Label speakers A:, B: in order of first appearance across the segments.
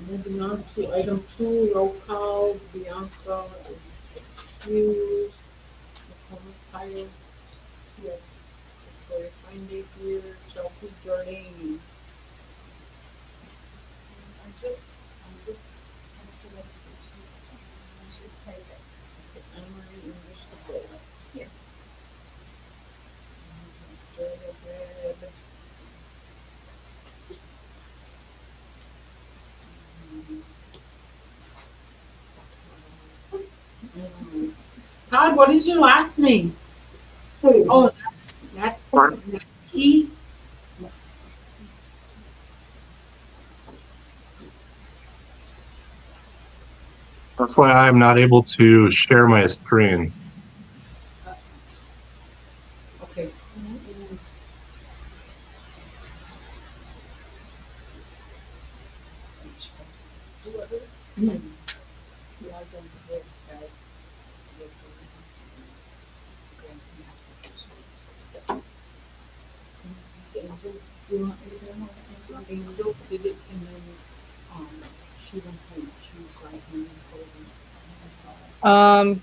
A: Moving on to item 2, roll call. Bianca is excused. Nicole Pius, yes. Victoria Fine here. Chelsea Jordan.
B: I'm just checking if she's present.
A: Anne Marie English Nicole.
B: Yes.
A: Julia Red. Todd, what is your last name? Oh, that's he.
C: That's why I'm not able to share my screen.
A: Okay. Mm. Angel, do you want me to go home? Angel did it and then, um, she went home. She was driving
D: Um,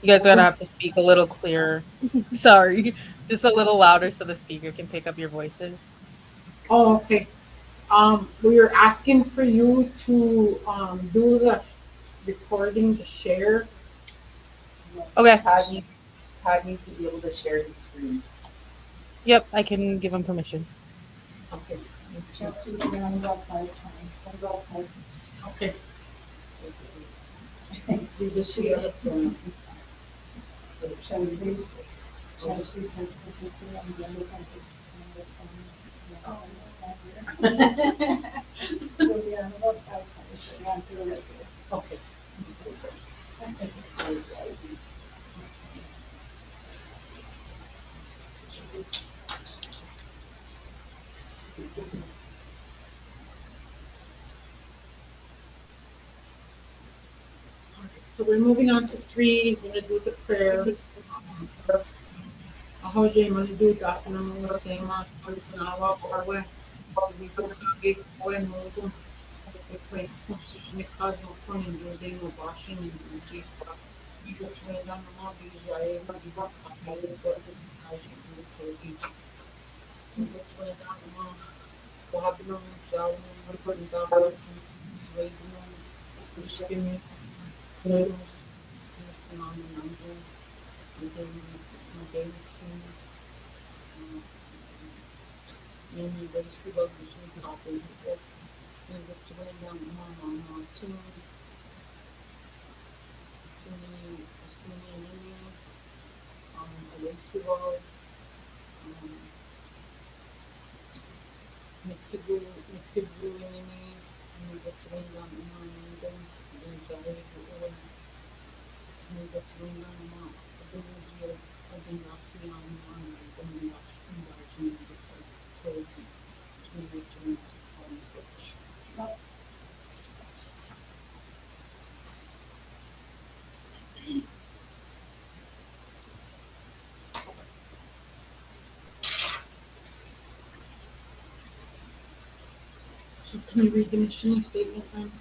D: you guys gotta have to speak a little clearer. Sorry, just a little louder so the speaker can pick up your voices.
A: Oh, okay. We are asking for you to, do the recording, the share.
D: Okay.
B: Todd needs to be able to share his screen.
D: Yep, I can give him permission.
A: Okay.
B: Chelsea, you're on about 5 times.
A: Okay. Do the share.
B: Chelsea, Chelsea takes the picture and then we can put so we are on about 5 times. So we have to do it.
A: Okay. So we're moving on to 3. We're gonna do the prayer. Ako Jay, manududa ako ng mga sema, pagkanawa ko awe, dito kagi ko en mudo, ikwe kung sinikaz mo ko ng duday mo bashin ng uji, dito chwela ng mga bijay, dito kakali ko kaji ng kogi, dito chwela ng mga wahab ng jaw ng magpagdawal, way ng iskimi, kumus, sinama ng doon, Magay King, Many vegetable dishes topping it, and the chicken mama king, sini, a vegetable, Nikibu, and the chicken mama, and then Jai, and the chicken mama, the Buji, and the Nasi, and the Indulging, to the chicken, So can you read the mission statement then?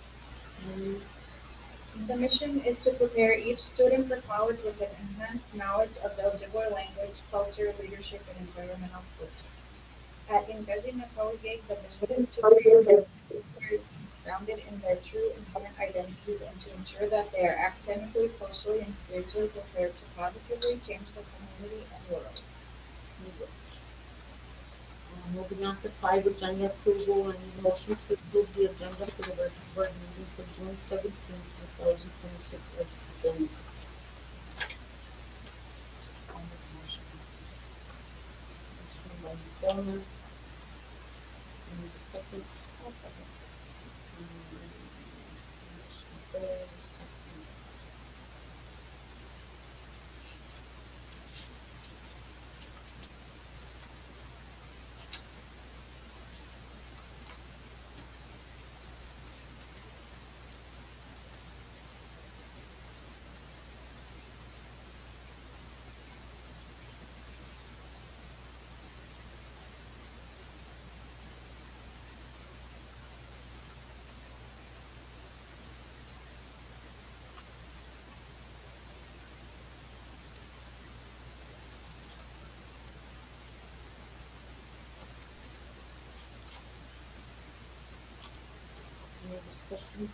E: The mission is to prepare each student for college with an enhanced knowledge of the Ojibwe language, culture, leadership, and environmental skills. At Endazhi-Nitaawiging, the mission is to create leaders grounded in their true inherent identities and to ensure that they are academically, socially, and spiritually prepared to positively change the community and world.
A: Moving on to 5, agenda approval and motion to approve the agenda for the regular board meeting for June 17th, 2026 as presented. Motion by Dennis. And the second. Second. Any discussion?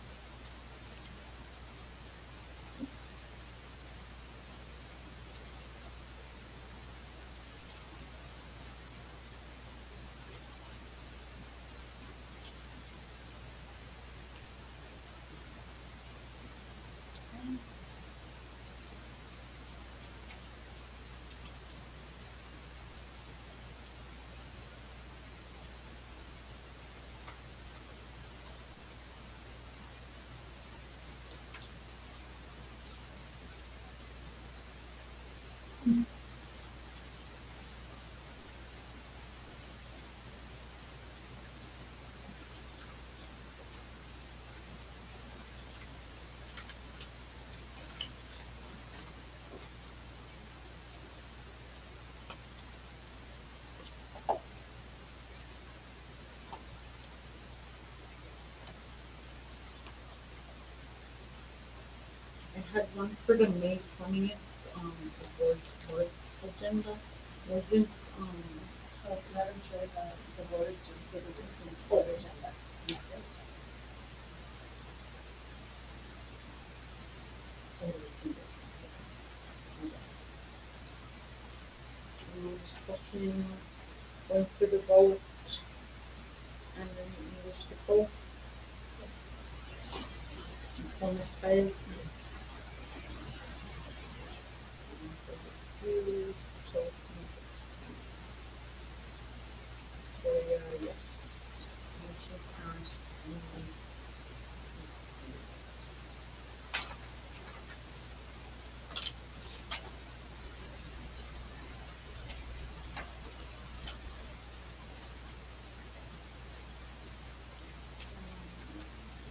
A: I had one for the May 20th, the board agenda. Wasn't,
B: So, Madam Chair, the board is just for the board agenda.
A: no discussion, going for the vote, and then English to vote. Thomas Perez. Excused, so it's so, yes. Motion passed.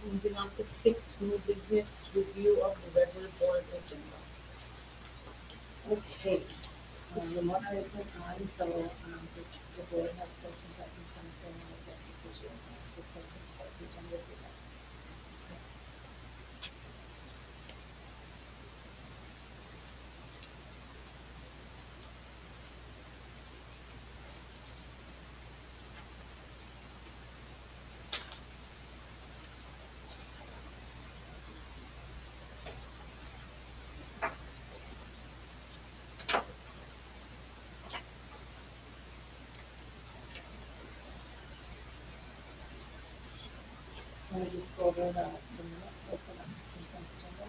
A: Moving on to 6, new business review of the regular board agenda.
B: Okay, the one I put on, so, the board has questions that can come from the execution, so questions about the agenda. if you have. Can I just go over the minutes for the consent agenda?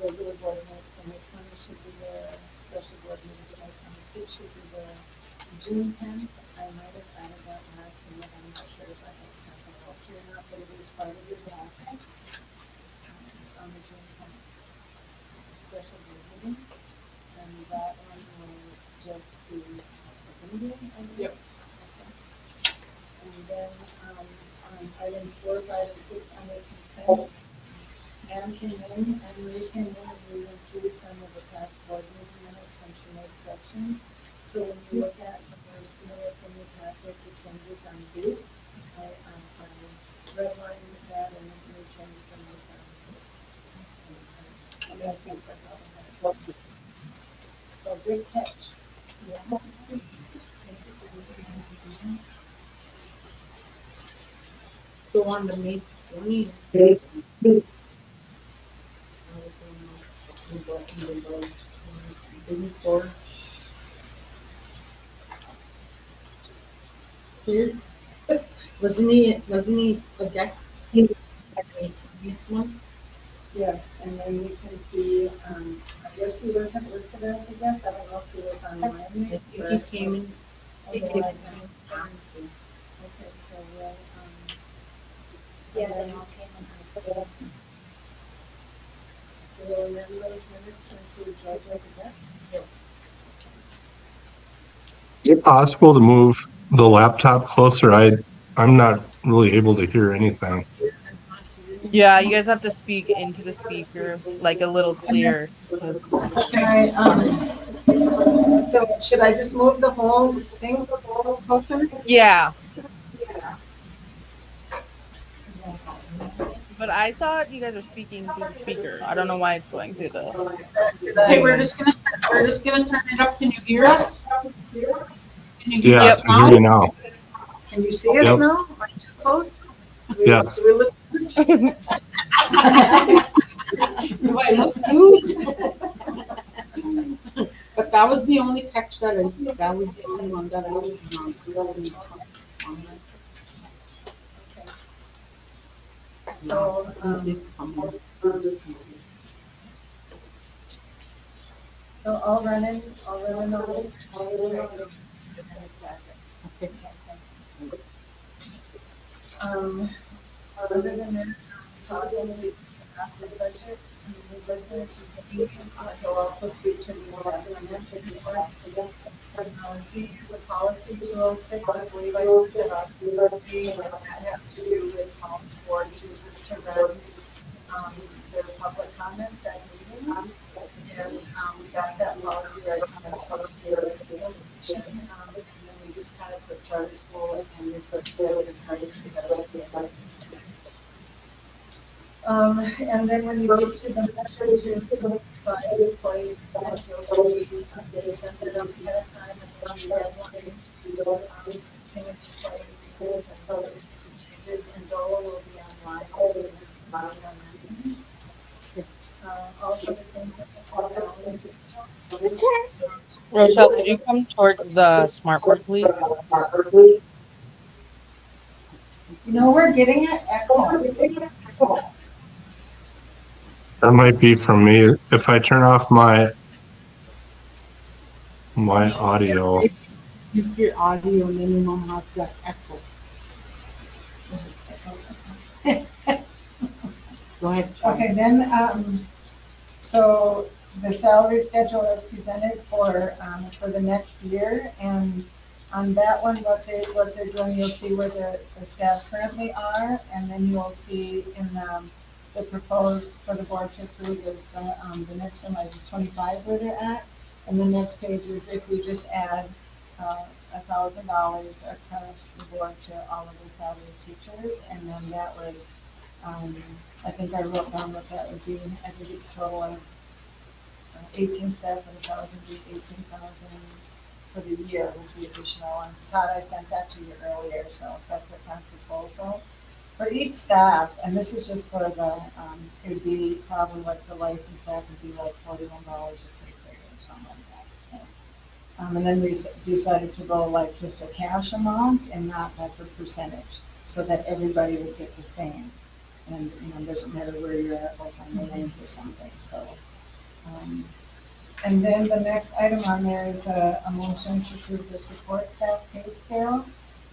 B: Regular board minutes for May 20 should be there, special board minutes May 26 should be there. June 10th, I might have added that last minute, I'm not sure if I had something else here or not, but it is part of your packet. On the June 10th special board meeting, and that one was just the meeting, I believe.
A: Yep.
B: Okay. And then, on items 4, 5, and 6 under consent, Anne came in and Marie came in and we went through some of the past board meeting minutes and she made corrections. So when you look at those minutes in your packet, the changes on group, I redlined that and made changes on those on group. And I think that's all I had. So good catch. Yeah.
A: So on the May 20th, I was in the business board. Spears. Wasn't he a guest at the 20th one?
B: Yes, and then you can see, I guess he wasn't listed as a guest, I don't know if he was online.
A: I think he came in.
B: Otherwise, okay, so we'll,
E: Yeah,
B: then
E: they all came in.
B: so we'll amend those minutes to include George as a guest.
C: Is it possible to move the laptop closer? I'm not really able to hear anything.
D: Yeah, you guys have to speak into the speaker like a little clear because
B: Okay, so should I just move the whole thing closer?
D: yeah. But I thought you guys were speaking through the speaker. I don't know why it's going through the.
A: Okay, we're just gonna turn it up. Can you hear us? Can you hear
C: Yeah,
A: us
C: I can hear you now.
B: Can you see us
C: Yep.
B: now? Are you close?
C: Yes.
A: Do I look huge? But that was the only catch that that was the only one that I
B: So I'll run a little.
A: Okay.
B: Other than that, talking after the budget, the business, you can, he'll also speak to the financial reports. C is a policy 206, I believe I said about and that has to do with how the board chooses to run their public comments at meetings. And we got that policy right from the association, and then we just kind of put charter school and representative participation. And then when you get to the motion to by employee, you'll see they sent it up ahead of time and then you deadline changes, and Joel will be online. Also the same thing.
D: Rochelle, could you come towards the smartboard, please?
B: You know, we're getting an echo.
C: That might be from me. If I turn off my audio.
A: Keep your audio and then you won't have that echo. Go ahead.
B: Okay, then, so the salary schedule is presented for the next year, and on that one, what they're doing, you'll see where the staff currently are, and then you'll see in the proposed for the board to approve is the next one, like is 25 where they're at, and the next page is if we just add $1,000 across the board to all of the salary teachers, and then that would, I think I wrote down what that would be. I think it's total of 18 staff and 1,000 is 18,000 for the year with the additional one. Todd, I sent that to you earlier, so that's a kind of proposal. For each staff, and this is just for the, it would be probably like the licensed staff would be like $41 a pay grade or something like that. So, and then we decided to go like just a cash amount and not like a percentage, so that everybody would get the same. And it doesn't matter where you're at, like on the lanes or something. So, and then the next item on there is a motion to approve the support staff pay scale.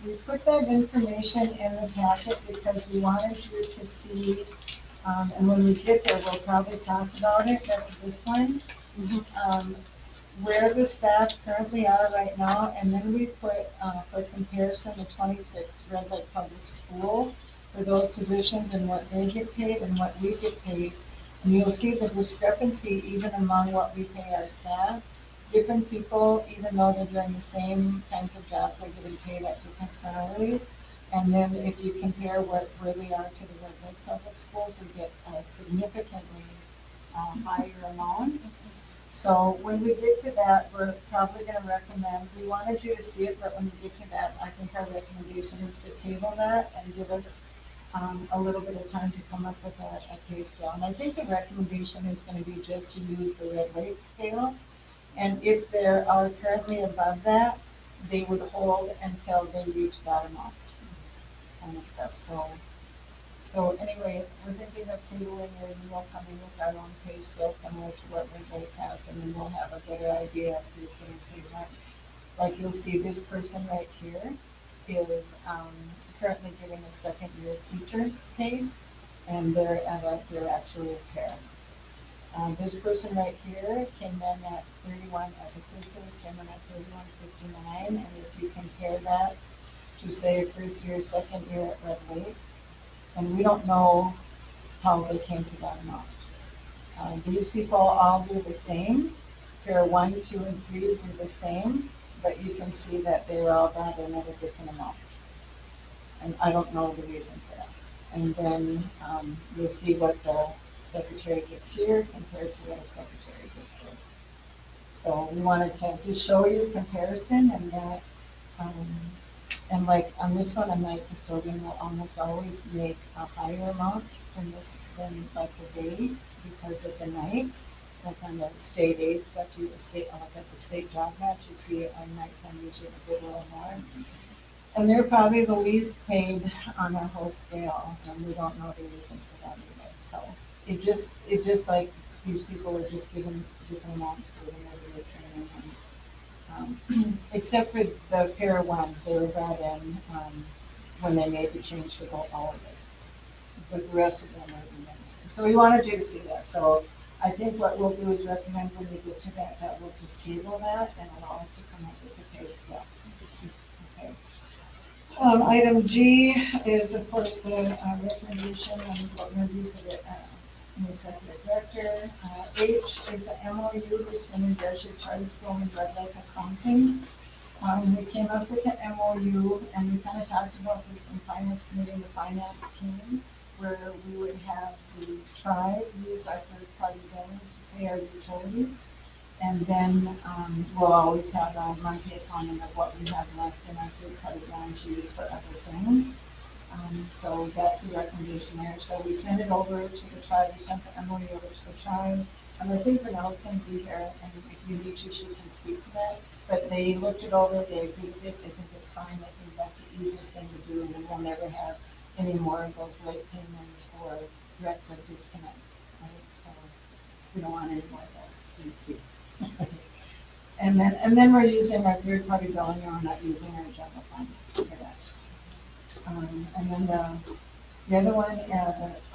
B: We put that information in the packet because we wanted you to see, and when we get there, we'll probably talk about it. That's this one. Where the staff currently are right now, and then we put for comparison the 26 Red Lake Public School for those positions and what they get paid and what we get paid. And you'll see the discrepancy even among what we pay our staff. Different people, even though they're doing the same kinds of jobs, are getting paid at different salaries. And then if you compare where they are to the Red Lake Public Schools, we get a significantly higher amount. So when we get to that, we're probably going to recommend, we wanted you to see it, but when we get to that, I think our recommendation is to table that and give us a little bit of time to come up with a pay scale. And I think the recommendation is going to be just to use the Red Lake scale. And if they are currently above that, they would hold until they reach that amount kind of stuff. So anyway, we're thinking of tabling it, and we'll come in with our own pay scale similar to what Red Lake has, and then we'll have a better idea of who's getting paid what. Like you'll see this person right here is currently getting a second year teacher paid, and they're actually a parent. This person right here came in at 31, came in at 31.59, and if you compare that to say a first year, second year at Red Lake, and we don't know how they came to that amount. These people all do the same. Pair 1, 2, and 3 do the same, but you can see that they were all brought in at a different amount. And I don't know the reason for that. And then you'll see what the secretary gets here compared to what a secretary gets here. So we wanted to just show you comparison, and that And like on this one, a night custodian will almost always make a higher amount than like the day because of the night. Like on the state aids that you like at the state job match, you see on nighttime usually a bit little more. And they're probably the least paid on our whole scale, and we don't know the reason for that either. So it just like these people are just given different amounts for the regular training. Except for the pair of ones, they were brought in when they made the change to go all of it. But the rest of them are the same. So we wanted you to see that. So I think what we'll do is recommend when we get to that we'll just table that and allow us to come up with the pay scale. Okay. Item G is, of course, the recommendation and what we're going to do for the executive director. H is the MOU between Endazhi Charter School and Red Lake Accounting. We came up with the MOU, and we kind of talked about this in finance committee and the finance team, where we would have the tribe use our third-party billing to pay our utilities. And then we'll always have a monthly accounting of what we have left in our third-party billing to use for other things. So that's the recommendation there. So we sent it over to the tribe. We sent the MOU over to the tribe. And I think Renelle's going to be here, and if you need to, she can speak to that. But they looked it over. They agreed with it. They think it's fine. I think that's the easiest thing to do, and then we'll never have any more of those late payments or threats of disconnect. Right? So we don't want any more of those. Thank you. And then we're using our third-party billing, and we're not using our general fund for that. And then the other one,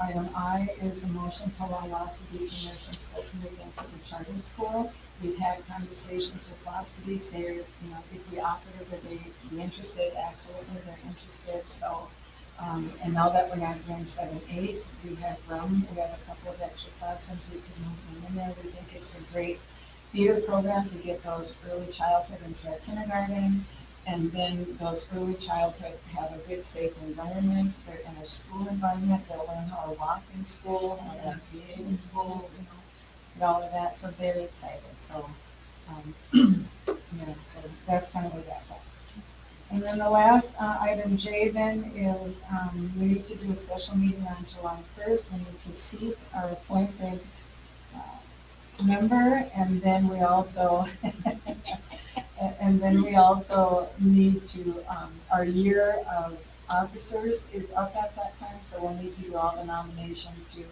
B: item I, is a motion to allow Wasabi Commercial School to move into the charter school. We've had conversations with Wasabi. They're, if we offered it, would they be interested? Absolutely, they're interested. So, and now that we're not doing 7-8, we have room. We have a couple of extra classrooms we can move them in there. We think it's a great feeder program to get those early childhood into our kindergarten. And then those early childhood have a good, safe environment. They're in a school environment. They'll learn how to walk in school, how to behave in school, and all of that. So they're excited. So, so that's kind of where that's at. And then the last item J then is we need to do a special meeting on July 1st. We need to seat our appointed member, and then we also need to our year of officers is up at that time, so we'll need to do all the nominations to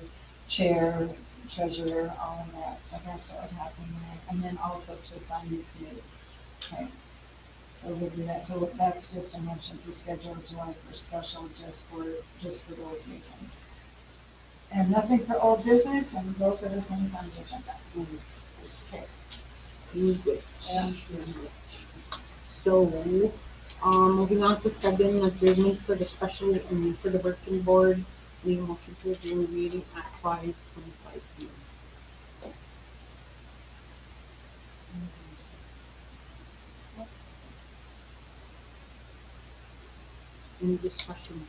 B: chair, treasurer, all of that. So that's what would happen there, and then also to assign new committees. Okay, so we'll do that. So that's just a motion to schedule July 1st special just for those reasons. And nothing for old business, and those are the things on the agenda. Okay.
A: Good. So, moving on to 7, adjournment for the special and for the working board. We motion to adjourn the meeting at 5:25 p.m. Any discussion?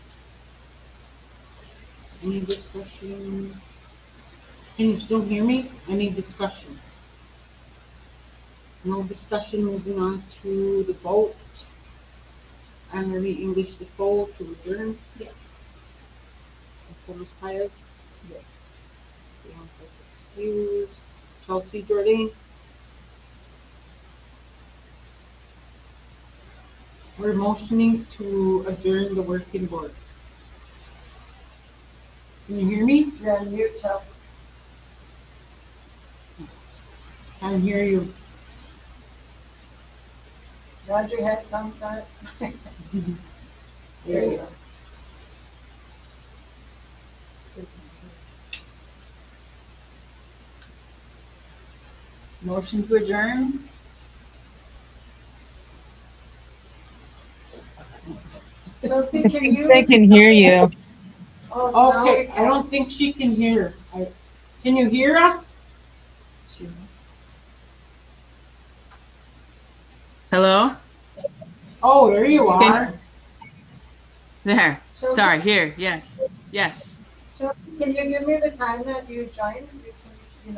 A: Any discussion? Can you still hear me? Any discussion? No discussion. Moving on to the vote. Anne-Marie English Defoe to adjourn.
B: Yes.
A: Thomas Pius.
B: Yes.
A: Bianca excused. Chelsea Jordan. We're motioning to adjourn the working board. Can you hear me?
B: You're on mute, Chelsea.
A: Can't hear you.
B: Nod your head, thumbs up. There you go. Motion to adjourn? Chelsea, can you?
D: I can hear you.
B: Oh,
A: Okay, I don't think she can hear. Can you hear us?
D: Hello?
A: Oh, there you are.
D: There.
B: Chelsea,
D: Sorry, here. Yes. Yes.
B: Chelsea, can you give me the time that you joined? You can,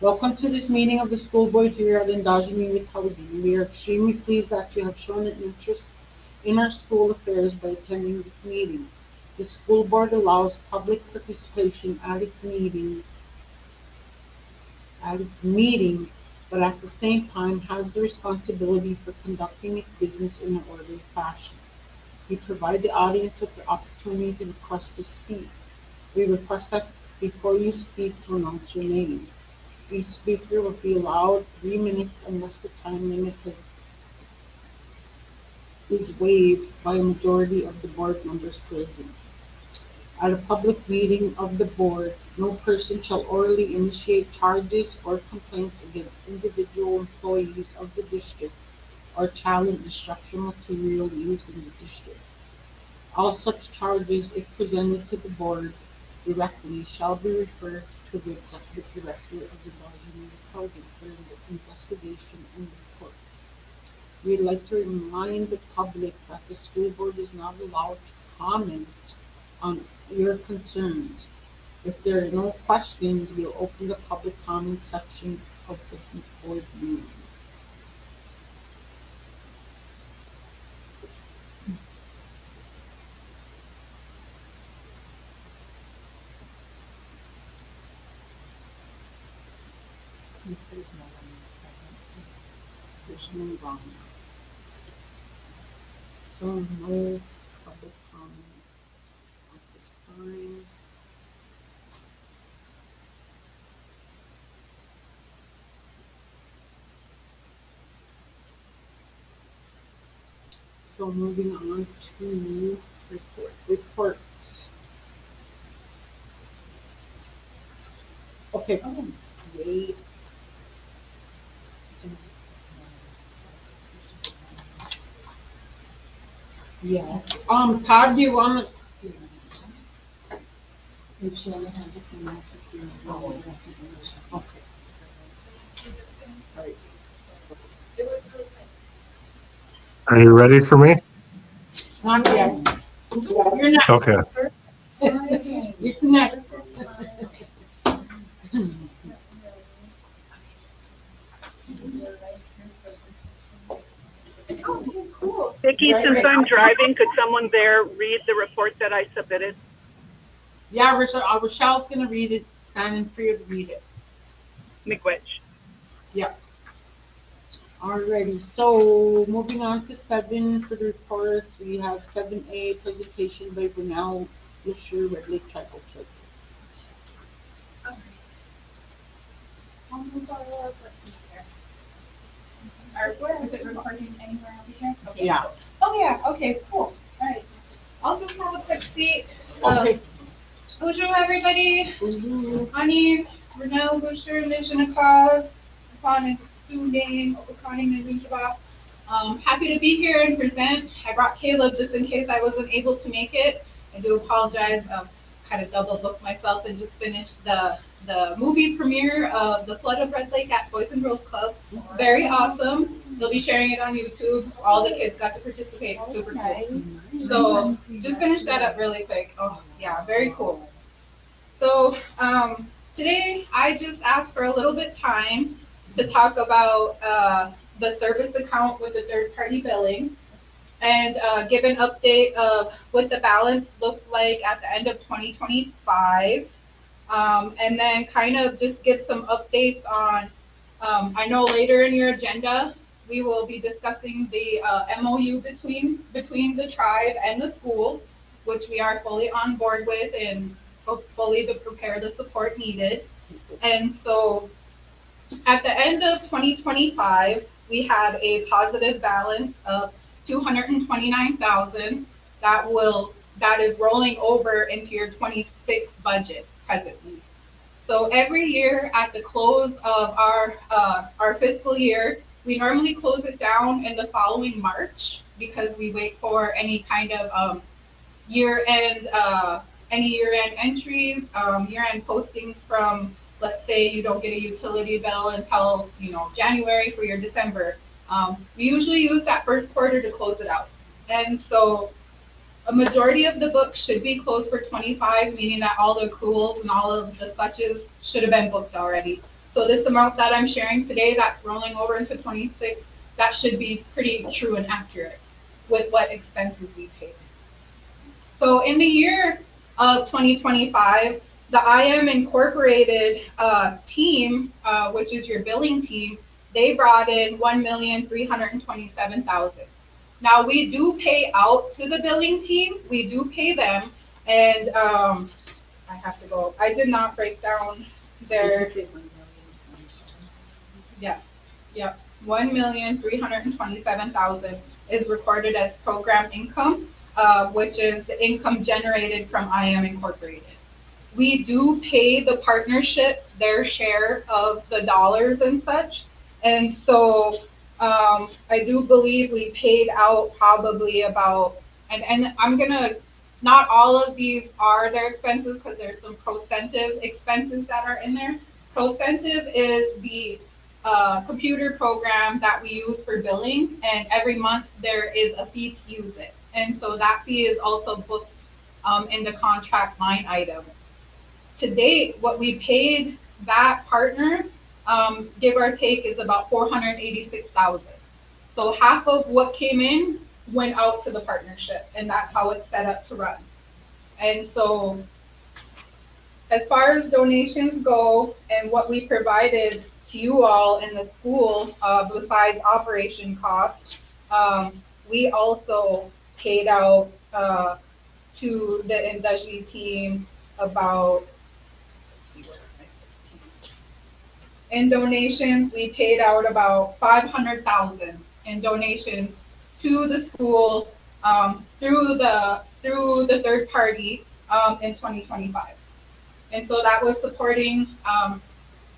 A: Welcome to this meeting of the school board here at Endazhi-Nitaawiging. We are extremely pleased that you have shown an interest in our school affairs by attending this meeting. The school board allows public participation at its meeting, but at the same time has the responsibility for conducting its business in an orderly fashion. We provide the audience with the opportunity to request to speak. We request that before you speak to announce your name. Each speaker will be allowed 3 minutes unless the time limit is waived by a majority of the board members present. At a public meeting of the board, no person shall orally initiate charges or complaints against individual employees of the district or challenge instructional material used in the district. All such charges, if presented to the board directly, shall be referred to the executive director of the Endazhi-Nitaawiging for the investigation and report. We'd like to remind the public that the school board is not allowed to comment on your concerns. If there are no questions, we'll open the public comment section of the board meeting. Since there's no one present, there's no wrong. So no public comment at this time. So moving on to reports. Okay. Wait. Yeah. Todd, do you want to?
B: If she only has a few minutes,
A: Okay. All right.
C: Are you ready for me?
A: Not yet. You're not.
C: Okay.
A: You're next.
F: Vicki,
A: Right,
F: since
A: right.
F: I'm driving, could someone there read the report that I submitted?
A: Yeah, Rochelle's gonna read it, standing for you to read it.
F: Miigwech.
A: Yeah. Alrighty, so moving on to 7 for the reports, we have 7A presentation by Brunel Fisher, Red Lake Tribal Church.
E: Is it recording anywhere over here? Okay.
A: Yeah.
E: Oh, yeah, okay, cool, alright. I'll just have a quick seat.
A: Okay.
E: Bonjour, everybody.
A: Bonjour.
E: Ani, Renelle, Busher, Nishanakaz, upon name, Okakani, Nazinjaba. Happy to be here and present. I brought Caleb just in case I wasn't able to make it. I do apologize. Kind of double booked myself and just finished the movie premiere of The Flood of Red Lake at Boys and Girls Club. Very awesome. They'll be sharing it on YouTube. All the kids got to participate. Super cool. So just finish that up really quick. Oh yeah, very cool. So today I just asked for a little bit time to talk about the service account with the third-party billing and give an update of what the balance looked like at the end of 2025. And then kind of just give some updates on, I know later in your agenda, we will be discussing the MOU between the tribe and the school, which we are fully on board with and fully to prepare the support needed. And so at the end of 2025, we had a positive balance of 229,000 that is rolling over into your 26 budget presently. So every year at the close of our fiscal year, we normally close it down in the following March because we wait for any kind of year-end entries, year-end postings from, let's say you don't get a utility bill until January for your December. We usually use that first quarter to close it out. And so a majority of the books should be closed for 25, meaning that all the accruals and all of the suches should have been booked already. So this amount that I'm sharing today that's rolling over into 26, that should be pretty true and accurate with what expenses we paid. So in the year of 2025, the IM Incorporated team, which is your billing team, they brought in 1,327,000. Now we do pay out to the billing team. We do pay them, and I have to go. I did not break down their. Yes. Yep. 1,327,000 is recorded as program income, which is the income generated from IM Incorporated. We do pay the partnership their share of the dollars and such, and so I do believe we paid out probably about, and I'm gonna, not all of these are their expenses because there's some procentive expenses that are in there. Procentive is the computer program that we use for billing, and every month there is a fee to use it. And so that fee is also booked in the contract line item. To date, what we paid that partner, give or take, is about 486,000. So half of what came in went out to the partnership, and that's how it's set up to run. And so as far as donations go and what we provided to you all in the school, besides operation costs, we also paid out to the Endazhi team about, in donations, we paid out about 500,000 in donations to the school through the third party in 2025. And so that was supporting,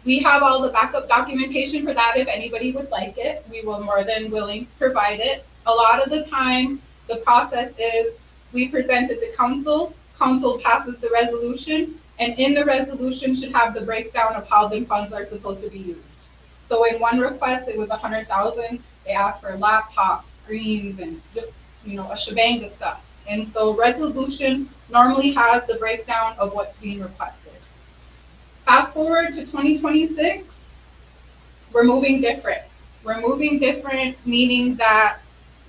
E: we have all the backup documentation for that if anybody would like it. We will more than willing to provide it. A lot of the time, the process is we present it to council, council passes the resolution, and in the resolution should have the breakdown of how the funds are supposed to be used. So in one request, it was 100,000. They asked for laptops, screens, and just, a shebang of stuff. And so resolution normally has the breakdown of what's being requested. Fast forward to 2026, we're moving different. We're moving different, meaning that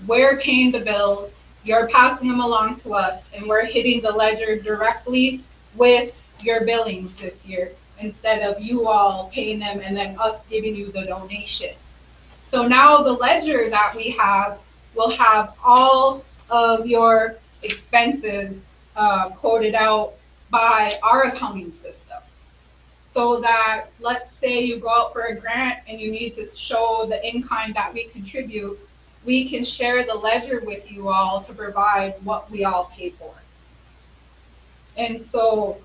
E: we're paying the bills, you're passing them along to us, and we're hitting the ledger directly with your billings this year, instead of you all paying them and then us giving you the donation. So now the ledger that we have will have all of your expenses quoted out by our accounting system. So that, let's say you go out for a grant and you need to show the in-kind that we contribute, we can share the ledger with you all to provide what we all pay for. And so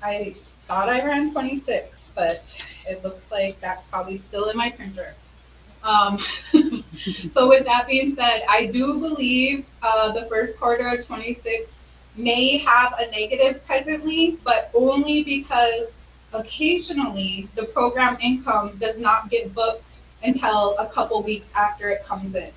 E: I thought I ran 26, but it looks like that's probably still in my printer. So with that being said, I do believe the first quarter of 26 may have a negative presently, but only because occasionally the program income does not get booked until a couple weeks after it comes in.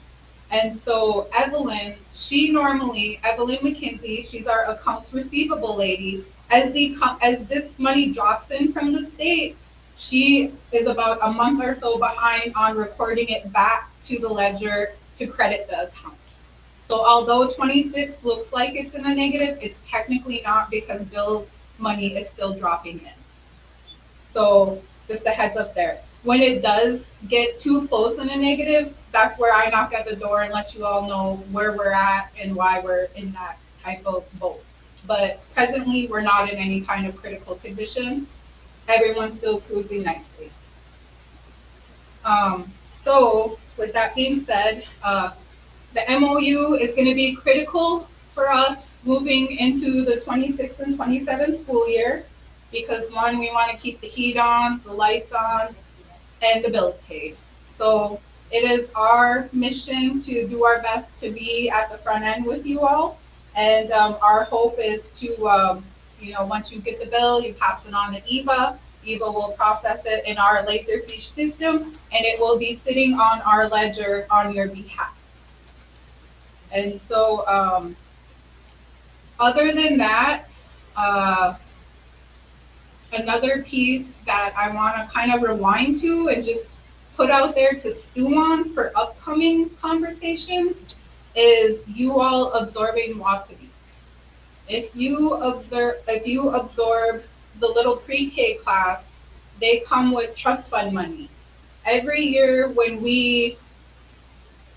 E: And so Evelyn McKinsey, she's our accounts receivable lady. As this money drops in from the state, she is about a month or so behind on recording it back to the ledger to credit the account. So although 26 looks like it's in the negative, it's technically not, because bill money is still dropping in. So just a heads up there. When it does get too close in a negative, that's where I knock at the door and let you all know where we're at and why we're in that type of boat. But presently, we're not in any kind of critical condition. Everyone's still cruising nicely. So with that being said, the MOU is going to be critical for us moving into the 26 and 27 school year, because one, we want to keep the heat on, the lights on, and the bills paid. So it is our mission to do our best to be at the front end with you all. And our hope is to, once you get the bill, you pass it on to Eva. Eva will process it in our Laserfish system, and it will be sitting on our ledger on your behalf. And so other than that,
A: another piece that I want to kind of rewind to and just put out there to stew on for upcoming conversations is you all absorbing wasabi. If you absorb the little pre-K class, they come with trust fund money. Every year when we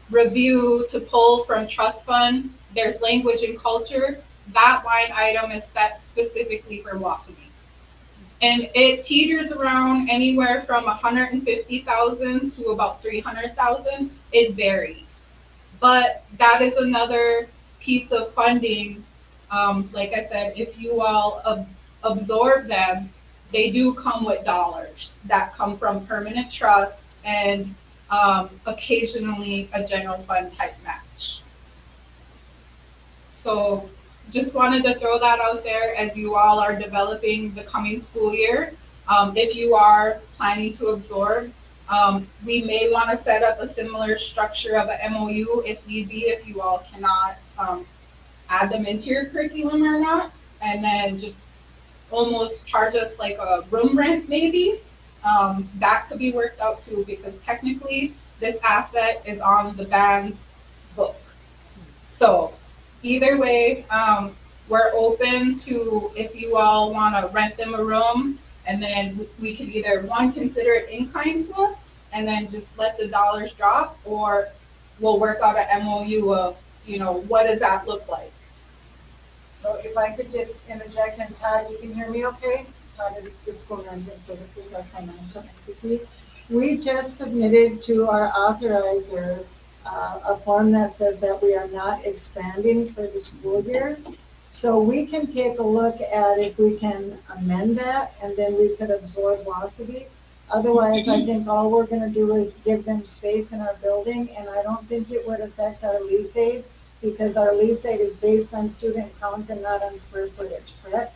A: review to pull from trust fund, there's language and culture. That line item is set specifically for wasabi. And it teeters around anywhere from 150,000 to about 300,000. It varies. But that is another piece of funding. Like I said, if you all absorb them, they do come with dollars that come from permanent trust and occasionally a general fund type match. So just wanted to throw that out there as you all are developing the coming school year. If you are planning to absorb, we may want to set up a similar structure of an MOU if need be, if you all cannot add them into your curriculum or not, and then just almost charge us like a room rent maybe. That could be worked out too, because technically this asset is on the band's book. So either way, we're open to if you all want to rent them a room, and then we could either one consider it in kind to us, and then just let the dollars drop, or we'll work out an MOU of what does that look like.
B: So if I could just interject, and Todd, you can hear me okay? Todd is the school management services, our financial entity. We just submitted to our authorizer a form that says that we are not expanding for the school year. So we can take a look at if we can amend that, and then we could absorb Wasabi. Otherwise, I think all we're going to do is give them space in our building, and I don't think it would affect our lease aid, because our lease aid is based on student count and not on square footage, correct?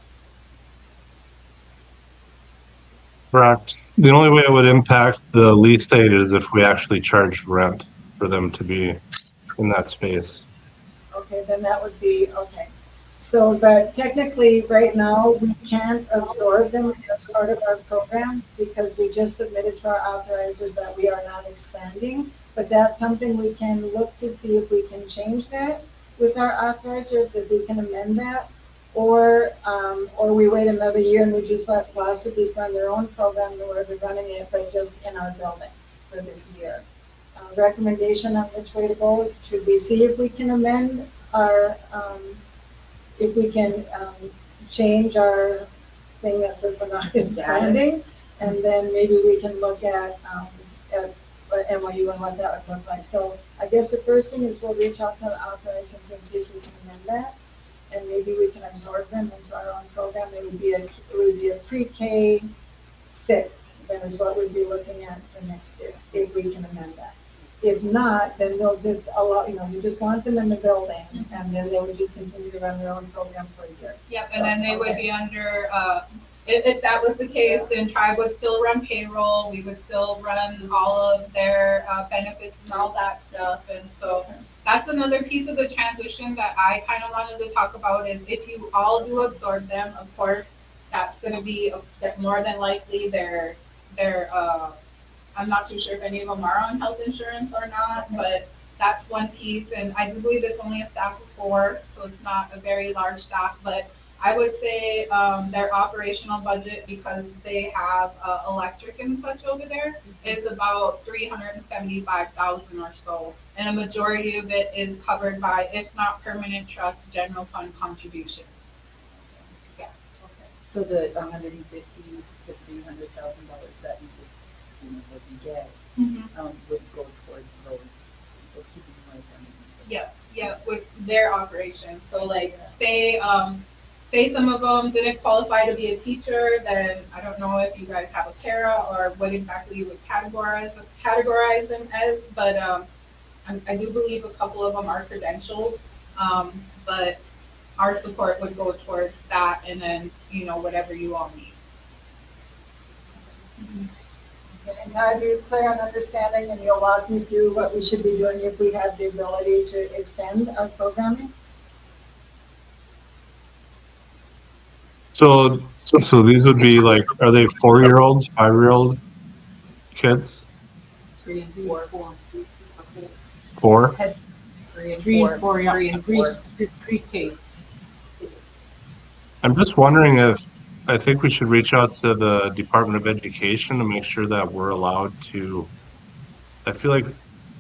C: Correct. The only way it would impact the lease aid is if we actually charged rent for them to be in that space.
B: Okay, then that would be, okay. So, but technically, right now, we can't absorb them as part of our program because we just submitted to our authorizers that we are not expanding. But that's something we can look to see if we can change that with our authorizers, if we can amend that. Or we wait another year and we just let Wasabi run their own program where they're running it, but just in our building for this year. Recommendation on which way to go. Should we see if we can amend our, if we can change our thing that says we're not expanding, and then maybe we can look at MOU and what that would look like. So I guess the first thing is we'll reach out to the authorizers and see if we can amend that, and maybe we can absorb them into our own program. It would be a pre-K 6. That is what we'd be looking at for next year if we can amend that. If not, then they'll just allow, we just want them in the building, and then they would just continue to run their own program for a year.
A: Yep, and then they would be under, if that was the case, then Tribe would still run payroll, we would still run all of their benefits and all that stuff. And so that's another piece of the transition that I kind of wanted to talk about is if you all do absorb them, of course, that's going to be more than likely their I'm not too sure if any of them are on health insurance or not, but that's one piece. And I do believe it's only a staff of 4, so it's not a very large staff. But I would say their operational budget, because they have electric and such over there, is about $375,000 or so. And a majority of it is covered by, if not permanent trust, general fund contribution. Yeah.
G: Okay. So the $150,000 to $300,000 that you what you get would go towards those people keeping away from it.
A: Yeah, with their operation. So like say some of them didn't qualify to be a teacher, then I don't know if you guys have a para or what exactly you would categorize them as, but I do believe a couple of them are credentialed, but our support would go towards that, and then whatever you all need.
B: And Todd, you're clear on understanding, and you'll walk me through what we should be doing if we have the ability to extend our programming?
C: So So these would be like, are they 4-year-olds, 5-year-old kids?
A: 3 and 4.
C: 4?
G: Heads 3 and
A: 3
G: 4.
A: and 4, yeah.
G: 3 and 4.
A: Pre-K.
C: I'm just wondering if, I think we should reach out to the Department of Education to make sure that we're allowed to, I feel like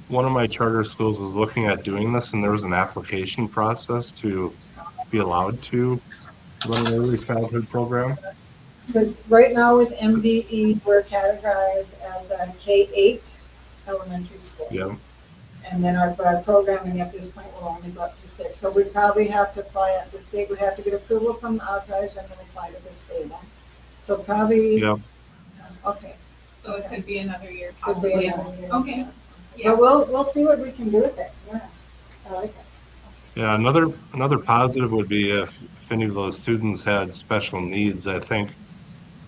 C: one of my charter schools is looking at doing this, and there was an application process to be allowed to run an early childhood program.
B: Because right now with MDE, we're categorized as a K-8 elementary school.
C: Yeah.
B: And then our programming at this point will only go up to 6. So we'd probably have to apply at the state, we'd have to get approval from the authorizer and then apply to the state. So probably,
C: Yeah.
B: okay.
E: So it could be another year,
B: Could be
E: possibly.
B: another year.
E: Okay. Yeah.
B: But we'll see what we can do with it. Yeah, I like it.
C: Yeah, another positive would be if any of those students had special needs, I think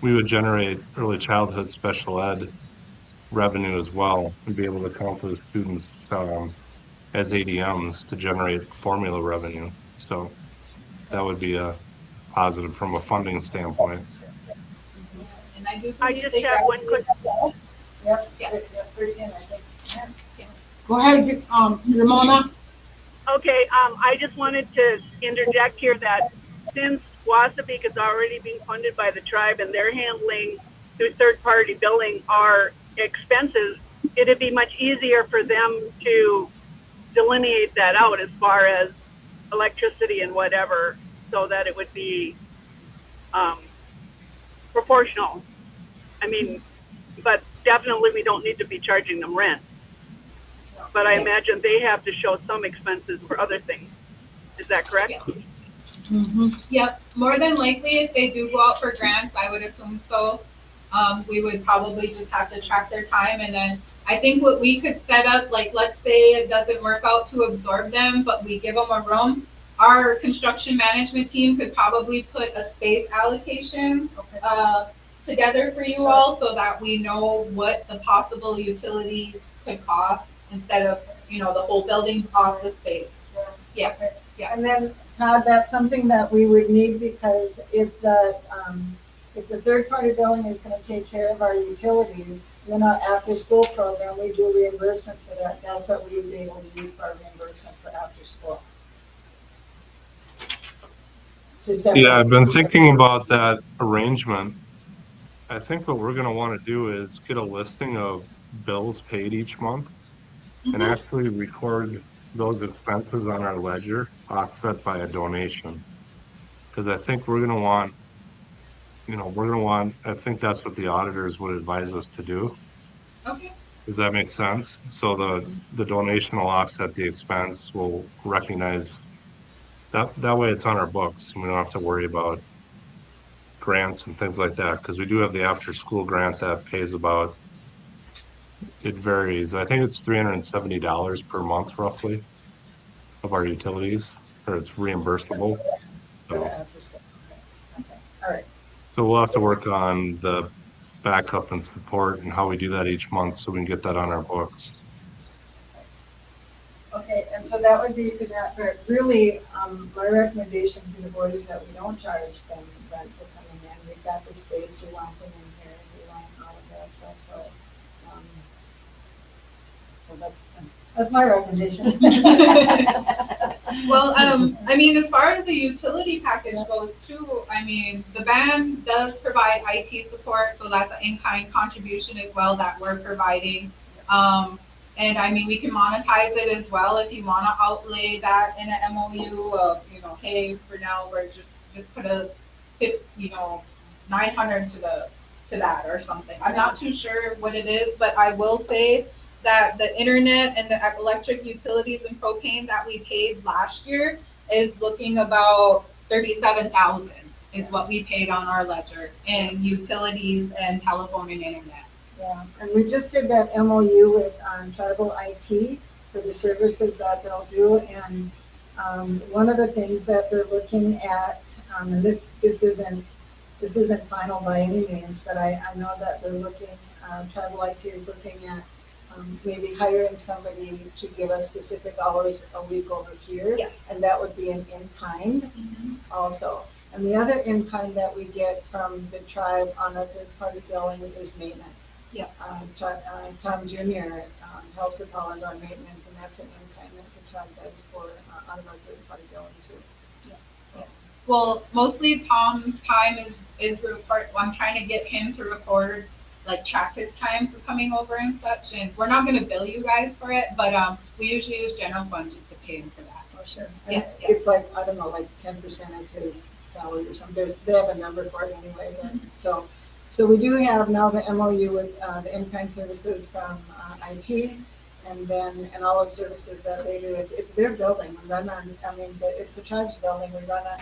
C: we would generate early childhood special ed revenue as well and be able to count those students as ADMs to generate formula revenue. So that would be a positive from a funding standpoint.
E: And I do
F: I
E: believe
F: just
E: they
F: have one quick.
B: Yep,
E: Yeah.
B: 13, I think. Yeah.
A: Go ahead, Ramona.
F: Okay, I just wanted to interject here that since Wasapeak is already being funded by the tribe and they're handling through third-party billing our expenses, it'd be much easier for them to delineate that out as far as electricity and whatever, so that it would be proportional. I mean, but definitely we don't need to be charging them rent. But I imagine they have to show some expenses for other things. Is that correct?
E: Yeah.
A: Mm-hmm.
E: Yep, more than likely, if they do go out for grants, I would assume so. We would probably just have to track their time, and then I think what we could set up, like, let's say it doesn't work out to absorb them, but we give them a room. Our construction management team could probably put a space allocation together for you all, so that we know what the possible utilities could cost instead of, the whole building off the space. Yeah. Yeah.
B: And then, Todd, that's something that we would need, because if the third-party billing is gonna take care of our utilities, then our after-school program, we do reimbursement for that. That's what we would be able to use for our reimbursement for after-school.
C: Yeah, I've been thinking about that arrangement. I think what we're going to want to do is get a listing of bills paid each month and actually record those expenses on our ledger, offset by a donation. Because I think we're going to want, I think that's what the auditors would advise us to do.
E: Okay.
C: Does that make sense? So the donation will offset the expense. We'll recognize that way it's on our books and we don't have to worry about grants and things like that, because we do have the after school grant that pays about, it varies. I think it's $370 per month roughly of our utilities, or it's reimbursable. So,
B: All right.
C: so we'll have to work on the backup and support and how we do that each month so we can get that on our books.
B: Okay, and so that would be for that, but really, my recommendation to the board is that we don't charge them rent for coming in. We've got the space, we want them in here, we want all of that stuff, so that's my recommendation.
E: Well, I mean, as far as the utility package goes too, I mean, the band does provide IT support, so that's an in-kind contribution as well that we're providing. And I mean, we can monetize it as well if you want to outlay that in an MOU of, hey, for now we're just put a, 900 to that or something. I'm not too sure what it is, but I will say that the internet and the electric utilities and propane that we paid last year is looking about $37,000 is what we paid on our ledger in utilities and telephone and internet.
B: Yeah, and we just did that MOU with Tribal IT for the services that they'll do, and one of the things that they're looking at, and this isn't final by any means, but I know that they're looking, Tribal IT is looking at maybe hiring somebody to give us specific hours a week over here,
E: Yes.
B: and that would be an in-kind also.
H: And the other in-kind that we get from the tribe on our third-party billing is maintenance.
E: Yeah.
H: Tom Jr. Helps with all of our maintenance, and that's an in-kind that the tribe does for on our third-party billing too.
E: Yeah.
H: So,
E: Well, mostly Tom's time is the report. I'm trying to get him to record, like track his time for coming over and such. And we're not going to bill you guys for it, but we usually use general fund just to pay him for that.
H: oh, sure.
E: Yeah,
H: And it's like, I don't know, like 10% of his salary or something. They have a number for it anyway. But, so we do have now the MOU with the in-kind services from IT, and all the services that they do. It's their building. We run on. I mean, it's the tribe's building. We run on.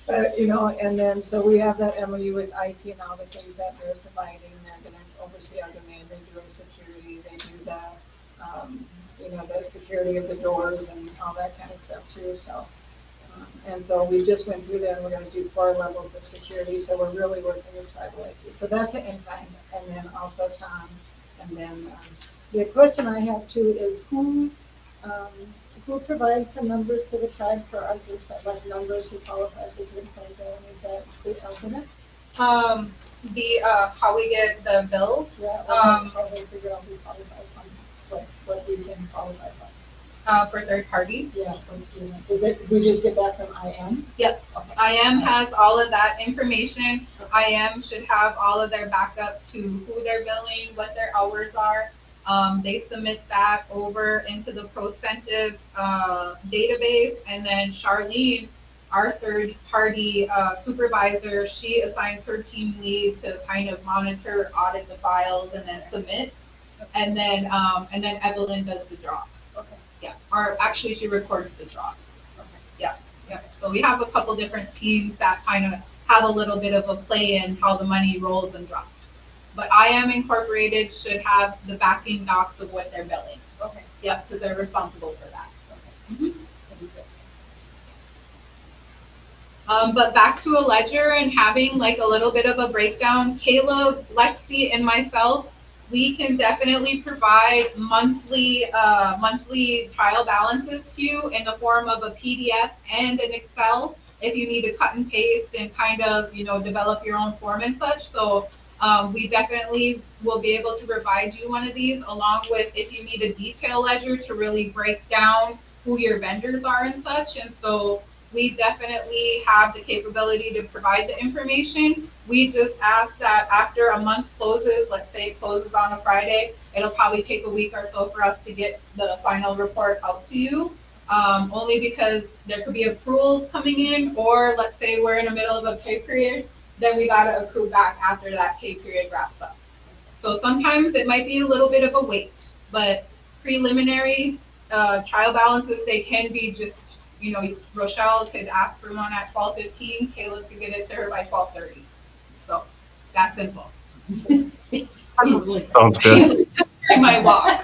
H: But and then so we have that MOU with IT and all the things that they're providing. They're going to oversee our demand. They do our security. They do the security of the doors and all that kind of stuff too. So. And so we just went through that, and we're going to do 4 levels of security. So we're really working with tribal IT. So that's an in-kind, and then also Tom. And then the question I have too is who provides the numbers to the tribe for our group, like numbers who qualify for group program? Is that the alternate?
E: How we get the bill?
H: Yeah. How they figure out who qualifies on what we can qualify for.
E: For third party.
H: Yeah, we just get that from IM?
E: Yep. Okay. IM has all of that information. IM should have all of their backup to who they're billing, what their hours are. They submit that over into the Procentive database, and then Charlene, our third party supervisor, she assigns her team lead to kind of monitor, audit the files, and then submit. And then Evelyn does the drop.
H: Okay.
E: Yeah, or actually she records the drop.
H: Okay.
E: Yeah. So we have a couple different teams that kind of have a little bit of a play in how the money rolls and drops. But IM Incorporated should have the backing docs of what they're billing.
H: Okay.
E: Yep, because they're responsible for that. Okay. But back to a ledger and having like a little bit of a breakdown, Caleb, Lexi, and myself, we can definitely provide monthly trial balances to you in the form of a PDF and an Excel if you need to cut and paste and kind of, develop your own form and such. So we definitely will be able to provide you one of these, along with if you need a detail ledger to really break down who your vendors are and such. And so we definitely have the capability to provide the information. We just ask that after a month closes, let's say it closes on a Friday, it'll probably take a week or so for us to get the final report out to you. Only because there could be accruals coming in, or let's say we're in the middle of a pay period, then we got to accrue back after that pay period wraps up. So sometimes it might be a little bit of a wait, but preliminary trial balances, they can be just, Rochelle could ask for one at 12:15, Caleb could get it to her by 12:30. So that's simple.
C: Sounds good.
E: I might walk.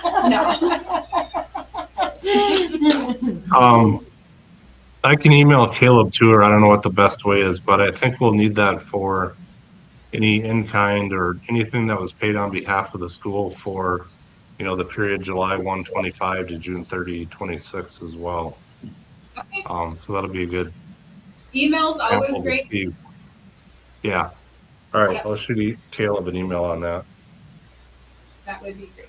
E: No.
C: I can email Caleb too, or I don't know what the best way is, but I think we'll need that for any in-kind or anything that was paid on behalf of the school for, the period July 1, 25 to June 30, 26 as well.
E: Okay.
C: So that'll be a good
E: Email's always great.
C: Yeah. All right.
E: Yeah.
C: I'll shoot Caleb an email on that.
E: That would be great.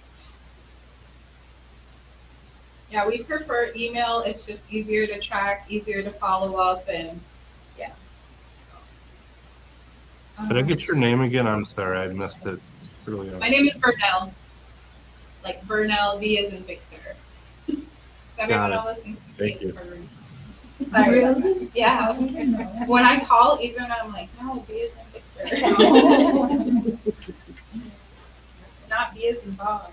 E: Yeah, we prefer email. It's just easier to track, easier to follow up, and yeah.
C: Did I get your name again? I'm sorry, I missed it earlier.
E: My name is Burnell. Like Burnell, V as in Victor. Everyone else
C: Thank you.
E: Sorry about that. Yeah. When I call, even I'm like, no, V as in Victor. Not B as in Bob.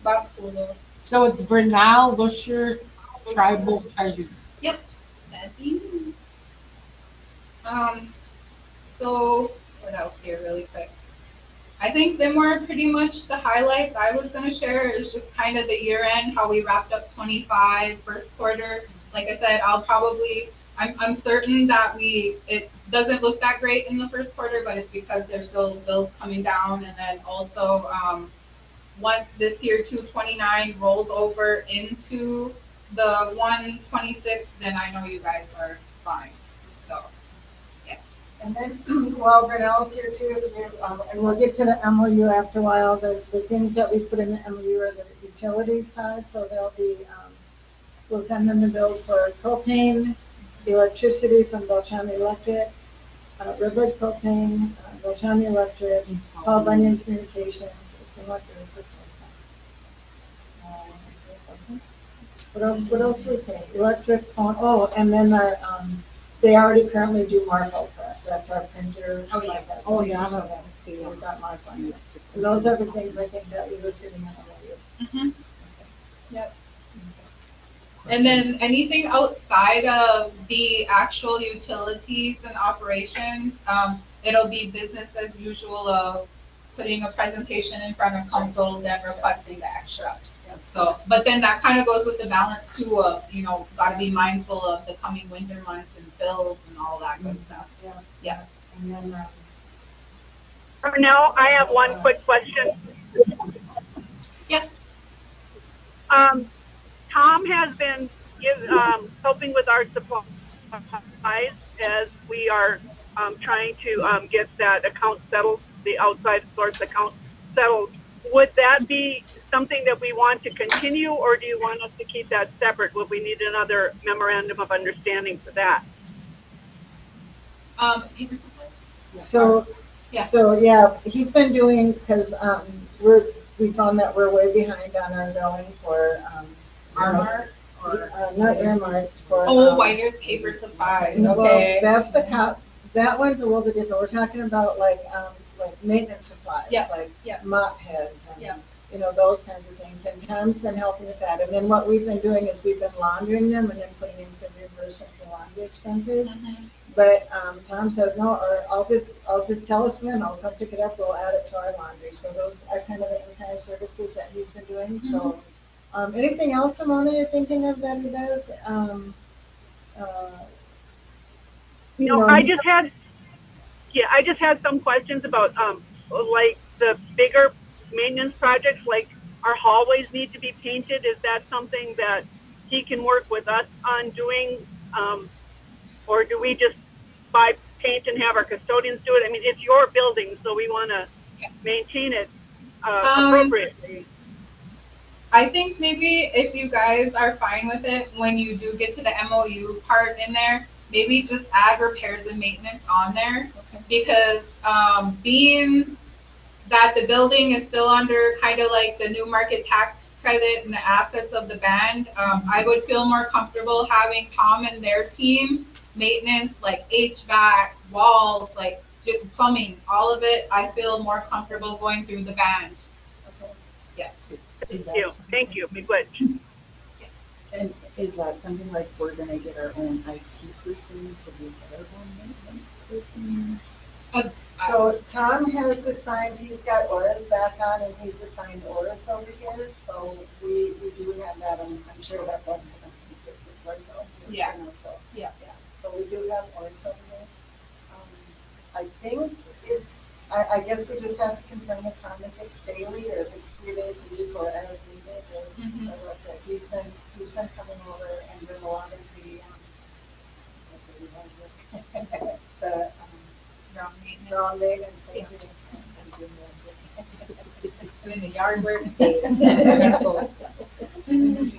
E: Bob's cool though.
A: So it's Bernal Lusher Tribal Treasurer.
E: Yep. That's you. So what else here really quick? I think them were pretty much the highlights I was going to share. Is just kind of the year end, how we wrapped up 25 first quarter. Like I said, I'm certain that it doesn't look that great in the first quarter, but it's because there's still bills coming down. And then also once this year 229 rolls over into the 126, then I know you guys are fine. So, yeah.
H: And then, while Brunel's here too, and we'll get to the MOU after a while, the things that we put in the MOU are the utilities card, so they'll be, we'll send them the bills for propane, electricity from Beltrami Electric, River Propane, Beltrami Electric, Paul Bunyan Communications, it's electric. What else do we pay? Electric, phone, oh, and then our, they already currently do Marco for us, that's our printer.
E: Oh, yeah.
H: So we use them. So we've got Marco on it. And those are the things I think that we listed in the MOU.
E: Mm-hmm. Yep. And then anything outside of the actual utilities and operations, it'll be business as usual of putting a presentation in front of council, then requesting the extra. So, but then that kind of goes with the balance too of, you know, gotta be mindful of the coming winter months and bills and all that good stuff.
H: Yeah.
E: Yeah.
H: And then,
F: Now, I have one quick question.
E: Yeah.
F: Tom has been helping with our supplies as we are trying to get that account settled, the outside source account settled. Would that be something that we want to continue, or do you want us to keep that separate? Would we need another memorandum of understanding for that?
H: So,
E: Yeah.
H: So, yeah, he's been doing, because we found that we're way behind on our billing for,
E: Armor or?
H: not earmarked for.
E: Whiter paper supplies,
H: Well,
E: okay.
H: that's that one's a little bit different. We're talking about like maintenance supplies.
E: Yeah,
H: Like
E: yeah.
H: mop heads and,
E: Yeah.
H: you know, those kinds of things. And Tom's been helping with that. And then what we've been doing is we've been laundering them and then putting in for reimbursement for laundry expenses.
E: Mm-hmm.
H: But Tom says, no, or I'll just tell us when, I'll come pick it up, we'll add it to our laundry. So those are kind of the in-kind services that he's been doing.
E: Mm-hmm.
H: So anything else, Ramona, you're thinking of that he does?
F: I just had some questions about like the bigger maintenance projects, like our hallways need to be painted. Is that something that he can work with us on doing? Or do we just buy paint and have our custodians do it? I mean, it's your building, so we want to maintain it appropriately.
E: I think maybe if you guys are fine with it, when you do get to the MOU part in there, maybe just add repairs and maintenance on there. Okay. Because being that the building is still under kind of like the new market tax credit and the assets of the band, I would feel more comfortable having Tom and their team maintenance, like HVAC, walls, like just plumbing, all of it. I feel more comfortable going through the band.
H: Okay.
E: Yeah.
F: Thank you. Be good.
G: And is that something like we're gonna get our own IT person to be our own maintenance person?
H: So Tom has assigned, he's got Oris back on and he's assigned Oris over here. So we do have that. I'm sure that's all right now.
E: Yeah.
H: So,
E: Yeah.
H: So we do have Oris over there. I think I guess we just have to confirm with Tom if it's daily or if it's 3 days a week or as needed. Or like that. He's been coming over and doing a lot of the ground maintenance.
E: Doing the yard work.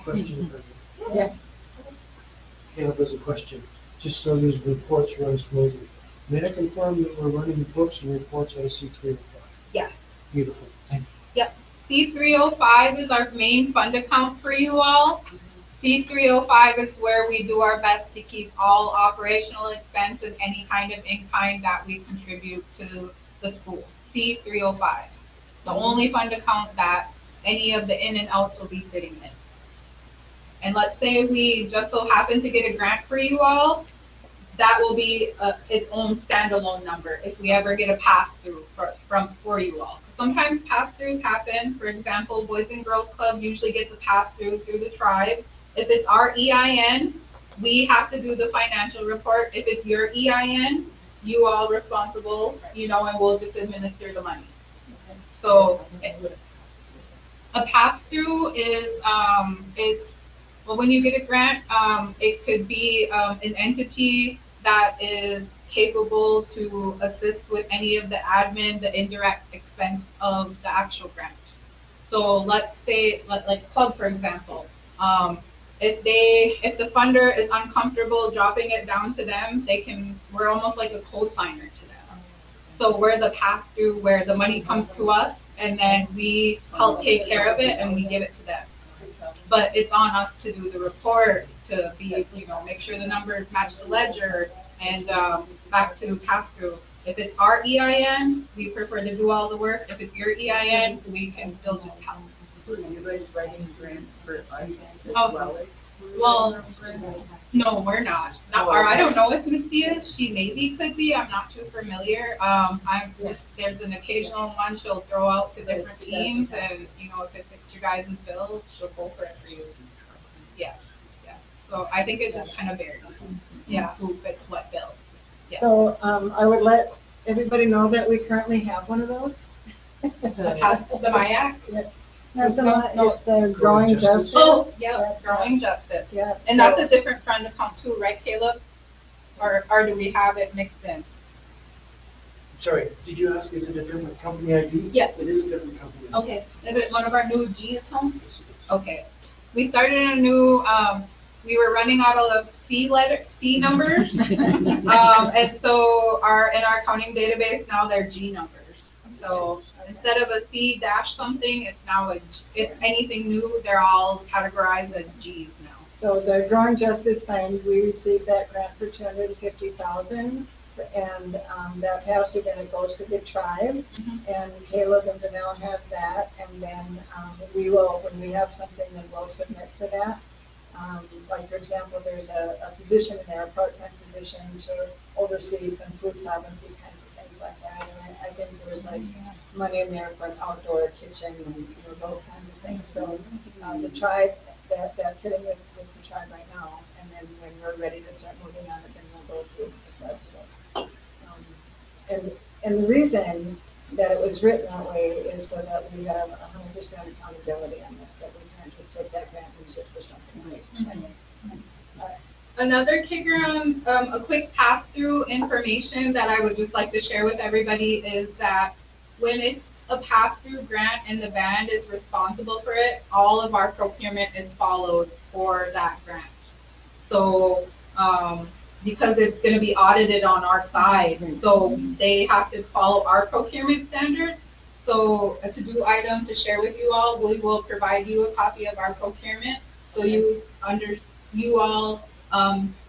I: Question for you.
H: Yes.
I: Caleb has a question. Just so these reports run smoothly. May I confirm that we're running books and reports out of C305?
E: Yes.
I: Beautiful. Thank you.
E: Yep. C305 is our main fund account for you all. C305 is where we do our best to keep all operational expenses, any kind of in-kind that we contribute to the school. C305. The only fund account that any of the in and outs will be sitting in. And let's say we just so happen to get a grant for you all, that will be its own standalone number if we ever get a pass-through for you all. Sometimes pass-throughs happen. For example, Boys and Girls Club usually gets a pass-through through the tribe. If it's our EIN, we have to do the financial report. If it's your EIN, you all responsible, and we'll just administer the money. So a pass-through is,
A: Well, when you get a grant, it could be an entity that is capable to assist with any of the admin, the indirect expense of the actual grant. So let's say, like Club, for example, if the funder is uncomfortable dropping it down to them, we're almost like a co-signer to them. So we're the pass-through where the money comes to us and then we help take care of it and we give it to them. But it's on us to do the reports, to be, make sure the numbers match the ledger, and back to pass-through. If it's our EIN, we prefer to do all the work. If it's your EIN, we can still just help.
G: So you guys writing grants for us as
A: Oh,
G: well as?
A: Well, no, we're not. Or I don't know if Missy is. She maybe could be. I'm not too familiar. There's an occasional one she'll throw out to different teams, and if it fits your guys' bill, she'll go for it for you. Yeah, yeah. So I think it just kind of varies. Yeah, who fits what bill. Yeah.
H: So, I would let everybody know that we currently have one of those.
A: The MIAC?
H: Not it's the Growing Justice.
A: Oh, yeah, Growing Justice.
H: Yeah.
A: And that's a different fund account too, right, Caleb? Or do we have it mixed in?
I: Sorry, did you ask, is it a different company ID?
A: Yeah.
I: It is a different company.
A: Okay. Is it one of our new G accounts? Okay. We started a new, we were running out of C numbers. And so in our accounting database, now they're G numbers. So instead of a C dash something, it's now if anything new, they're all categorized as Gs now.
H: So the Growing Justice Fund, we received that grant for $250,000, and that passed, then it goes to the tribe, and Caleb and Vanell have that, and then we will, when we have something, then we'll submit for that. Like for example, there's a position in there, a part-time position to oversee some food sovereignty kinds of things like that. And I think there's like money in there for an outdoor kitchen and those kinds of things. So the tribe, that's sitting with the tribe right now. And then when we're ready to start moving on it, then we'll go through the tribe for those. And the reason that it was written that way is so that we have 100% accountability on that we can't just take that grant and use it for something else.
A: Another kicker on a quick pass-through information that I would just like to share with everybody is that when it's a pass-through grant and the band is responsible for it, all of our procurement is followed for that grant. So because it's going to be audited on our side, so they have to follow our procurement standards. So a to-do item to share with you all, we will provide you a copy of our procurement, so you all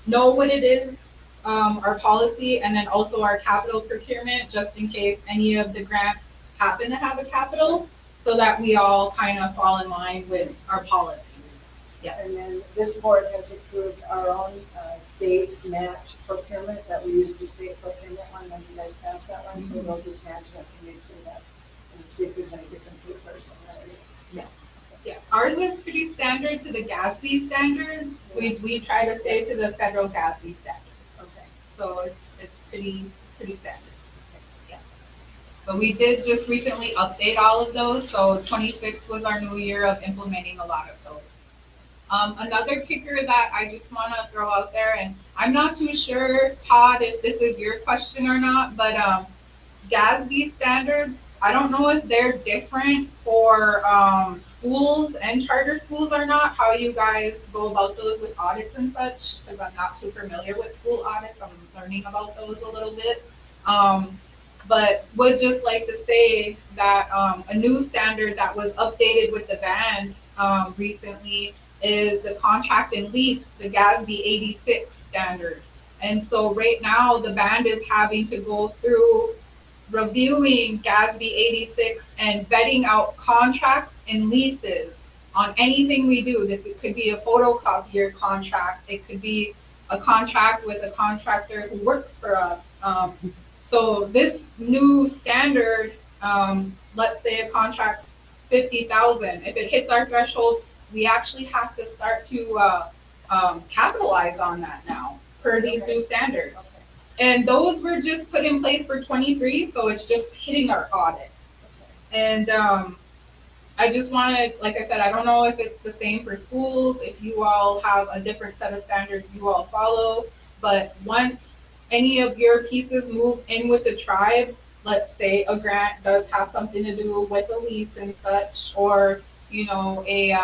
A: know what it is, our policy, and then also our capital procurement, just in case any of the grants happen to have a capital, so that we all kind of fall in line with our policy. Yeah.
H: And then this board has approved our own state match procurement, that we use the state procurement one when you guys pass that one, so we'll just match it up and make sure that, and see if there's any differences or similarities.
A: Yeah. Yeah, ours is pretty standard to the GASB standards. We try to stay to the federal GASB standards.
H: Okay.
A: So it's pretty standard. Yeah. But we did just recently update all of those, so 26 was our new year of implementing a lot of those. Another kicker that I just want to throw out there, and I'm not too sure, Todd, if this is your question or not, but GASB standards, I don't know if they're different for schools and charter schools or not, how you guys go about those with audits and such, because I'm not too familiar with school audits. I'm learning about those a little bit. But would just like to say that a new standard that was updated with the band recently is the contract and lease, the GASB 86 standard. And so right now the band is having to go through reviewing GASB 86 and vetting out contracts and leases on anything we do. It could be a photocopier contract. It could be a contract with a contractor who works for us. So this new standard, let's say a contract's $50,000. If it hits our threshold, we actually have to start to capitalize on that now per these new standards. Okay. And those were just put in place for 23, so it's just hitting our audit. Okay. And I just wanted, like I said, I don't know if it's the same for schools, if you all have a different set of standards you all follow, but once any of your pieces move in with the tribe, let's say a grant does have something to do with a lease and such, or, you know, a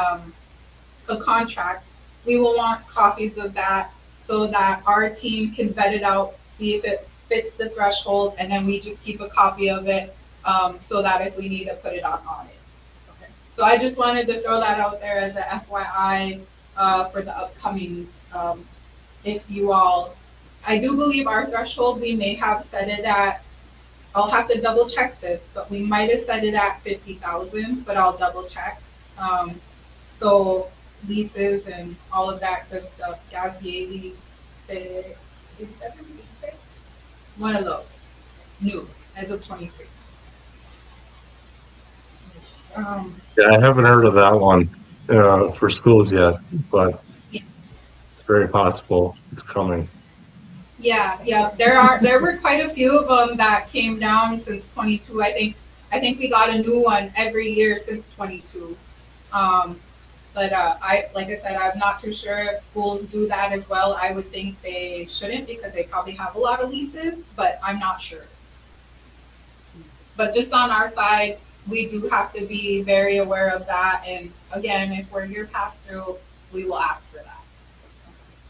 A: contract, we will want copies of that so that our team can vet it out, see if it fits the threshold, and then we just keep a copy of it, so that if we need to put it on audit. So I just wanted to throw that out there as a FYI for the upcoming, if you all, I do believe our threshold, we may have set it at, I'll have to double check this, but we might have set it at 50,000, but I'll double check. So leases and all of that good stuff, Gazier lease, is that a lease? One of those, new, as of 23.
C: Yeah, I haven't heard of that one for schools yet, but
A: Yeah.
C: it's very possible it's coming.
A: Yeah, there were quite a few of them that came down since 22. I think we got a new one every year since 22. But like I said, I'm not too sure if schools do that as well. I would think they shouldn't because they probably have a lot of leases, but I'm not sure. But just on our side, we do have to be very aware of that. And again, if we're year pass through, we will ask for that.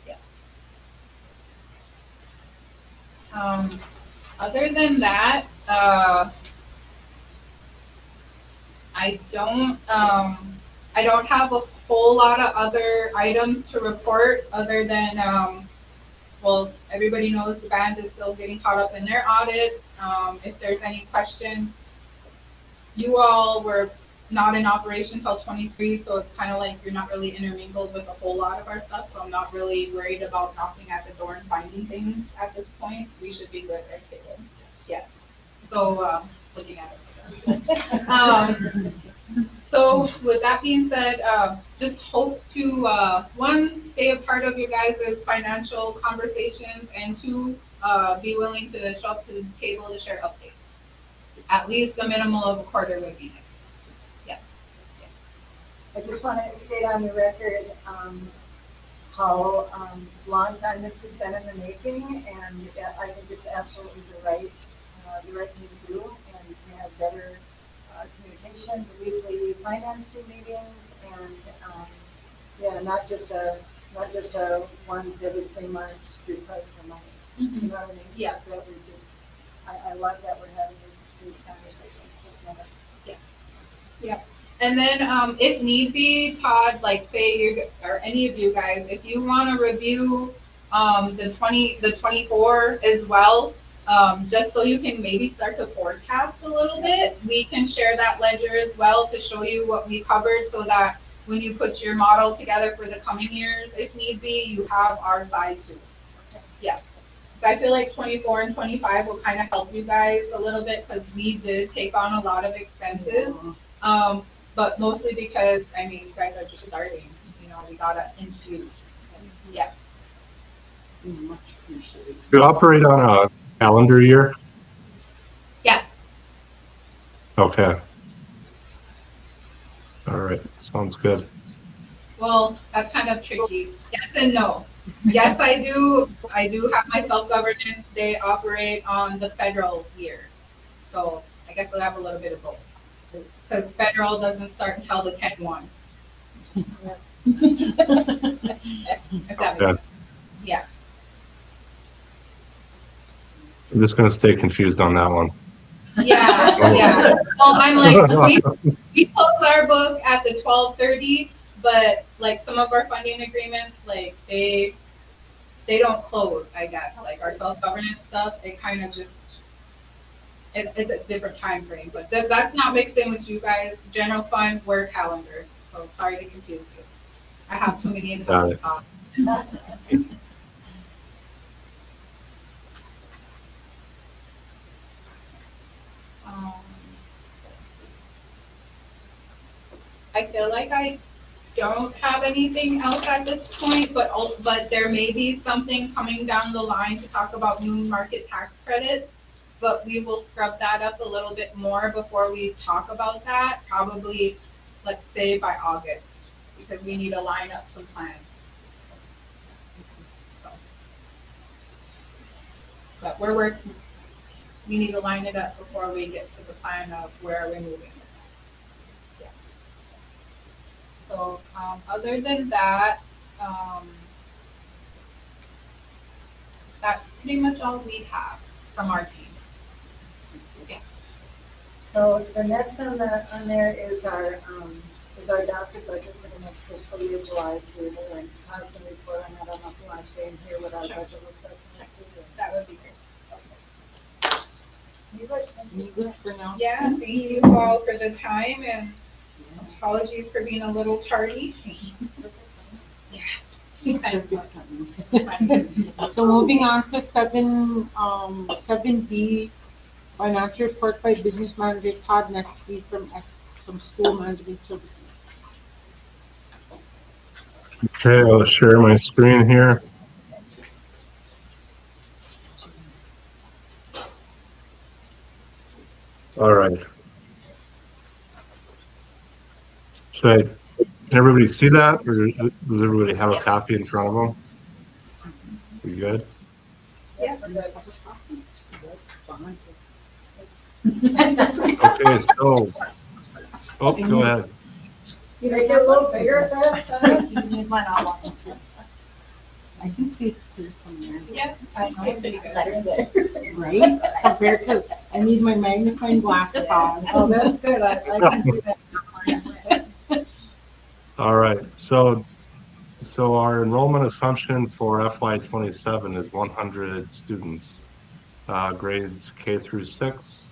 A: Yeah. Other than that, I don't have a whole lot of other items to report other than, well, everybody knows the band is still getting caught up in their audits. If there's any question, you all were not in operation until 23, so it's kind of like you're not really intermingled with a whole lot of our stuff, so I'm not really worried about knocking at the door and finding things at this point. We should be good, right, Caitlin? Yes. So, looking at it. So with that being said, just hope to, one, stay a part of your guys' financial conversations, and two, be willing to show up to the table to share updates. At least a minimum of a quarter would be nice. Yeah.
H: I just want to state on the record how long time this has been in the making, and I think it's absolutely the right thing to do, and we have better communications, weekly finance team meetings, and yeah, not just a once every 3 months request for money. Mm-hmm. You know what I mean?
A: Yeah.
H: That we just, I love that we're having these conversations together.
A: Yeah. Yeah. And then, if need be, Todd, like say you or any of you guys, if you want to review the 24 as well, just so you can maybe start to forecast a little bit, we can share that ledger as well to show you what we covered, so that when you put your model together for the coming years, if need be, you have our side too. Yeah. I feel like 24 and 25 will kind of help you guys a little bit because we did take on a lot of expenses, but mostly because, I mean, you guys are just starting. You know, we gotta infuse. Yeah.
G: Much appreciated.
C: You operate on a calendar year?
A: Yes.
C: Okay. All right. Sounds good.
A: Well, that's kind of tricky. Yes and no. Yes, I do. I do have my self-governance. They operate on the federal year. So I guess we'll have a little bit of both. Because federal doesn't start until the 10-1. If that makes sense. Yeah.
C: I'm just going to stay confused on that one.
A: Yeah. Well, I'm like, we close our book at the 12:30, but like some of our funding agreements, like they don't close, I guess. Like our self-governance stuff, it kind of just, it's a different time frame. But that's not mixed in with you guys. General fund, we're calendar. So sorry to confuse you. I have too many in the top. I feel like I don't have anything else at this point, but there may be something coming down the line to talk about new market tax credits, but we will scrub that up a little bit more before we talk about that, probably
E: let's say by August, because we need to line up some plans. So. But we're working, we need to line it up before we get to the plan of where we're moving. Yeah. So, other than that, that's pretty much all we have from our team. Yeah.
H: So the next on there is our adopted budget for the next fiscal year, July through the end. Todd's gonna report on that. I don't know if you want to stay in here what our budget looks like for next year.
E: That would be great.
H: You good for now?
E: Yeah, thank you all for the time and apologies for being a little tardy. Yeah.
J: So moving on to 7B, financial report by business manager Todd, next week from school management services.
C: Okay, I'll share my screen here. All right. Can everybody see that, or does everybody have a copy in front of them? We good?
E: Yeah.
C: Okay, so, oh, go ahead.
H: You make it a little bigger first,
E: You can use mine all on.
J: I can see it clear from there.
E: Yeah, I know, pretty good.
J: Right? Compared to, I need my magnifying glass on.
H: Oh, that's good. I can see that.
C: All right, so our enrollment assumption for FY27 is 100 students, grades K through 6.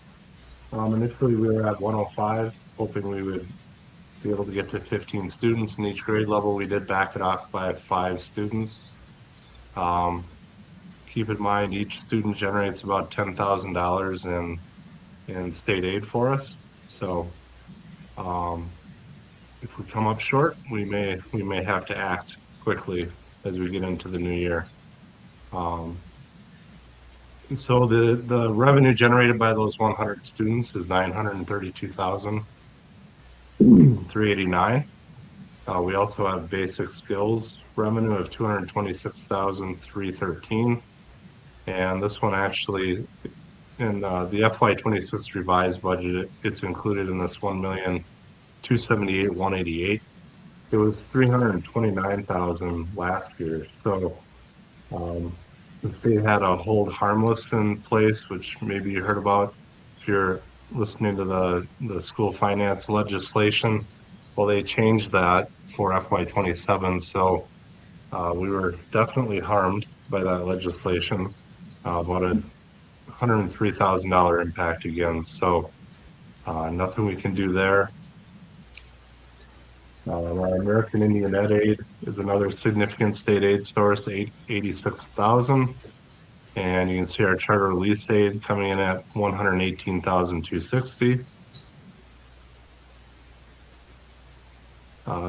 C: Initially we were at 105, hoping we would be able to get to 15 students in each grade level. We did back it off by 5 students. Keep in mind, each student generates about $10,000 in state aid for us. So if we come up short, we may have to act quickly as we get into the new year. So the revenue generated by those 100 students is $932,389. We also have basic skills revenue of $226,313, and this one actually in the FY26 revised budget, it's included in this $1,278,188. It was $329,000 last year. So if they had a hold harmless in place, which maybe you heard about if you're listening to the school finance legislation, well, they changed that for FY27. So we were definitely harmed by that legislation, about a $103,000 impact again. So nothing we can do there. Our American Indian Ed Aid is another significant state aid source, $86,000. And you can see our charter release aid coming in at $118,260.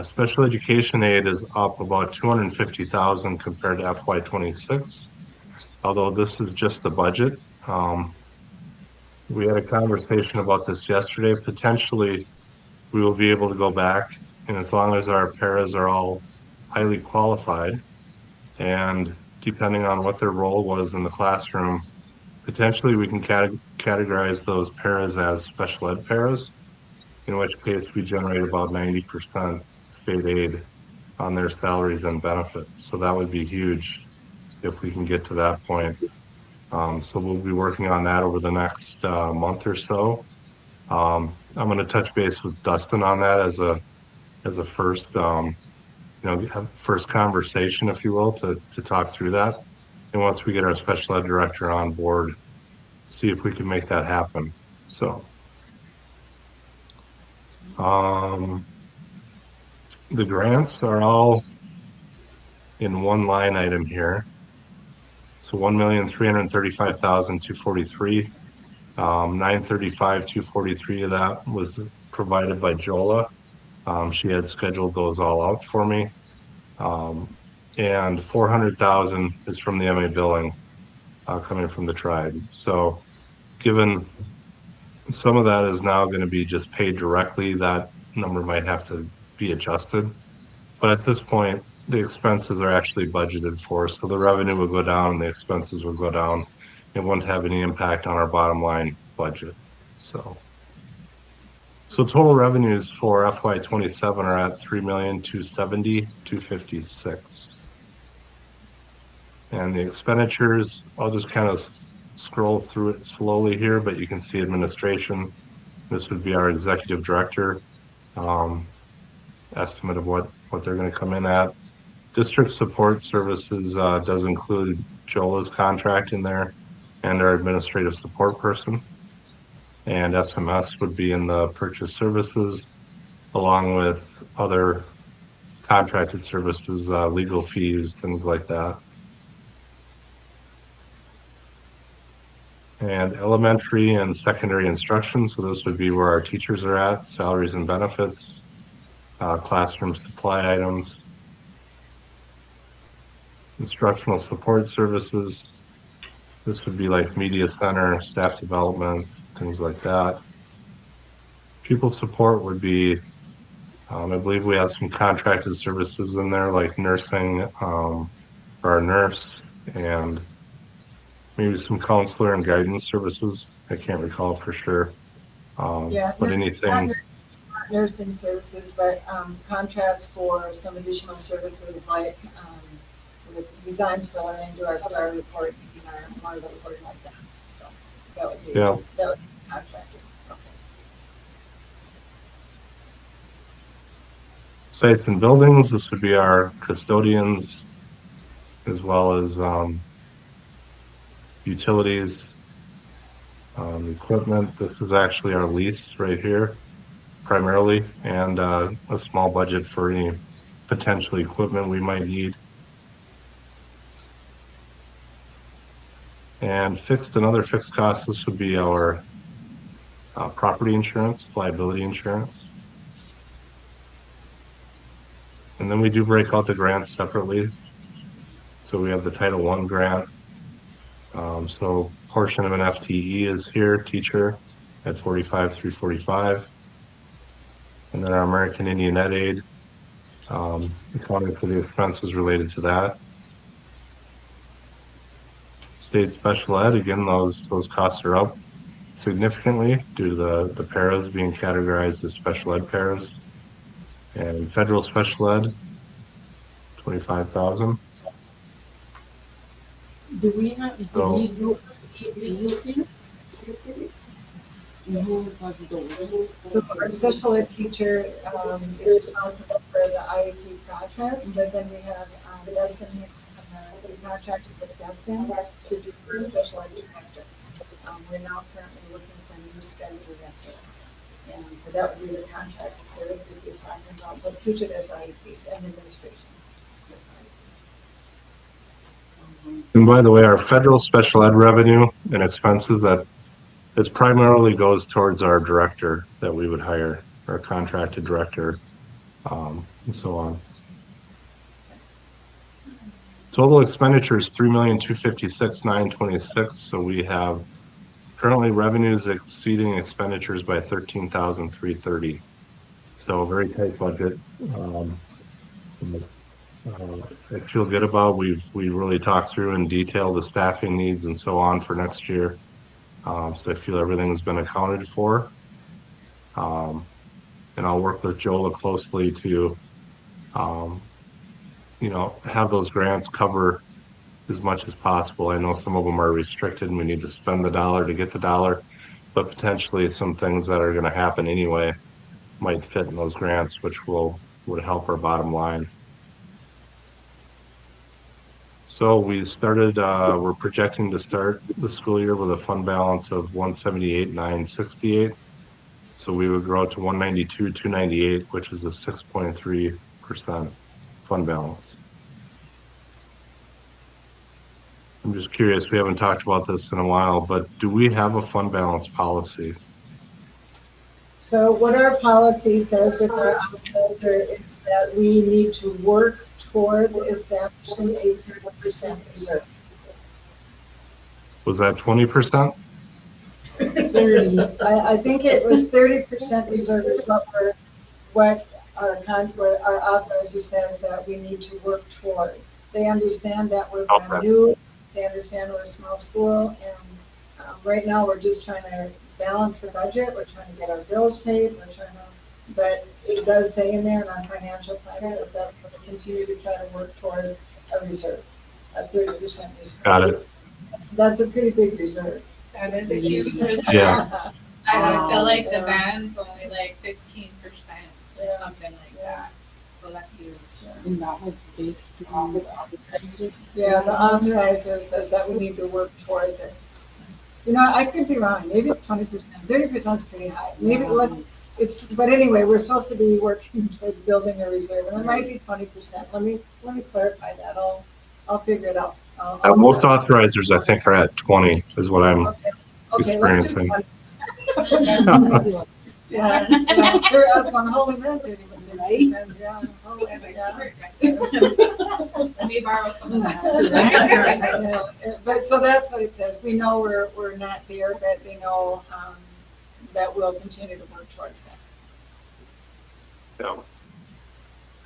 C: Special education aid is up about $250,000 compared to FY26. Although this is just the budget. We had a conversation about this yesterday. Potentially, we will be able to go back, and as long as our paras are all highly qualified, and depending on what their role was in the classroom, potentially we can categorize those paras as special ed paras, in which case we generate about 90% state aid on their salaries and benefits. So that would be huge if we can get to that point. So we'll be working on that over the next month or so. I'm going to touch base with Dustin on that as a first, first conversation, if you will, to talk through that. And once we get our special ed director on board, see if we can make that happen. So, the grants are all in one line item here. So $1,335,243. $935,243 of that was provided by Jola. She had scheduled those all out for me. And $400,000 is from the MA billing coming from the tribe. So given some of that is now going to be just paid directly, that number might have to be adjusted. But at this point, the expenses are actually budgeted for, so the revenue will go down and the expenses will go down. It won't have any impact on our bottom line budget. So total revenues for FY27 are at $3,270,256. And the expenditures, I'll just kind of scroll through it slowly here, but you can see administration. This would be our executive director. Estimate of what they're going to come in at. District support services does include Jola's contract in there and our administrative support person. And SMS would be in the purchase services along with other contracted services, legal fees, things like that. And elementary and secondary instruction, so this would be where our teachers are at, salaries and benefits, classroom supply items, instructional support services. This would be like media center, staff development, things like that. Pupil support would be, I believe we have some contracted services in there like nursing, for our nurse, and maybe some counselor and guidance services. I can't recall for sure. But anything.
H: Nursing services, but contracts for some additional services like with designs for learning, do our STAR report, using our MARS report like that. So that would be contracted. Okay.
C: Sites and buildings, this would be our custodians as well as utilities, equipment. This is actually our lease right here, primarily, and a small budget for any potential equipment we might need. And fixed and other fixed costs, this would be our property insurance, liability insurance. And then we do break out the grants separately. So we have the Title I grant. So portion of an FTE is here, teacher, at $45,345. And then our American Indian Net Aid, accounting for the expenses related to that. State special ed, again, those costs are up significantly due to the paras being categorized as special ed paras. And federal special ed, $25,000.
J: Do we do EAPs here?
H: So our special ed teacher is responsible for the IEP process, but then we have Destin, we contracted with Destin to do our special ed director. We're now currently looking for a new schedule director. And so that would be the contracted services we're talking about, but teacher does IEPs and administration.
C: And by the way, our federal special ed revenue and expenses, that it primarily goes towards our director that we would hire, our contracted director, and so on. Total expenditures $3,256,926. So we have currently revenues exceeding expenditures by $13,330. So a very tight budget. I feel good about. We really talked through in detail the staffing needs and so on for next year. So I feel everything's been accounted for. And I'll work with Jola closely to, have those grants cover as much as possible. I know some of them are restricted and we need to spend the dollar to get the dollar, but potentially some things that are going to happen anyway might fit in those grants, which would help our bottom line. So we started, we're projecting to start the school year with a fund balance of $178,968. So we would grow to $192,298, which is a 6.3% fund balance. I'm just curious, we haven't talked about this in a while, but do we have a fund balance policy?
H: So what our policy says with our outfielder is that we need to work toward establishing a 30% reserve.
C: Was that 20%?
H: 30. I think it was 30% reserve is what what our authorizer says that we need to work towards. They understand that we're brand new, they understand we're a small school, and right now we're just trying to balance the budget, we're trying to get our bills paid, but it does say in there in our financial plans that we'll continue to try to work towards a reserve, a 30% reserve.
C: Got it.
H: That's a pretty big reserve.
E: That is a huge reserve.
C: Yeah.
E: I feel like the band's only like 15% or
H: Yeah.
E: something like that. So that's huge.
J: And that was based on the authorizer.
H: Yeah, the authorizer says that we need to work towards it. You know, I could be wrong, maybe it's 20%, 30% is pretty high, maybe less, but anyway, we're supposed to be working towards building a reserve, and it might be 20%, let me clarify that, I'll figure it out.
C: Most authorizers, I think, are at 20, is what I'm
H: Okay, let's do
C: experiencing.
H: 20. Yeah, sure, that's one holy man, right? Yeah,
E: Let me borrow some of that.
H: yeah, but so that's what it says. We know we're not there, but they know that we'll continue to work towards that.
C: Yeah.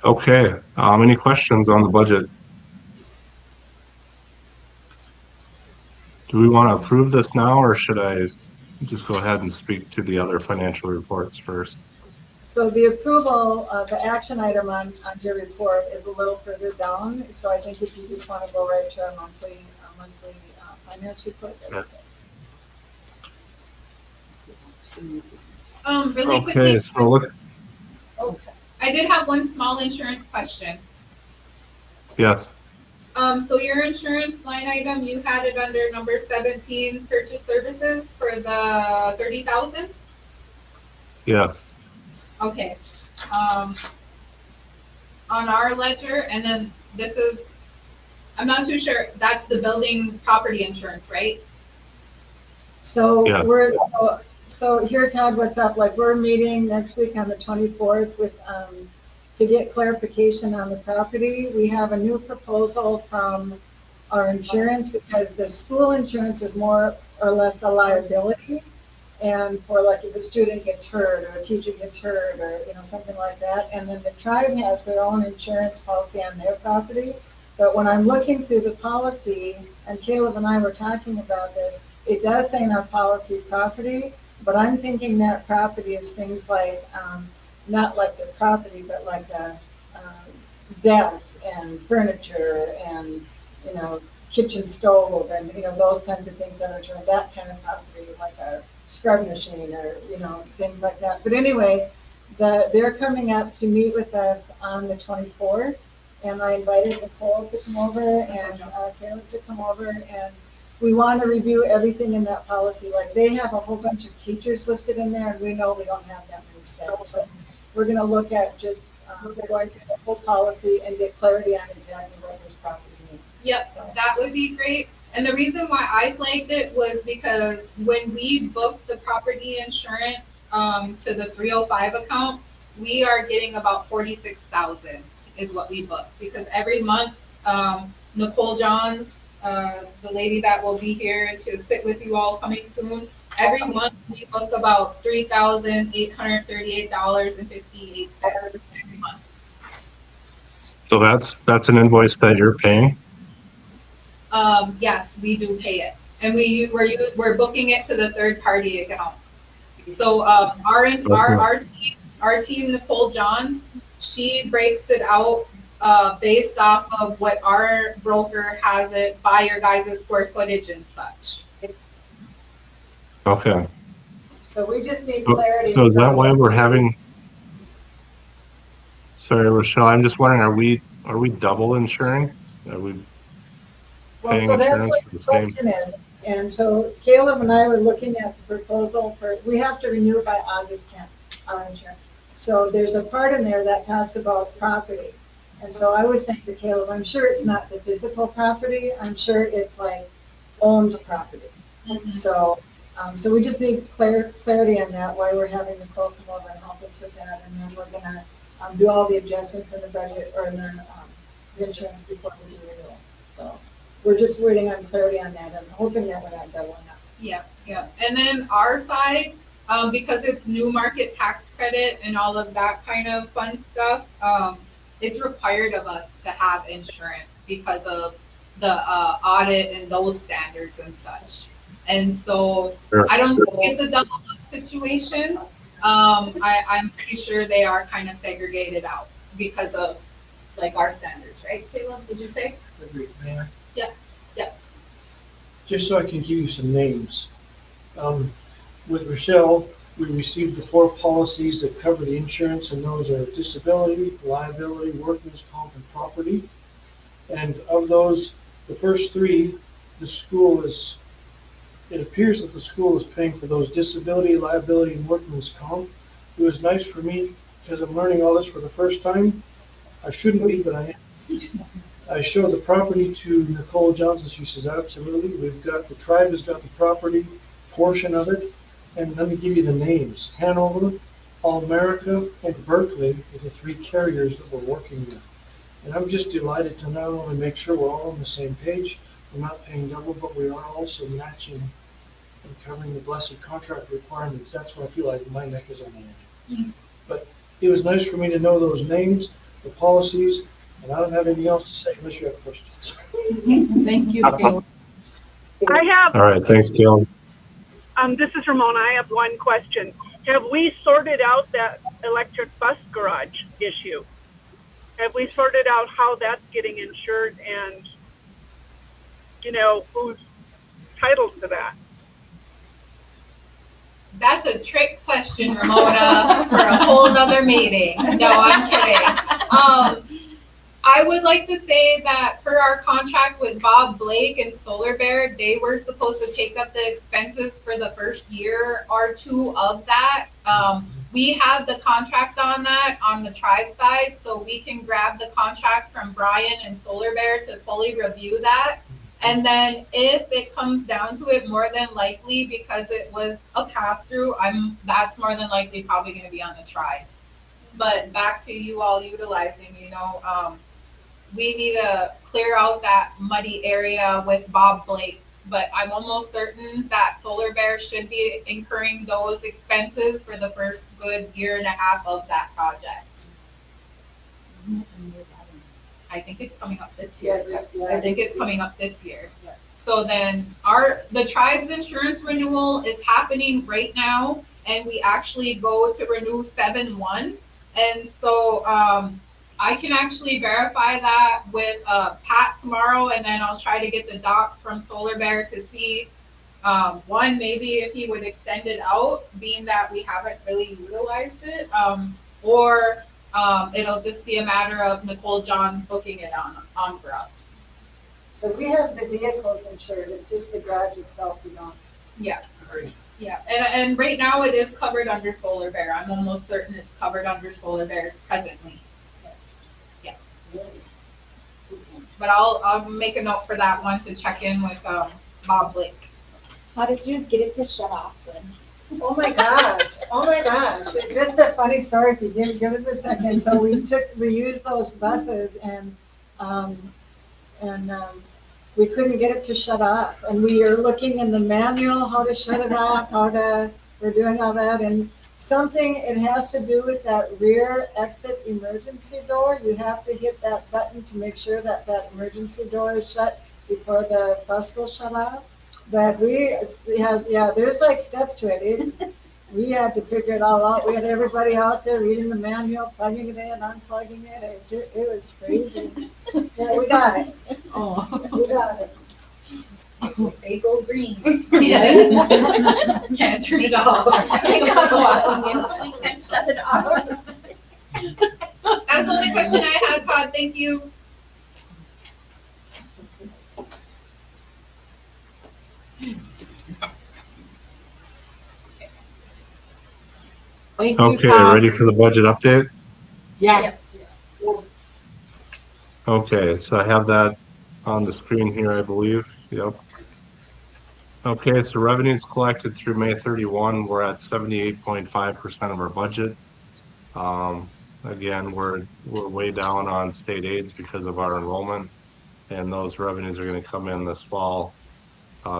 C: Okay. Any questions on the budget? Do we want to approve this now, or should I just go ahead and speak to the other financial reports first?
H: So the approval, the action item on your report is a little further down. So I think if you just want to go right to our monthly finance report.
C: Yeah.
E: Really
C: Okay,
E: quickly,
C: so look.
E: I did have one small insurance question.
C: Yes.
E: So your insurance line item, you had it under number 17, purchase services for the 30,000?
C: Yes.
E: Okay. On our ledger, and then this is, I'm not too sure, that's the building property insurance, right?
H: So
C: Yeah.
H: so here, Todd, what's up? Like, we're meeting next week on the 24th with to get clarification on the property. We have a new proposal from our insurance because the school insurance is more or less a liability. And for like if a student gets hurt or a teacher gets hurt or, you know, something like that. And then the tribe has their own insurance policy on their property. But when I'm looking through the policy, and Caleb and I were talking about this, it does say in our policy property, but I'm thinking that property is things like, not like the property, but like the desks and furniture and, you know, kitchen stove and, you know, those kinds of things that are that kind of property, like a scrub machine or, you know, things like that. But anyway, they're coming up to meet with us on the 24th, and I invited Nicole to come over and Caleb to come over, and we want to review everything in that policy. Like, they have a whole bunch of teachers listed in there, and we know we don't have that many staff. So we're going to look at just going through the whole policy and get clarity on exactly what this property means.
E: Yep, so that would be great. And the reason why I flagged it was because when we booked the property insurance to the 305 account, we are getting about 46,000 is what we booked, because every month Nicole Johns, the lady that will be here to sit with you all coming soon, every month we book about $3,838.58 every month.
C: So that's an invoice that you're paying?
E: Yes, we do pay it, and we're booking it to the third party account. So our team, Nicole Johns, she breaks it out based off of what our broker has it by your guys' square footage and such.
C: Okay.
H: So we just need clarity.
C: So is that why we're having? Sorry, Rochelle. I'm just wondering, are we double insuring? Are we paying
H: so that's
C: insurance
H: what
C: for
H: the
C: the same?
H: question is. And so Caleb and I were looking at the proposal we have to renew by August 10th, our insurance. So there's a part in there that talks about property. And so I was saying to Caleb, I'm sure it's not the physical property. I'm sure it's like owned property. Mm-hmm. So we just need clarity on that, why we're having Nicole come over and help us with that. And then we're going to do all the adjustments in the budget or in the insurance before we do renewal. So we're just waiting on clarity on that and hoping that we're not doubling up.
E: Yeah. And then our side, because it's new market tax credit and all of that kind of fun stuff, it's required of us to have insurance because of the audit and those standards and such. And so
C: Sure.
E: I don't think it's a double up situation. I'm pretty sure they are kind of segregated out because of like our standards, right, Caleb? Would you say?
I: Agreed, Mayor.
E: Yeah. Yeah.
I: Just so I can give you some names. With Rochelle, we received the 4 policies that cover the insurance, and those are disability, liability, workman's comp, and property. And of those, the first 3, the school is, it appears that the school is paying for those disability, liability, and workman's comp. It was nice for me because I'm learning all this for the first time. I shouldn't be, but I am. I showed the property to Nicole Johnson. She says, absolutely. We've got, the tribe has got the property portion of it. And let me give you the names. Hanover, All-America, and Berkeley are the 3 carriers that we're working with. And I'm just delighted to not only make sure we're all on the same page, we're not paying double, but we are also matching and covering the blessed contract requirements. That's why I feel like my neck is on the end. But it was nice for me to know those names, the policies, and I don't have anything else to say unless you have questions.
J: Thank you, Caleb.
F: I have,
C: All right, thanks, Caleb.
F: this is Ramona. I have one question. Have we sorted out that electric bus garage issue? Have we sorted out how that's getting insured and, who's titled to that?
E: That's a trick question, Ramona, for a whole nother meeting. No, I'm kidding. I would like to say that for our contract with Bob Blake and Solar Bear, they were supposed to take up the expenses for the first year or 2 of that. We have the contract on that on the tribe side, so we can grab the contract from Brian and Solar Bear to fully review that. And then if it comes down to it, more than likely, because it was a pass-through, that's more than likely probably going to be on the tribe. But back to you all utilizing, we need to clear out that muddy area with Bob Blake. But I'm almost certain that Solar Bear should be incurring those expenses for the first good year and a half of that project. I think it's coming up this year. I think it's coming up this year. So then the tribe's insurance renewal is happening right now, and we actually go to renew 7/1. And so I can actually verify that with Pat tomorrow, and then I'll try to get the docs from Solar Bear to see, one, maybe if he would extend it out, being that we haven't really utilized it, or it'll just be a matter of Nicole Johns booking it on for us.
H: So we have the vehicles insured, it's just the garage itself we don't.
E: Yeah. Yeah, and right now it is covered under Solar Bear. I'm almost certain it's covered under Solar Bear presently. Yeah. But I'll make a note for that one to check in with Bob Blake. How did you just get it to shut off then?
H: Oh my gosh. Just a funny story, if you give us a second. So we used those buses and we couldn't get it to shut off. And we are looking in the manual how to shut it off, we're doing all that. And it has to do with that rear exit emergency door. You have to hit that button to make sure that emergency door is shut before the bus will shut off. But there's like steps to it. We had to figure it all out. We had everybody out there reading the manual, plugging it in, unplugging it. It was crazy. Yeah, we got it.
E: Oh,
H: we got it.
E: They go green.
H: Yeah.
E: Can't turn it off. Can't shut it off. That's the only question I had, Todd. Thank you.
J: Thank you,
C: Okay,
J: Todd.
C: ready for the budget update?
J: Yes.
C: Okay, so I have that on the screen here, I believe. Yep. Okay, so revenues collected through May 31, we're at 78.5% of our budget. Again, we're way down on state aids because of our enrollment, and those revenues are going to come in this fall,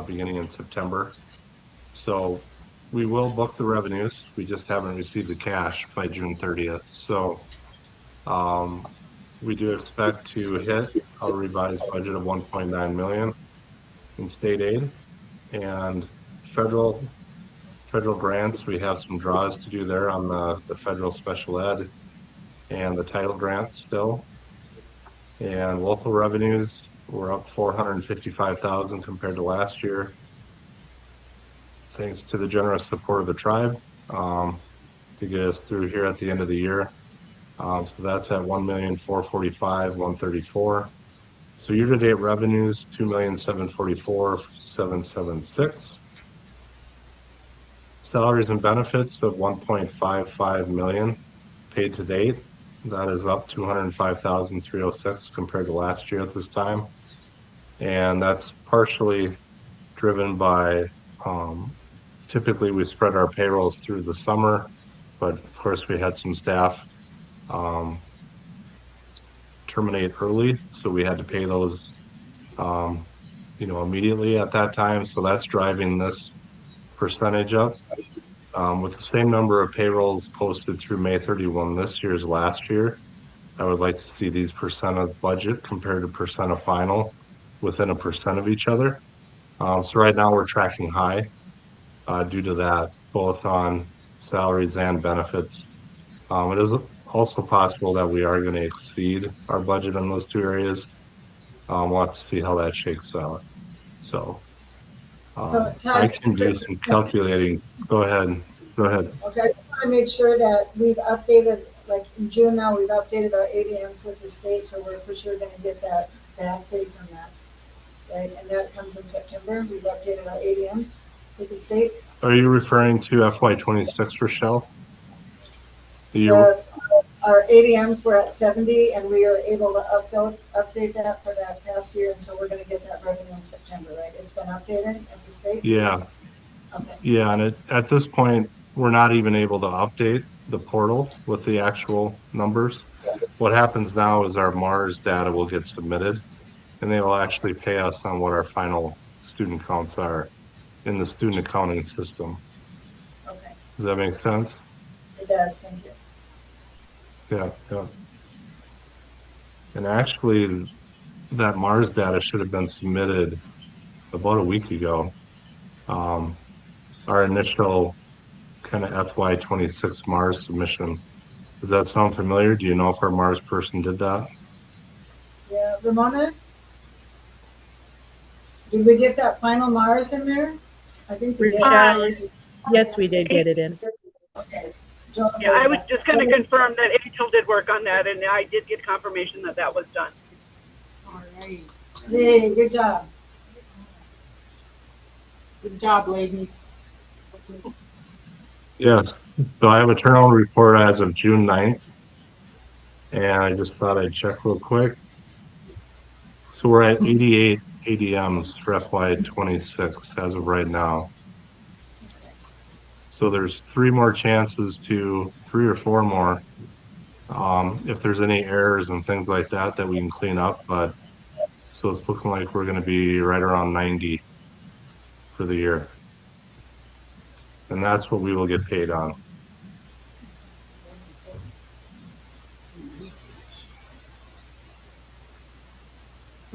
C: beginning in September. So we will book the revenues. We just haven't received the cash by June 30th. So we do expect to hit a revised budget of 1.9 million in state aid and federal grants. We have some draws to do there on the federal special ed and the title grants still. And local revenues were up 455,000 compared to last year, thanks to the generous support of the tribe to get us through here at the end of the year. So that's at 1,445,134. So year-to-date revenues 2,744,776. Salaries and benefits of 1.55 million paid to date. That is up 205,306 compared to last year at this time. And that's partially driven by, typically we spread our payrolls through the summer, but of course we had some staff terminate early, so we had to pay those, immediately at that time. So that's driving this percentage up. With the same number of payrolls posted through May 31 this year as last year, I would like to see these percent of budget compared to percent of final within a percent of each other. So right now we're tracking high due to that, both on salaries and benefits. It is also possible that we are going to exceed our budget in those two areas. We'll have to see how that shakes out. So I can do some calculating. Go ahead.
H: Okay, I just want to make sure that we've updated, like in June now, we've updated our ADMs with the state, so we're for sure going to get that back paid from that, right? And that comes in September. We've updated our ADMs with the state.
C: Are you referring to FY26, Rochelle?
H: Our ADMs were at 70, and we are able to update that for that past year, and so we're going to get that revenue in September, right? It's been updated at the state?
C: Yeah.
H: Okay.
C: Yeah, and at this point, we're not even able to update the portal with the actual numbers. What happens now is our MARS data will get submitted, and they will actually pay us on what our final student counts are in the student accounting system.
H: Okay.
C: Does that make sense?
H: It does, thank you.
C: Yeah. And actually, that MARS data should have been submitted about a week ago. Our initial kind of FY26 MARS submission. Does that sound familiar? Do you know if our MARS person did that?
H: Yeah, Ramona? Did we get that final MARS in there? I think we did.
D: Yes, we did get it in.
H: Okay.
F: Yeah, I was just going to confirm that Angel did work on that, and I did get confirmation that that was done.
J: All right.
H: Hey, good job.
J: Good job, ladies.
C: Yes. So I have a turnover report as of June 9th, and I just thought I'd check real quick. So we're at 88 ADMs for FY26 as of right now. So there's three or four more, if there's any errors and things like that we can clean up. But so it's looking like we're going to be right around 90 for the year, and that's what we will get paid on.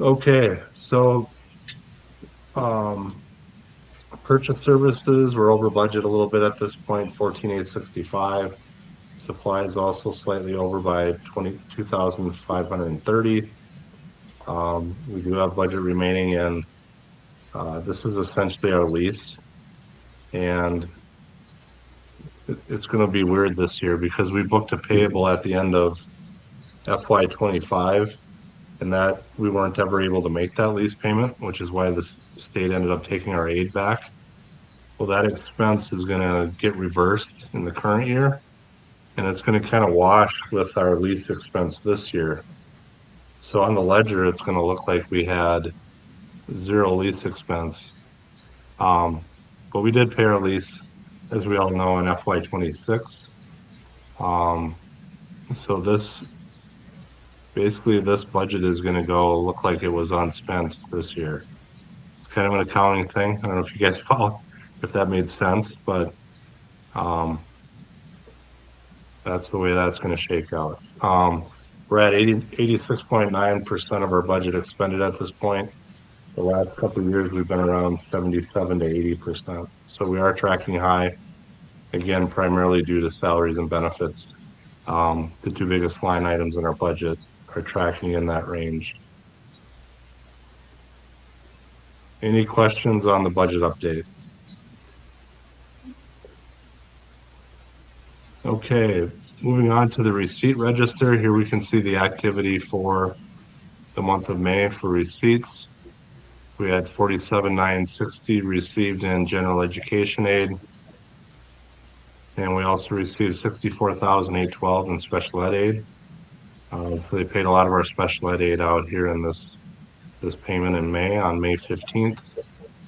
C: Okay, so purchase services, we're over budget a little bit at this point, 14,865. Supplies also slightly over by 22,530. We do have budget remaining, and this is essentially our lease. And it's going to be weird this year because we booked a payable at the end of FY25, and that we weren't ever able to make that lease payment, which is why the state ended up taking our aid back. Well, that expense is going to get reversed in the current year, and it's going to kind of wash with our lease expense this year. So on the ledger, it's going to look like we had zero lease expense. But we did pay our lease, as we all know, in FY26. So this budget is going to look like it was unspent this year. It's kind of an accounting thing. I don't know if you guys follow, if that made sense, but That's the way that's going to shake out. We're at 86.9% of our budget expended at this point. The last couple of years, we've been around 77 to 80%. So we are tracking high, again, primarily due to salaries and benefits. The two biggest line items in our budget are tracking in that range. Any questions on the budget update? Okay, moving on to the receipt register. Here we can see the activity for the month of May for receipts. We had 47,960 received in general education aid. And we also received 64,812 in special ed aid. So they paid a lot of our special ed aid out here in this payment in May, on May 15th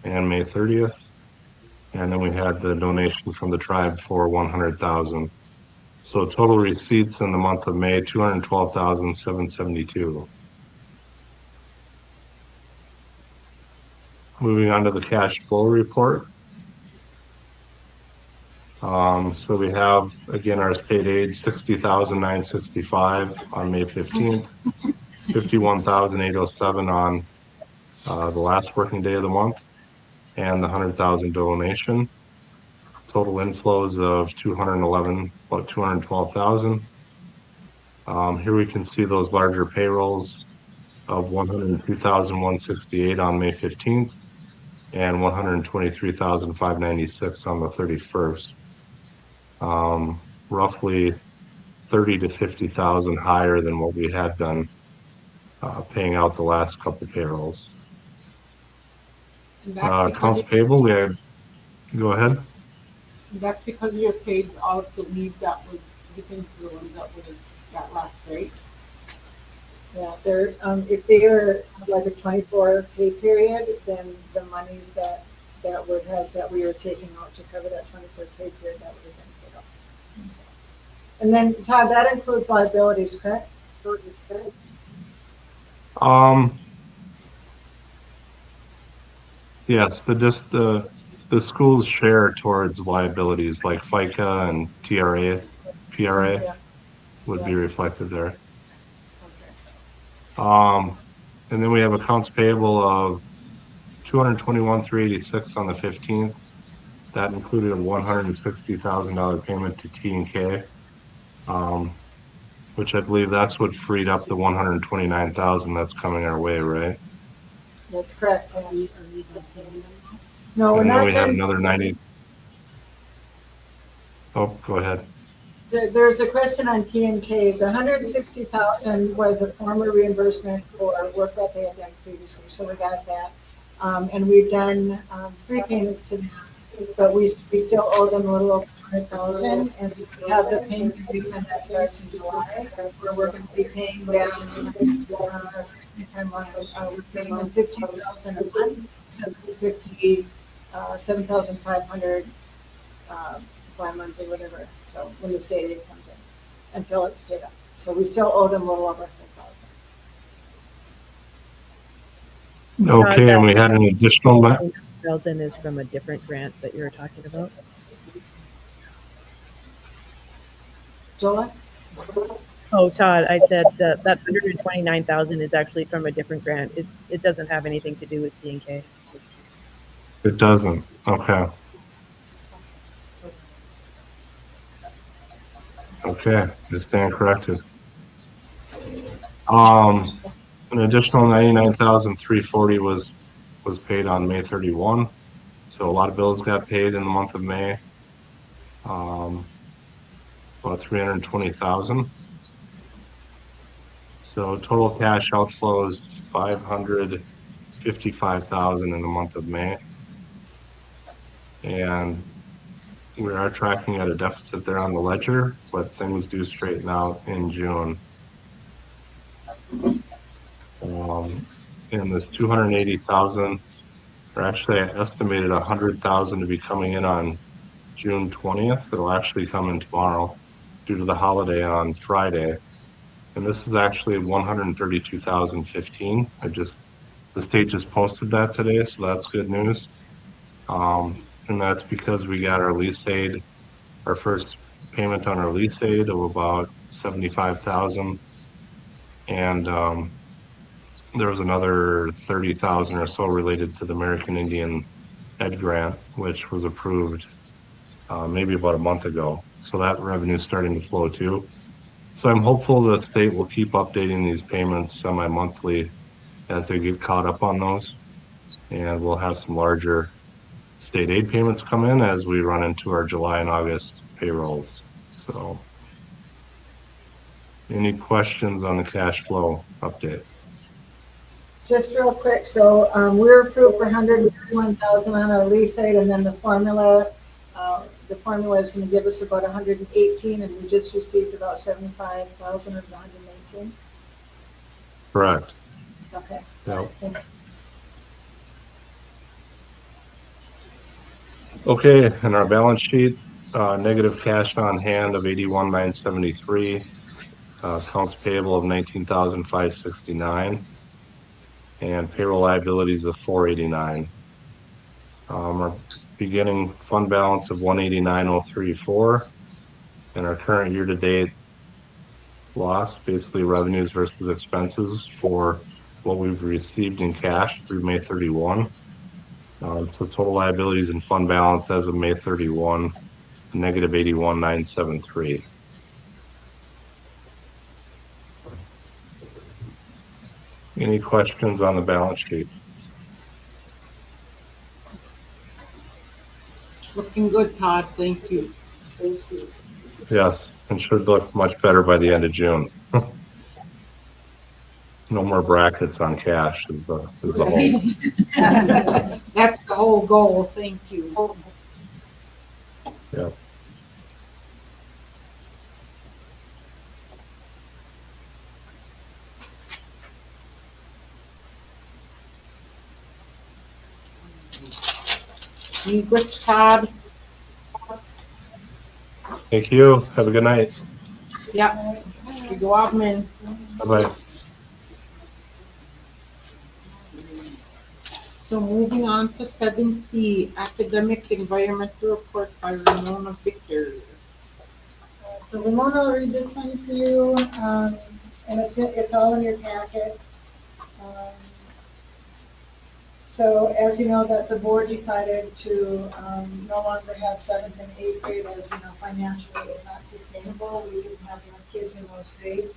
C: and May 30th. And then we had the donation from the tribe for 100,000. So total receipts in the month of May, 212,772. Moving on to the cash flow report. So we have, again, our state aid, 60,965 on May 15th, 51,807 on the last working day of the month, and the 100,000 donation. Total inflows of 211, about 212,000. Here we can see those larger payrolls of 102,168 on May 15th and 123,596 on the 31st. Roughly 30 to 50,000 higher than what we had been paying out the last couple payrolls. Accounts payable, we had, go ahead.
J: That's because you paid all of the leave that was given to the ones that would have got left, right?
H: Yeah, they're, if they are like a 24 pay period, then the monies that would have, that we were taking out to cover that 24 pay period, that would have been paid off. So. And then Todd, that includes liabilities, correct?
C: Yes, the schools share towards liabilities like FICA and PRA would be reflected there. And then we have accounts payable of 221,386 on the 15th. That included a $160,000 payment to T&K, which I believe that's what freed up the 129,000 that's coming our way, right?
H: That's correct. Yes. No, we're
C: and
H: not.
C: Then we have another 90. Oh, go ahead.
H: There's a question on T&K. The 160,000 was a former reimbursement for work that they had done previously, so we got that. And we've done 3 payments to them, but we still owe them a little over 100,000, and we have the payment agreement that starts in July. We're working to be paying them. We're paying them 15,000 a month, 7,500 bi-monthly, whatever. So when the state aid comes in, until it's paid up. So we still owe them a little over 100,000.
C: Okay, and we had an additional.
K: 100,000 is from a different grant that you were talking about.
H: Jola?
K: Oh, Todd, I said that 129,000 is actually from a different grant. It doesn't have anything to do with T&K.
C: It doesn't. Okay. Okay, just stand corrected. An additional 99,340 was paid on May 31. So a lot of bills got paid in the month of May. About 320,000. So total cash outflows 555,000 in the month of May. And we are tracking at a deficit there on the ledger, but things do straighten out in June. And this 280,000, or actually I estimated 100,000 to be coming in on June 20th. It'll actually come in tomorrow due to the holiday on Friday. And this is actually 132,015. The state just posted that today, so that's good news. And that's because we got our lease aid our first payment on our lease aid of about $75,000, and there was another $30,000 or so related to the American Indian Ed Grant, which was approved maybe about a month ago. So that revenue is starting to flow too. So I'm hopeful the state will keep updating these payments semi-monthly as they get caught up on those, and we'll have some larger state aid payments come in as we run into our July and August payrolls. So, any questions on the cash flow update?
H: Just real quick, so we're approved for 151,000 on our lease aid, and then the formula is going to give us about 118, and we just received about 75,000 of the 118.
C: Correct.
H: Okay.
C: Yep.
H: Thank you.
C: Okay, and our balance sheet, negative cash on hand of 81,973, accounts payable of 19,569, and payroll liabilities of 489. Our beginning fund balance of 189,034, and our current year-to-date loss, basically revenues versus expenses for what we've received in cash through May 31. So total liabilities and fund balance as of May 31, negative 81,973. Any questions on the balance sheet?
J: Looking good, Todd. Thank you.
C: Yes, and should look much better by the end of June. No more brackets on cash is the hope.
J: That's the whole goal. Thank you.
C: Yeah.
J: You good, Todd?
C: Thank you. Have a good night.
J: Yep. You go out, man.
C: Bye-bye.
J: So moving on to 7C, academic environmental report by Ramona Victor.
H: So Ramona will read this one for you, and it's all in your packet. So as you know, that the board decided to no longer have 7th and 8th grade, as you know, financially it's not sustainable. We didn't have enough kids in those grades.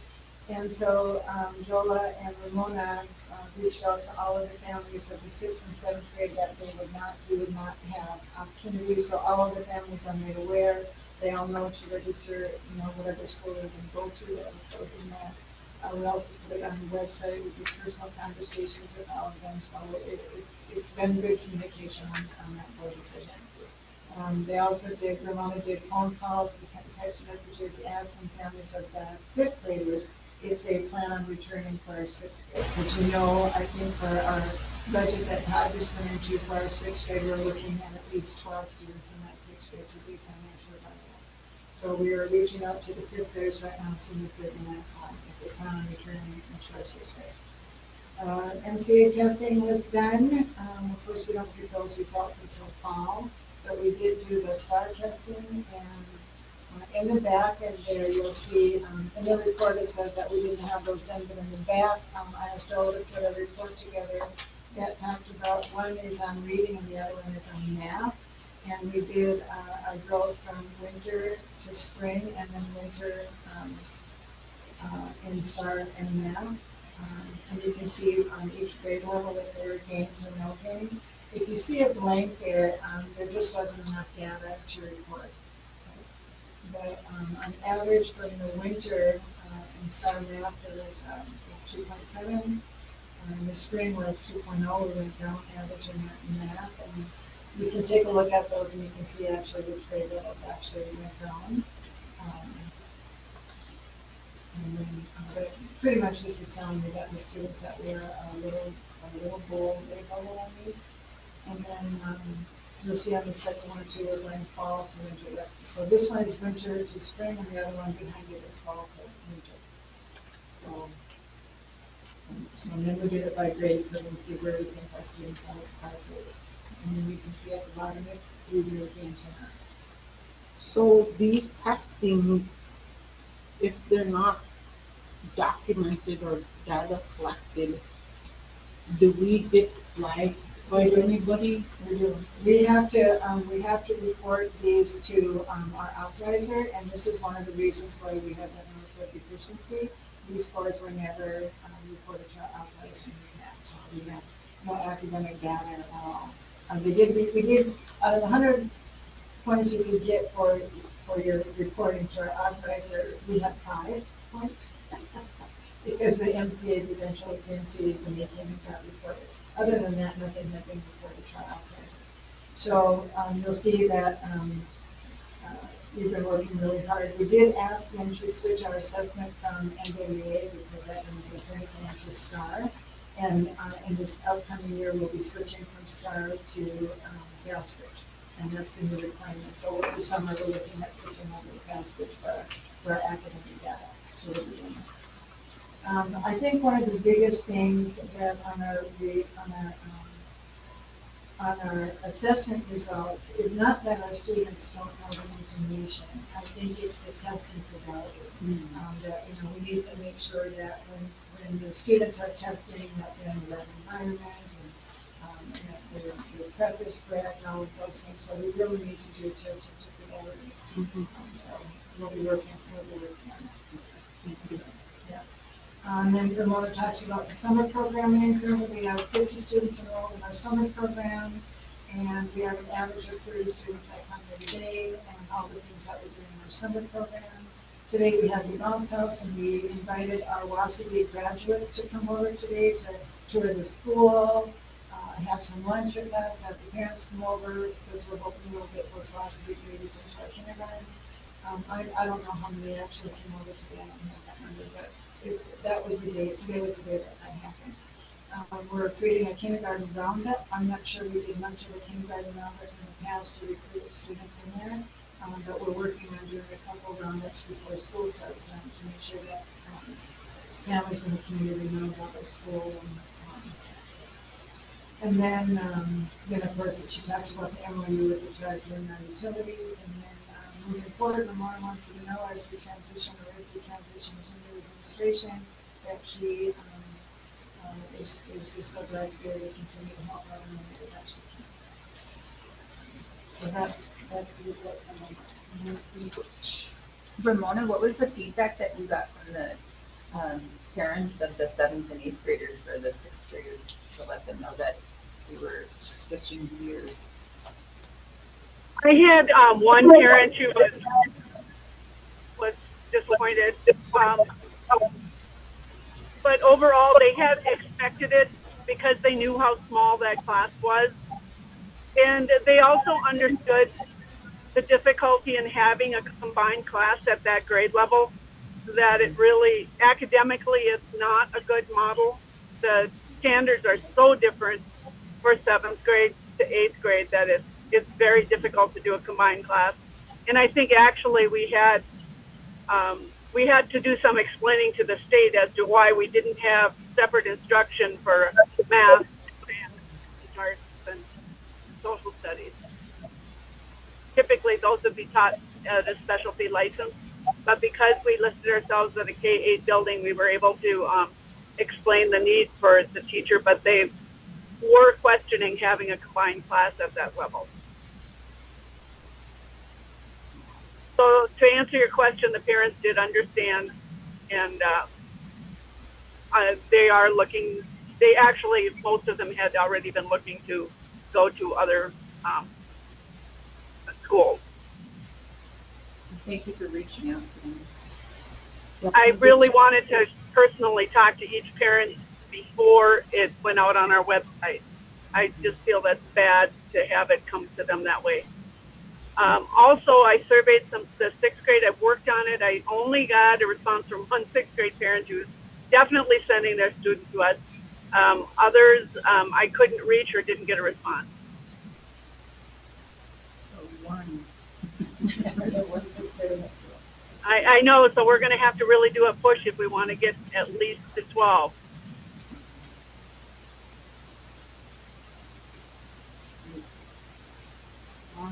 H: And so Jola and Ramona reached out to all of the families of the 6th and 7th grade that we would not have opportunities. So all of the families are made aware. They all know to register, whatever school they're going to go to, that we're closing that. We also put it on the website. We do personal conversations with all of them. So it's been good communication on that board decision. Ramona did phone calls and sent text messages asking families of the 5th graders if they plan on returning for our 6th grade. Because we know, I think for our budget that Todd just went into for our 6th grade, we're looking at least 12 students in that 6th grade to be financially viable. So we are reaching out to the 5th graders right now, seeing if they're going to, if they plan on returning into our 6th grade. MCA testing was done. Of course, we don't get those results until fall, but we did do the STAR testing, and in the back and there you'll see, in the report it says that we didn't have those done, but in the back, I asked Joel to put a report together that talked about, one is on reading and the other one is on math. And we did a growth from winter to spring, and then winter in STAR and math. And you can see on each grade level if there were gains or no gains. If you see a blank there, there just wasn't enough data to report. But on average during the winter in STAR math there was 2.7. In the spring was 2.0. We went down average in math. And you can take a look at those and you can see actually which grade levels actually went down. But pretty much this is telling me that the students that were a little below on these. And then you'll see on the second one too, we're going fall to winter. So this one is winter to spring, and the other one behind it is fall to winter. So then we did it by grade, so we can see where we think our students are by grade. And then you can see at the bottom if we really gains or not.
J: So these testings, if they're not documented or data collected, do we get flagged by anybody?
H: We do. We have to report these to, our authorizer, and this is one of the reasons why we have that notice of deficiency. These scores were never, reported to our authorizer in the past, so we have no academic data at all. We did, out of the 100 points you could get for your reporting to our authorizer, we had 5 points. Because the MCA's eventually conceded when they came and got reported. Other than that, nothing had been reported to our authorizer. So you'll see that we've been working really hard. We did ask them to switch our assessment from NWA because that was anything to STAR. And in this upcoming year, we'll be switching from STAR to Galsbridge. And that's the new requirement. So this summer, we're looking at switching over to Galsbridge for our academic data. So we'll be doing that. I think one of the biggest things that on our assessment results is not that our students don't know the information. I think it's the testing fidelity. That we need to make sure that when the students are testing, that they're in the right environment and that their prep is correct, all of those things. So we really need to do testing to fidelity. So we'll be working on that. Yeah. And then Ramona talks about the summer programming. Currently, we have 50 students enrolled in our summer program, and we have an average of 30 students that come every day, and all the things that we're doing in our summer program. Today, we have the bounce house, and we invited our Wasabee graduates to come over today to tour the school, have some lunch with us, have the parents come over, because we're hoping we'll get those Wasabee babies into our kindergarten. I don't know how many actually came over today. I don't have that number, but that was the day. Today was the day that happened. We're creating a kindergarten roundup. I'm not sure we did much of a kindergarten roundup in the past to recruit students in there, but we're working on doing a couple roundups before school starts to make sure that families in the community know about their school. And then of course, she talks about the MOU with the tribe doing our utilities, and then moving forward, the more wants to know as we transition or if we transition to new administration, that she is just so glad to be able to continue to help out in the way that she can. So that's the report from
G: Ramona, what was the feedback that you got from the parents of the 7th and 8th graders or the 6th graders to let them know that we were switching gears?
F: I had one parent who was disappointed, but overall they had expected it because they knew how small that class was, and they also understood the difficulty in having a combined class at that grade level, that it really, academically, it's not a good model. The standards are so different for 7th grade to 8th grade that it's very difficult to do a combined class. And I think actually we had to do some explaining to the state as to why we didn't have separate instruction for math and arts and social studies. Typically those would be taught at a specialty license, but because we listed ourselves at a K-8 building, we were able to explain the need for the teacher, but they were questioning having a combined class at that level. So to answer your question, the parents did understand, and they are looking, they actually, most of them had already been looking to go to other schools.
G: Thank you for reaching out to them.
F: I really wanted to personally talk to each parent before it went out on our website. I just feel that's bad to have it come to them that way. Also, I surveyed the 6th grade. I've worked on it. I only got a response from one 6th grade parent who's definitely sending their student to us. Others I couldn't reach or didn't get a response. I know, so we're going to have to really do a push if we want to get at least to 12.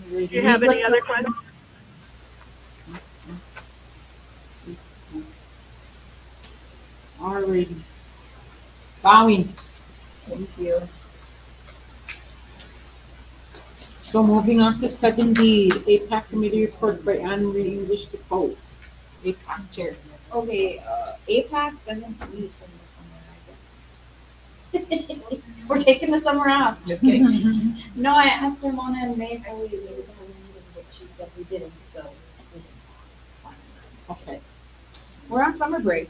F: Do you have any other questions?
J: Alrighty. Bowing.
B: Thank you.
J: So moving on to 7D, APAC Committee Report by Anne Marie English DePaul, APAC Chair.
E: Okay, APAC doesn't meet in the summer, I guess. We're taking the summer off. Just kidding. No, I asked her Mona in May if we were going to meet, but she said we didn't, so we didn't.
J: Okay.
E: We're on summer break.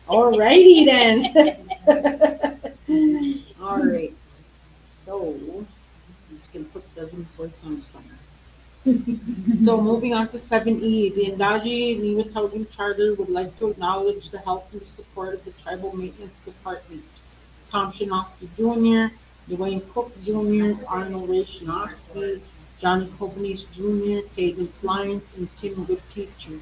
J: Alrighty then. Alright. So, I'm just gonna put doesn't work on summer. So moving on to 7E, the Endazhi-Nitaawiging Charter would like to acknowledge the help and the support of the Tribal Maintenance Department. Tom Shinofsky Jr., Dwayne Cook Jr., Arnold Ray Shinofsky, Johnny Kovanes Jr., Cadence Lyons, and Tim Goodteacher.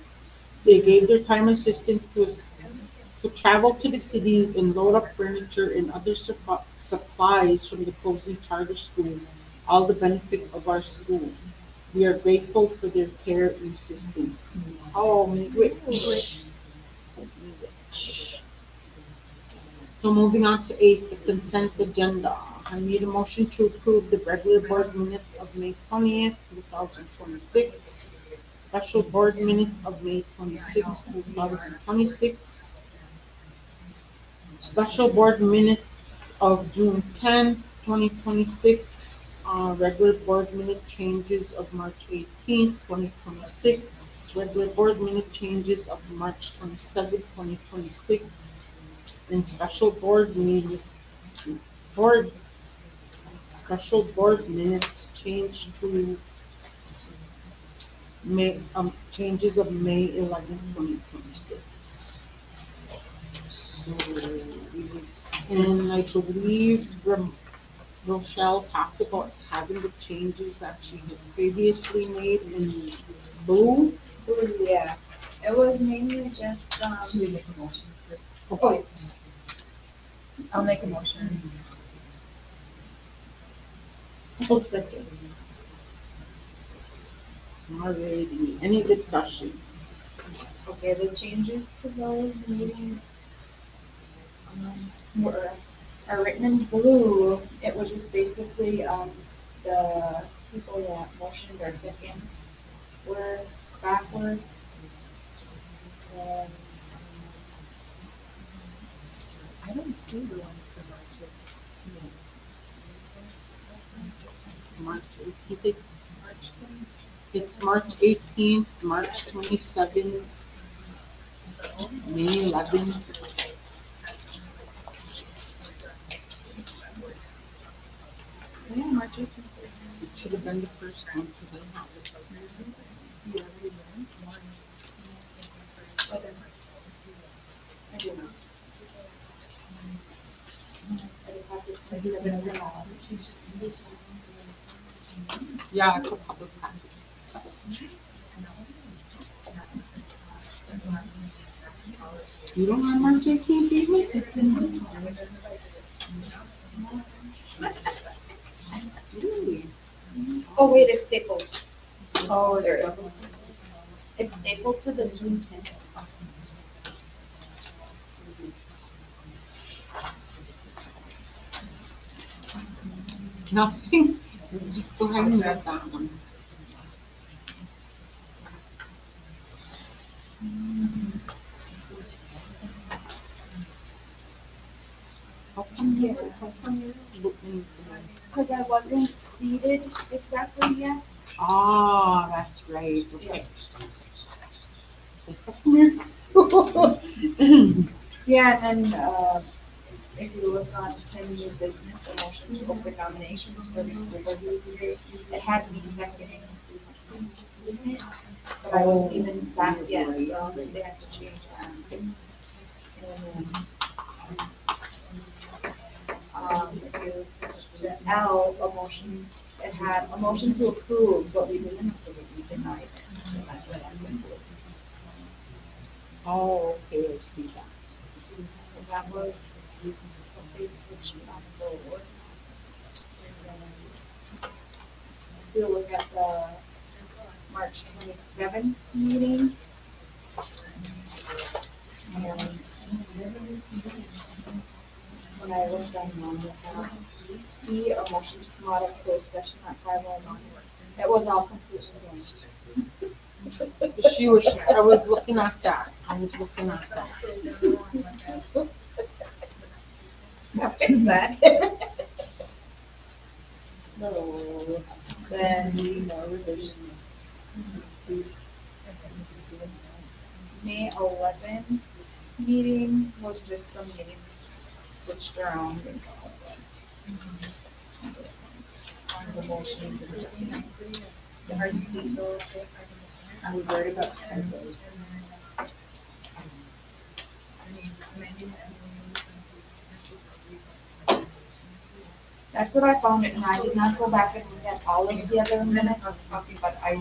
J: They gave their time and assistance to travel to the cities and load up furniture and other supplies from the cozy charter school, all the benefit of our school. We are grateful for their care and assistance. Oh, Miigwech. So moving on to 8, the consent agenda. I need a motion to approve the regular board minutes of May 20th, 2026, special board minutes of May 26th, 2026, special board minutes of June 10th, 2026, regular board minute changes of March 18th, 2026, regular board minute changes of March 27th, 2026, and special board minutes changed to May changes of May 11th, 2026. So, and I believe Rochelle talked about having the changes that she had previously made in blue.
E: Yeah, it was mainly just,
G: Should we make a motion first?
E: oh,
G: I'll make a motion.
E: I'll second.
J: Alrighty, any discussion?
E: Okay, the changes to those meetings are written in blue. It was just basically the people that motioned or second were backwards. And
G: I don't see the ones for March 18th.
J: It's March 18th, March 27th, May 11th.
E: yeah, March 18th.
J: It should have been the first one because I have it.
E: I do not. I just have to place it in the ballot.
J: Yeah, it's a public package. You don't have March 18th, even?
G: It's in this one.
J: Really?
E: Oh, wait, it's stapled.
G: Oh,
E: There it is. It's stapled to the June 10th.
J: Nothing? Just go ahead and write that one. How come you're looking for that?
E: Because I wasn't seated exactly yet.
J: Ah, that's right, okay. So how come
E: Yeah, and then, if you look on 10 new business, a motion to open nominations for the school board leader, it had to be seconded. But I wasn't even sat yet, so they had to change that. And then, if you to L, a motion, it had a motion to approve, but we didn't approve it, we denied it. So that's what happened.
J: Oh, okay, I see that.
E: So that was basically on the board. And then if you look at the March 27th meeting,
J: And when I was done on C, a motion to come out of closed session at 5:09. That was all completion.
K: I was looking at that. I was looking at that.
J: Now fix that. So, then
G: No revisions. Please.
J: May 11th meeting was just some names switched around and all that. The motions and everything. The hard speed though,
G: I was worried about 10 days.
J: that's what I found, and I did not go back and look at all of the other minutes, but I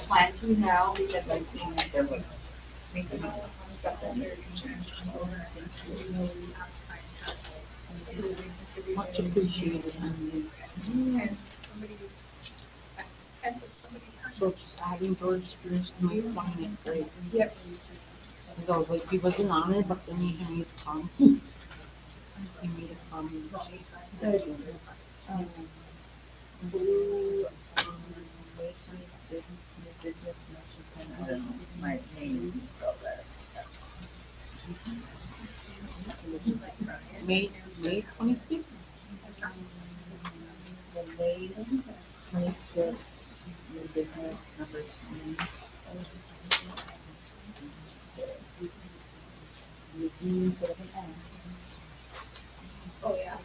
J: plan to now because I've seen that there was stuff that needed to change.
K: Much appreciated. So just adding George Spears to my 20th grade.
J: Yep.
K: Because I was like, he wasn't on it, but then he had me to come. He made it come.
G: Blue, May 26th, new business mention center. I don't know, my name isn't spelled right.
K: May 26th?
G: The May 26th, new business number 10. Review instead of an N.
J: Oh, yeah.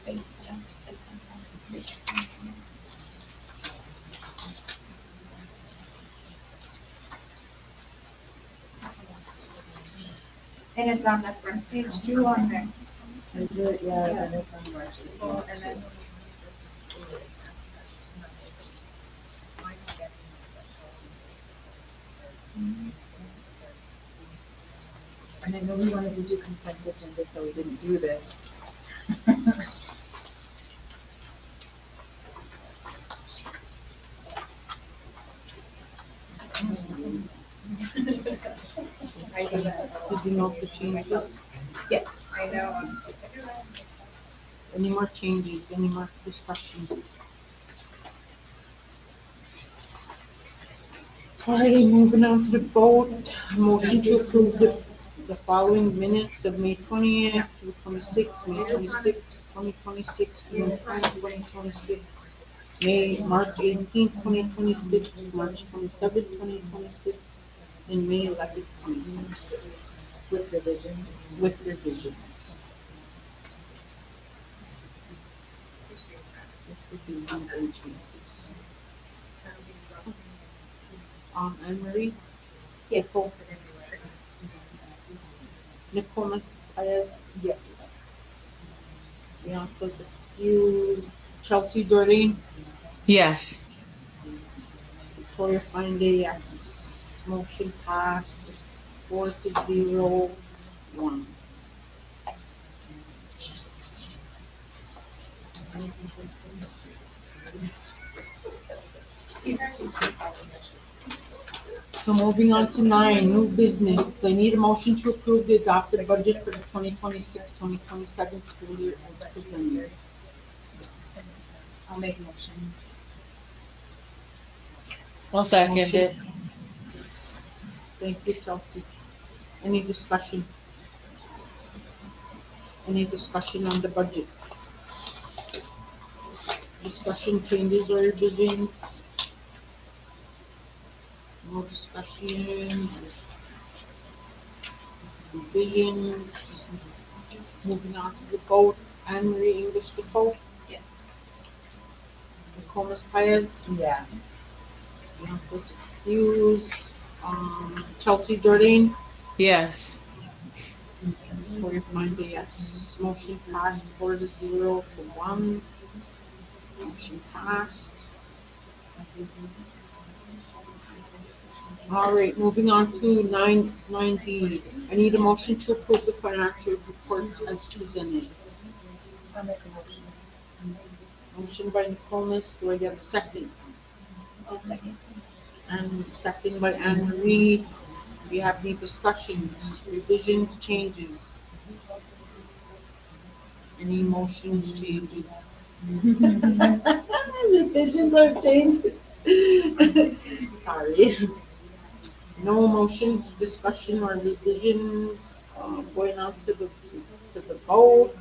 J: And it's on the front page too on there.
G: Is it? Yeah, then it's on March 18th.
J: And then
G: And I know we wanted to do consent agenda, so we didn't do this.
K: Did you know the changes?
J: yes, I know.
K: Any more changes? Any more discussion? Alrighty, moving on to the vote. Motion to approve the following minutes of May 20th, 2026, May 26th, 2026, June 10th, 2026, March 18th, 2026, March 27th, 2026, and May 11th, 2026.
G: With revisions.
K: With revisions. Anne Marie?
J: Yes.
K: Nicomas Paez?
G: Yes.
K: Bianca's excused. Chelsea Jordan?
L: Yes.
K: Victoria Finde, yes. Motion passed 4-0-1. So moving on to 9, new business. I need a motion to approve the adopted budget for the 2026-2027 school year as presented.
G: I'll make a motion.
L: I'll second it.
K: Thank you, Chelsea. Any discussion? Any discussion on the budget? Discussion, changes or revisions? No discussion. Revisions. Moving on to the vote. Anne Marie English to vote.
J: Yes.
K: Nicomas Paez.
G: Yeah.
K: Bianca's excused. Chelsea Jordan.
L: Yes.
K: Victoria Finde, yes. Motion passed 4-0-1. Motion passed. All right, moving on to 9B. I need a motion to approve the financial reports as presented.
G: I'll make a motion.
K: Motion by Nicomas, do I get a second?
J: I'll second.
K: And second by Anne Marie. We have any discussions, revisions, changes? Any motions, changes?
B: Revisions or changes?
K: Sorry. No motions, discussion, or revisions, going out to the vote.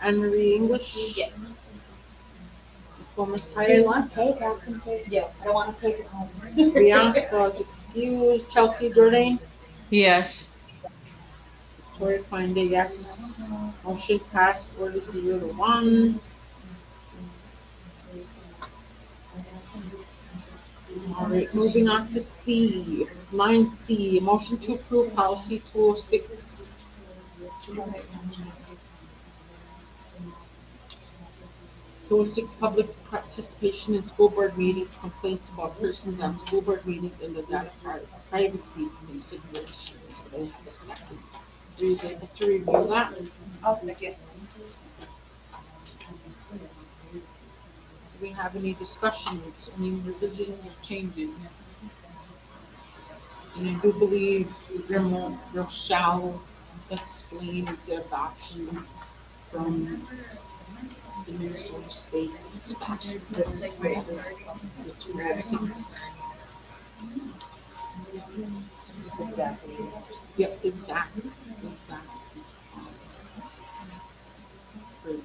K: Anne Marie English?
E: Yes.
K: Thomas
E: Do you want
K: Pius?
E: cake? Have some cake?
B: Yes, I want to take it home.
K: Bianca is excused. Chelsea Jordan?
L: Yes.
K: Victoria Finder, yes. Motion passed 4-0 to 1. All right, moving on to C. 9C, motion to approve policy 206. 206, public participation in school board meetings, complaints about persons on school board meetings, and the data privacy considerations. Do I have a second? Are you able to review that?
E: I'll second.
K: Do we have any discussions, any revisions or changes? And I do believe Rochelle explained the adoption from the Minnesota State statute.
B: Yes.
K: The 206.
B: Exactly.
K: Yep, exactly. Great.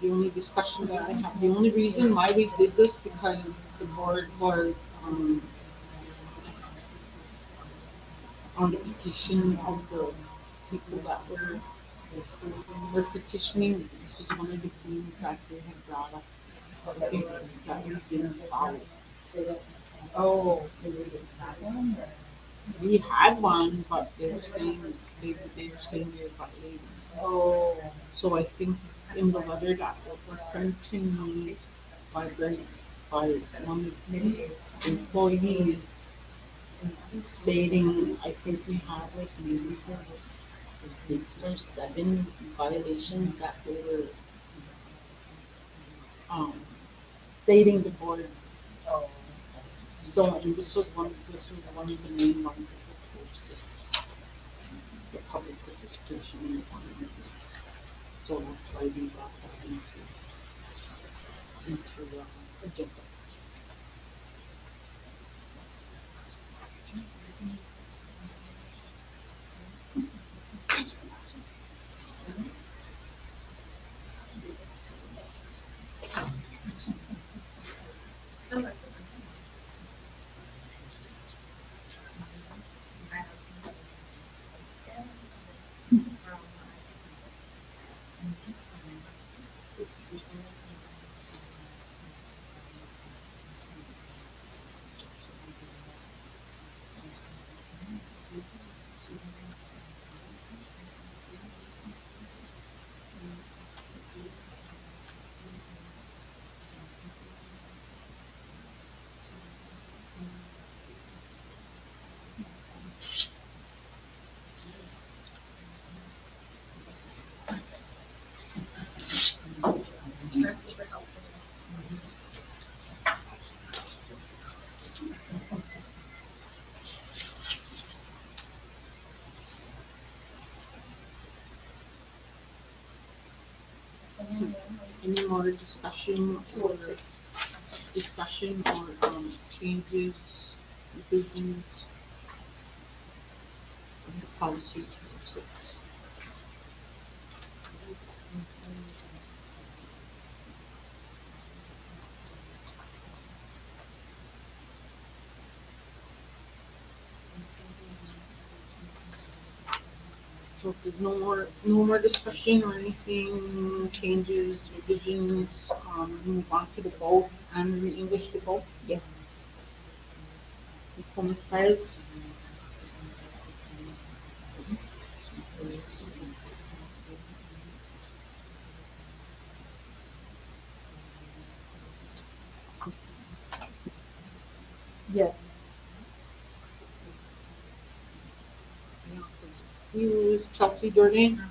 K: The only discussion that I have, the only reason why we did this because the board was on the petition of the people that were petitioning. This was one of the things that they had brought up. I think that we didn't follow.
B: Oh, is it one?
K: We had one, but they were saying they were saying they were violating.
B: Oh.
K: So I think in the letter that was sent to me by one of the employees stating, I think we had like maybe 6 or 7 violations that they were stating the board.
B: Oh.
K: So, and this was one of the main ones of the 206, the public participation in the parliament. So that's why we brought that into the agenda. Any more discussion or changes, revisions of the policy 206? So if there's no more discussion or anything, changes, revisions, move on to the vote. And in English, the vote?
B: Yes.
K: Thomas Pius?
B: Yes.
K: you. Chelsea Jordan,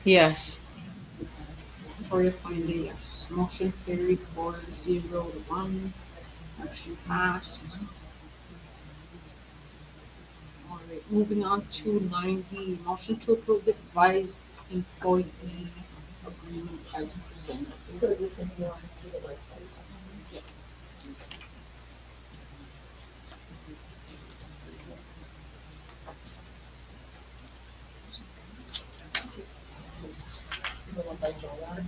L: Yes.
K: Victoria Pineda, yes. Motion carried 4-0-1. Motion passed. All right, moving on to 9B, motion to approve the revised employee agreement as presented.
B: So is this gonna go on to the website?
K: Yeah.
B: The one by Jola?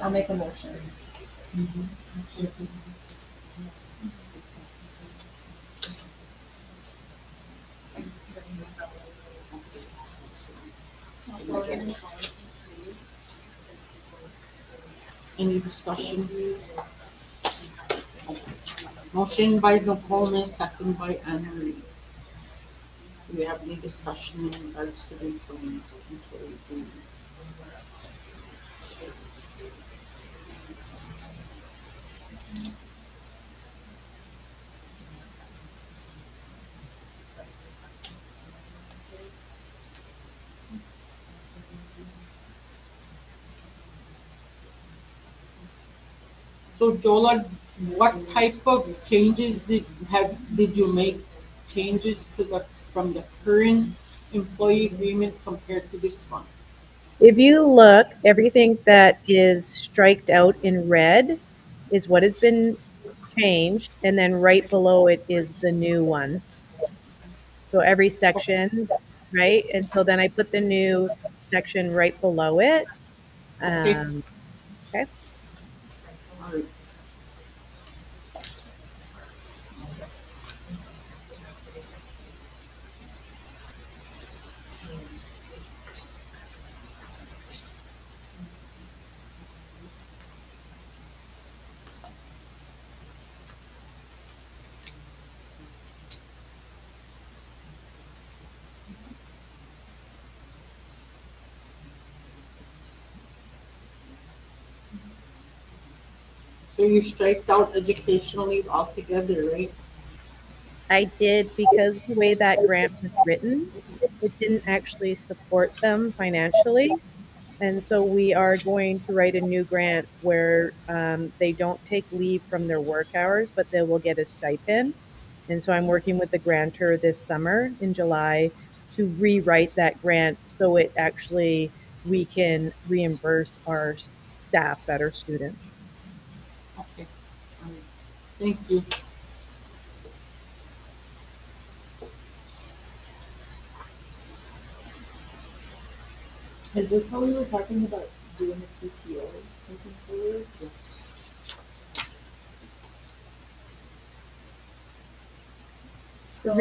B: I'll make a motion.
K: Any discussion? Motion by Nicole, second by Anne Marie. Do we have any discussion in regards to the employee agreement? So Jola, what type of changes did you make changes to from the current employee agreement compared to this one?
D: If you look, everything that is striked out in red is what has been changed, and then right below it is the new one. So every section, right? And so then I put the new section right below it.
K: Okay.
D: Okay.
K: All right. So you striked out educational leave altogether, right?
D: I did because the way that grant was written, it didn't actually support them financially. And so we are going to write a new grant where they don't take leave from their work hours, but they will get a stipend. And so I'm working with the grantor this summer in July to rewrite that grant so it actually we can reimburse our staff that are students.
K: Okay. All right. Thank you.
B: Is this how we were talking about doing the PTO moving forward?
K: Yes.
B: So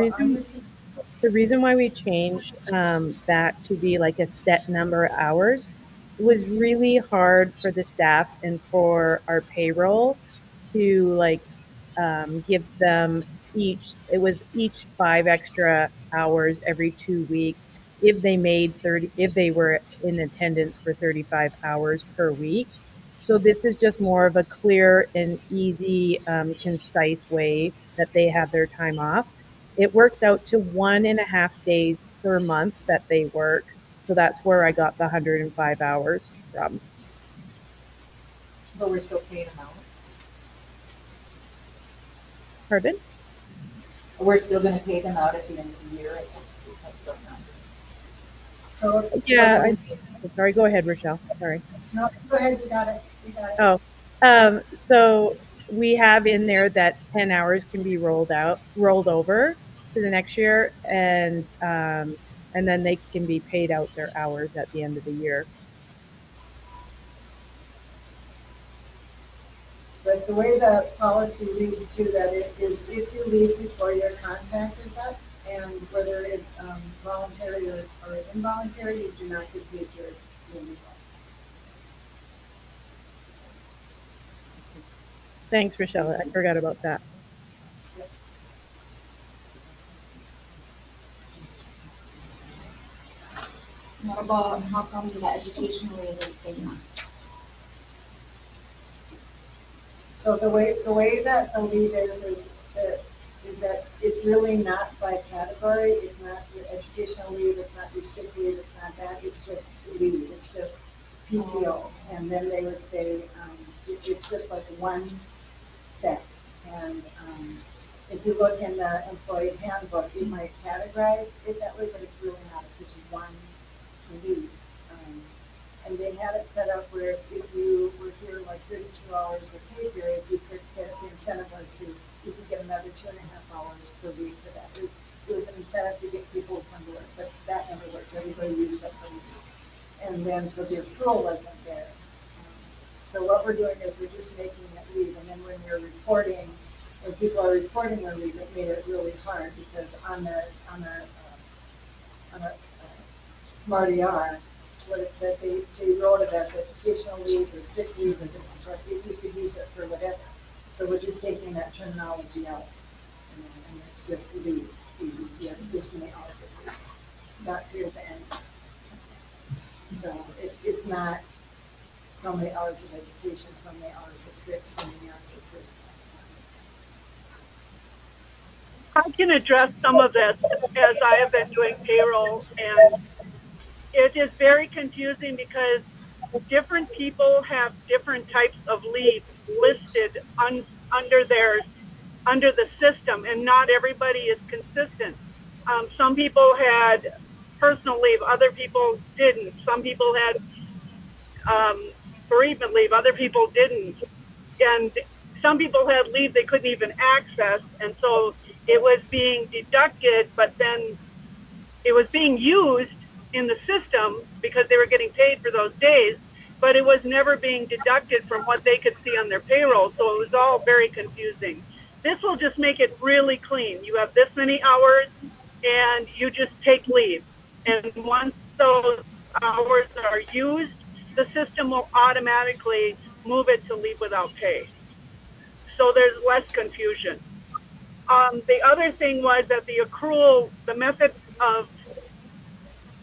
D: The reason why we changed that to be like a set number of hours, it was really hard for the staff and for our payroll to like give them it was each 5 extra hours every 2 weeks if they made 30, if they were in attendance for 35 hours per week. So this is just more of a clear and easy, concise way that they have their time off. It works out to 1.5 days per month that they work. So that's where I got the 105 hours from.
B: but we're still paying them out.
D: Pardon?
B: We're still gonna pay them out at the end of the year, I think. So.
D: Yeah. Sorry, go ahead, Rochelle. Sorry.
B: No, go ahead, you got it, you got it.
D: Oh, so we have in there that 10 hours can be rolled over to the next year, and then they can be paid out their hours at the end of the year.
H: But the way the policy reads too, that it is if you leave before your contract is up, and whether it's voluntary or involuntary, you do not get paid your leave.
D: Thanks, Rochelle. I forgot about that.
E: What about how come the educational leave is big enough?
H: So the way that the leave is is that it's really not by category, it's not your educational leave, it's not your sick leave, it's not that, it's just leave, it's just PTO. And then they would say, it's just like one set. And if you look in the employee handbook, it might categorize it that way, but it's really not, it's just one leave. And they had it set up where if you were here like 32 hours of pay period, you could get, the incentive was to, you could get another 2.5 hours per week for that. It was an incentive to get people to come to work, but that never worked. Everybody used up the leave. And then, so the accrual wasn't there. So what we're doing is we're just making it leave. And then when you're reporting, when people are reporting their leave, it made it really hard because on a Smart ER, what it said, they wrote it as educational leave or sick leave or this, but you could use it for whatever. So we're just taking that terminology out. And it's just leave. You just get this many hours of leave, not here at the end. So it's not so many hours of education, so many hours of sick, so many hours of personal.
F: I can address some of this as I have been doing payroll, and it is very confusing because different people have different types of leave listed under the system, and not everybody is consistent. Some people had personal leave, other people didn't. Some people had bereavement leave, other people didn't. And some people had leave they couldn't even access, and so it was being deducted, but then it was being used in the system because they were getting paid for those days, but it was never being deducted from what they could see on their payroll, so it was all very confusing. This will just make it really clean. You have this many hours, and you just take leave. And once those hours are used, the system will automatically move it to leave without pay. So there's less confusion. The other thing was that the accrual, the method of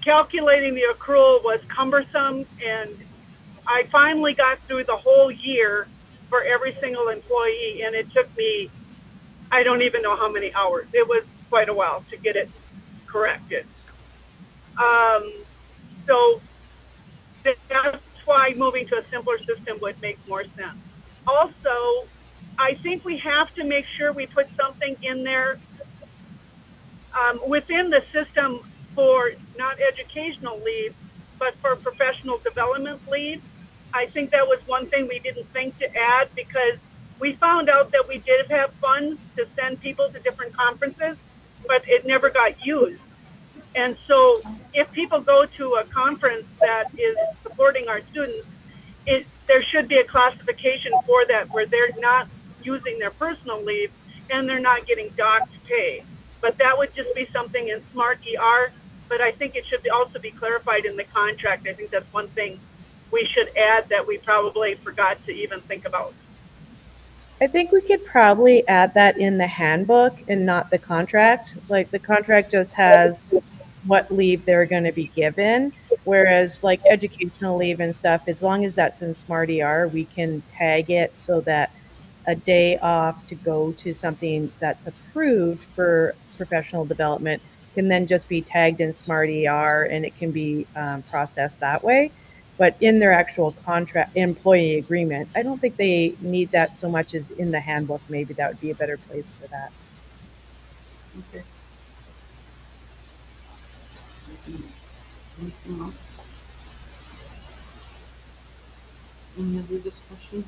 F: calculating the accrual was cumbersome, and I finally got through the whole year for every single employee, and it took me, I don't even know how many hours. It was quite a while to get it corrected. So that's why moving to a simpler system would make more sense. Also, I think we have to make sure we put something in there within the system for not educational leave, but for professional development leave. I think that was one thing we didn't think to add because we found out that we did have funds to send people to different conferences, but it never got used. And so if people go to a conference that is supporting our students, there should be a classification for that where they're not using their personal leave and they're not getting docked pay. But that would just be something in Smart ER, but I think it should also be clarified in the contract. I think that's one thing we should add that we probably forgot to even think about.
D: I think we could probably add that in the handbook and not the contract. Like the contract just has what leave they're going to be given, whereas like educational leave and stuff, as long as that's in Smart ER, we can tag it so that a day off to go to something that's approved for professional development can then just be tagged in Smart ER and it can be processed that way. But in their actual contract employee agreement, I don't think they need that so much as in the handbook. Maybe that would be a better place for that.
K: Okay. Anything else? Any other discussion?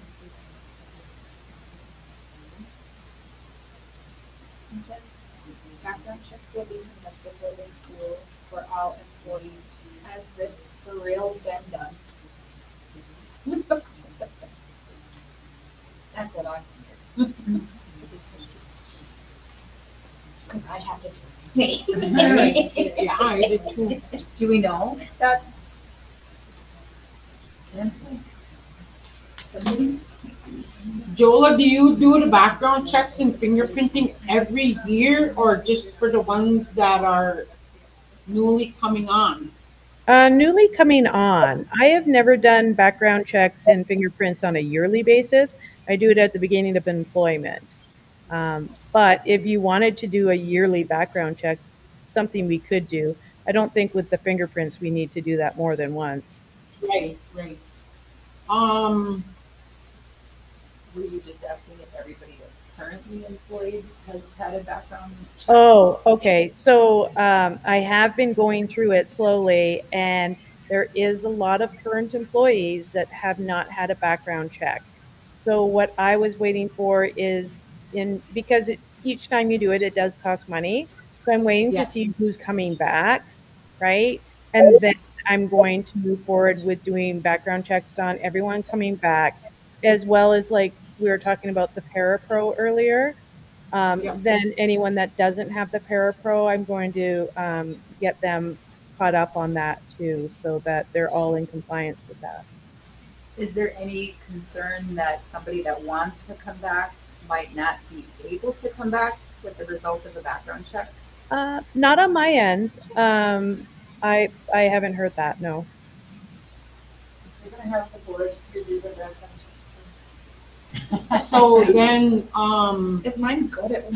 E: Background checks will be conducted for the school for all employees. Has this for real been done? That's what I think. Because I have to.
K: Yeah, I did too.
E: Do we know that? Somebody?
K: Jola, do you do the background checks and fingerprinting every year or just for the ones that are newly coming on?
D: Newly coming on, I have never done background checks and fingerprints on a yearly basis. I do it at the beginning of employment. But if you wanted to do a yearly background check, something we could do. I don't think with the fingerprints we need to do that more than once.
J: Right, right.
G: Were you just asking if everybody that's currently employed has had a background check?
D: Oh, okay. So I have been going through it slowly, and there is a lot of current employees that have not had a background check. So what I was waiting for is because each time you do it, it does cost money. So I'm waiting to
J: Yes.
D: see who's coming back, right? And then I'm going to move forward with doing background checks on everyone coming back, as well as like we were talking about the parapro earlier.
J: Yep.
D: Then anyone that doesn't have the parapro, I'm going to get them caught up on that too, so that they're all in compliance with that.
G: Is there any concern that somebody that wants to come back might not be able to come back with the result of a background check?
D: Not on my end. I haven't heard that. No.
H: We're gonna have the board review the background
K: So then,
E: Is mine good at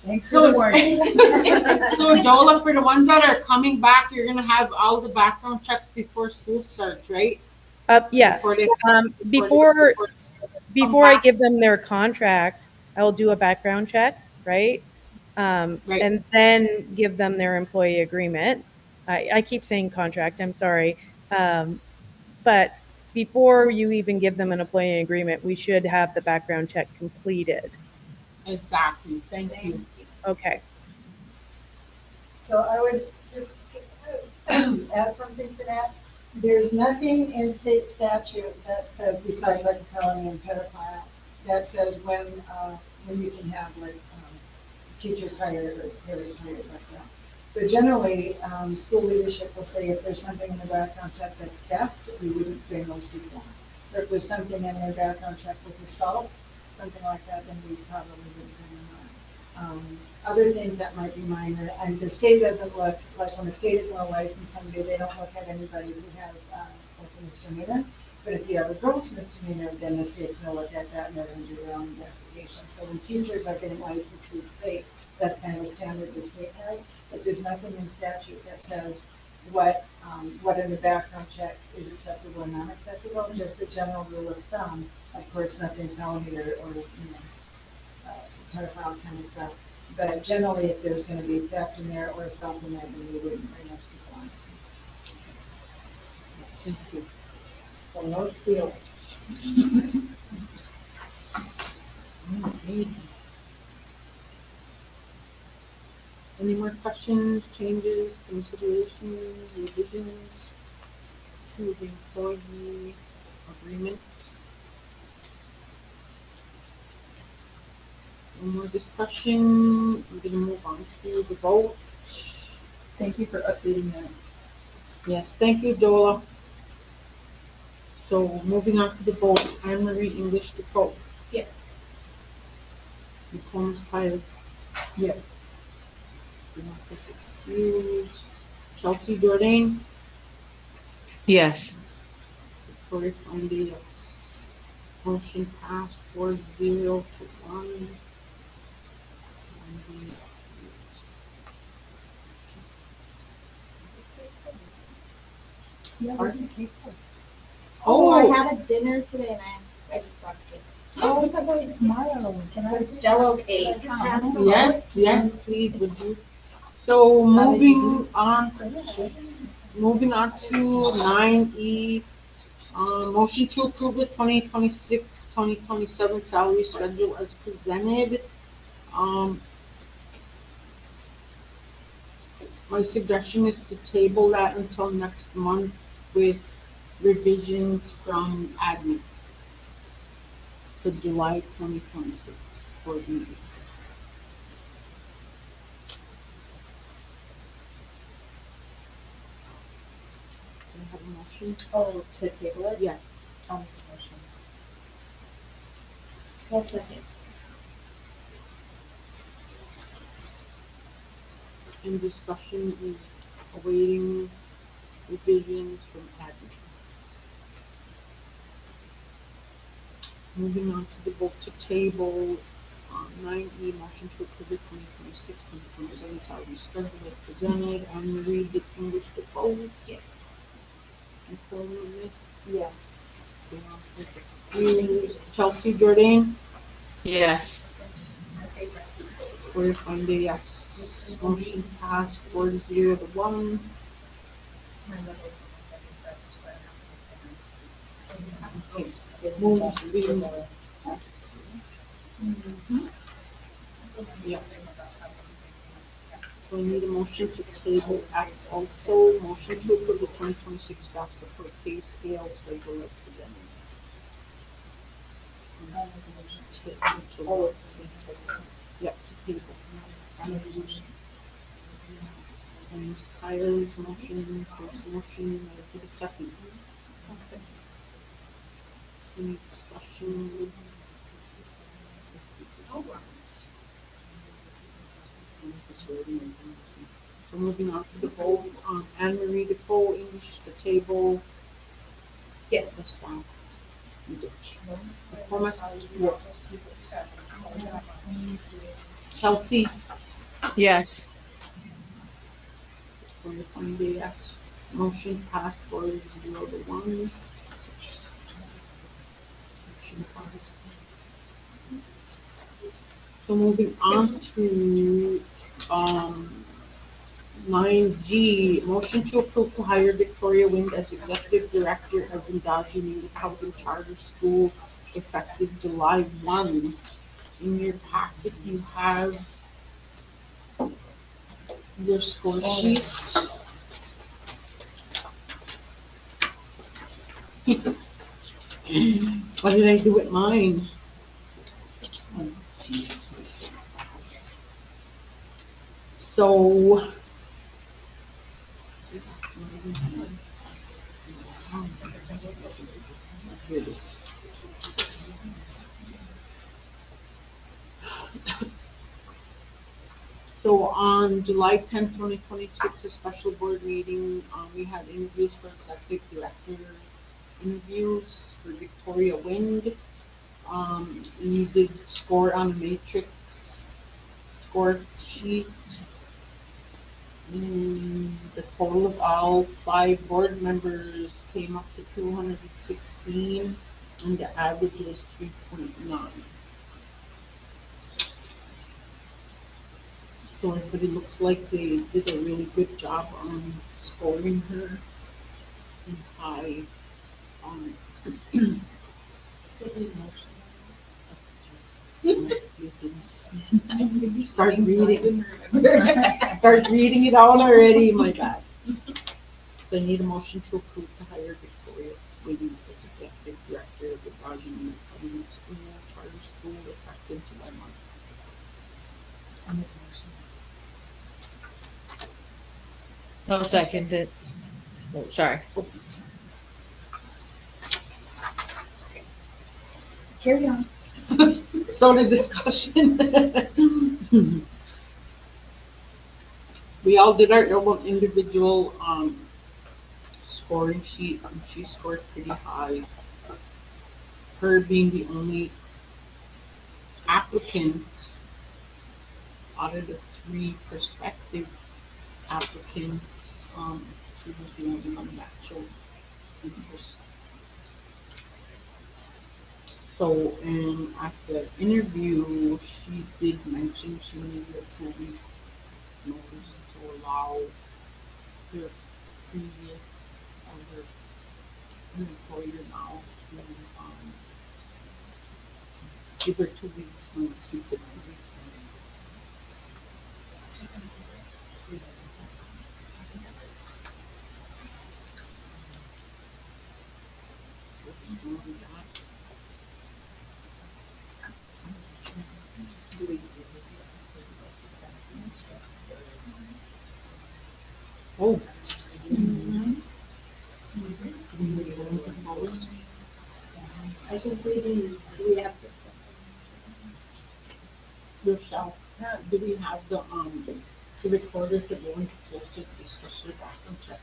G: Thanks
K: So-
G: for the warning.
K: so Dola, for the ones that are coming back, you're gonna have all the background checks before school starts, right?
D: Yes. Before I give them their contract, I will do a background check, right?
K: Right.
D: And then give them their employee agreement. I keep saying contract. I'm sorry. But before you even give them an employee agreement, we should have the background check completed.
K: Exactly, thank you.
D: Okay.
H: So I would just add something to that. There's nothing in state statute that says, besides like a felony and pedophile, that says when you can have like teachers hired or parents hired like that. So generally, school leadership will say if there's something in the background check that's theft, we wouldn't bring those people on. Or if there's something in their background check with assault, something like that, then we probably wouldn't bring them on. Other things that might be minor, and the state doesn't look, like when the state is going to license somebody, they don't look at anybody who has like a misdemeanor. But if you have a gross misdemeanor, then the state's going to look at that and they're going to do their own investigation. So when teachers are getting licensed through the state, that's kind of a standard the state has. But there's nothing in statute that says what in the background check is acceptable or not acceptable. Just the general rule of thumb. Of course, nothing felony or pedophile kind of stuff. But generally, if there's going to be theft in there or assault in there, then we wouldn't bring those people on.
K: Thank you.
H: So no stealing.
K: Okay. Any more questions, changes, considerations, revisions to the employee agreement? No more discussion. I'm gonna move on to the vote.
G: Thank you for updating that.
K: Yes, thank you, Dola. So moving on to the vote, Anne Marie English DePaul.
E: Yes.
K: Nicole Stiles.
G: Yes.
K: Marcus excused. Chelsea Jordan.
L: Yes.
K: Victoria Fondy, yes. Motion passed 4-0 to 1. Fondy excused.
E: Yeah,
K: Pardon?
E: Oh, I had a dinner today and I just got it.
H: Oh, I thought that was tomorrow. Can I just
E: Jello cake.
K: Yes, yes, please, would you? So moving on to 9E, motion to approve the 2026-2027 salary schedule as presented. My suggestion is to table that until next month with revisions from admin for July 2026 for the meeting. Can I have a motion?
G: Oh, to table it?
K: Yes.
G: I'll make a motion.
E: I'll second.
K: And discussion is awaiting revisions from admin. Moving on to the vote to table, 9E, motion to approve the 2026-2027 salary schedule as presented. And read the English to vote.
E: Yes.
K: Nicole, Miss.
G: Yeah.
K: Beyonce, excused. Chelsea Jordan.
L: Yes.
K: Gloria Fonda, yes. Motion passed 4-0 to 1. Okay. Moving. Yeah. So we need a motion to table F also. Motion to approve the 2026 staff support pay scale schedule as presented. Table. Yep, to table. And Tyler's motion, first motion, for the second. Any discussion? So moving on to the vote, Anne Marie DePaul, English to table.
E: Yes.
K: The staff. Thomas, yes. Chelsea,
L: Yes.
K: for the Fonda, yes. Motion passed 4-0 to 1. Motion passed. So moving on to 9G, motion to approve to hire Victoria Wind as executive director as Endazhi-Nitaawiging Charter School effective July 1. In your packet, you have your score sheet. What did I do with mine? So here it is. So on July 10th, 2026, a special board meeting, we had interviews for executive director interviews for Victoria Wind. We did score on a matrix score sheet. The total of all 5 board members came up to 216, and the average is 3.9. So everybody looks like they did a really good job on scoring her in high. Start reading. Start reading it all already, my bad. So I need a motion to approve to hire Victoria Wind as executive director of the Endazhi-Nitaawiging Charter School effective July 1.
L: No second it. Oh, sorry.
E: Carry on.
K: So the discussion. We all did our own individual scoring sheet, and she scored pretty high. Her being the only applicant out of the 3 prospective applicants, she was the only one that showed interest. So, and at the interview, she did mention she needed a 2-week notice to allow her previous her employer now to give her 2 weeks to keep the 2 weeks notice. Oh.
E: I think we have this.
K: Yourself, do we have the recorder to go into close to discuss your background check?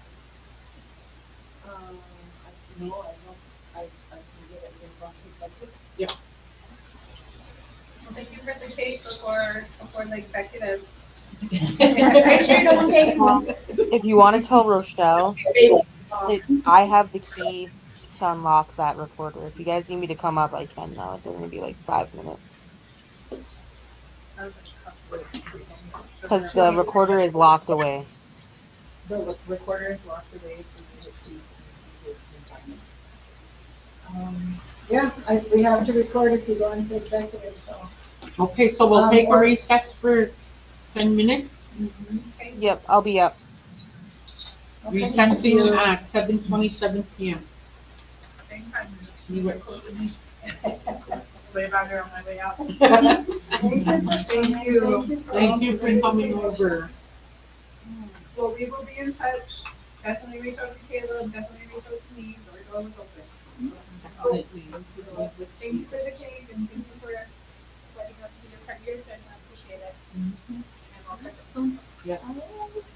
G: No, I don't, I can get it in one executive.
K: Yeah.
E: Well, thank you for the cake before the executives. Make sure you don't take it.
M: If you want to tell Rochelle, I have the key to unlock that recorder. If you guys need me to come up, I can now. It's only gonna be like 5 minutes. Because the recorder is locked away.
G: The recorder is locked away for you to
H: Yeah, we have to record if you go into executive, so.
K: Okay, so we'll take a recess for 10 minutes.
M: Yep, I'll be up.
H: Okay.
K: Recessing at 7:27 p.m. You were-
A: Way back here on my way out.
H: Thank you.
K: Thank you for coming over.
A: Well, we will be in touch. Definitely reach out to Caleb, definitely reach out to me, the door is open.
E: Thank you for the cake and thank you for letting us be a part of your and I appreciate it. And we'll catch up soon.
K: Yes.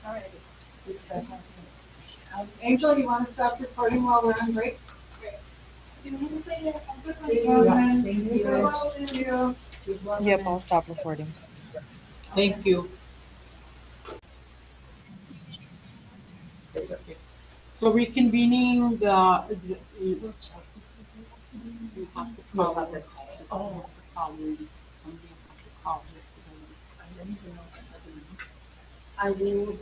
E: All right.
H: Good stuff. Angel, you want to stop recording while we're on break?
E: Can you say it?
H: See you.
M: Yep, I'll stop recording.
K: Thank you. So reconvening the, you have to call it. Oh. Somebody have to call it.
G: I will.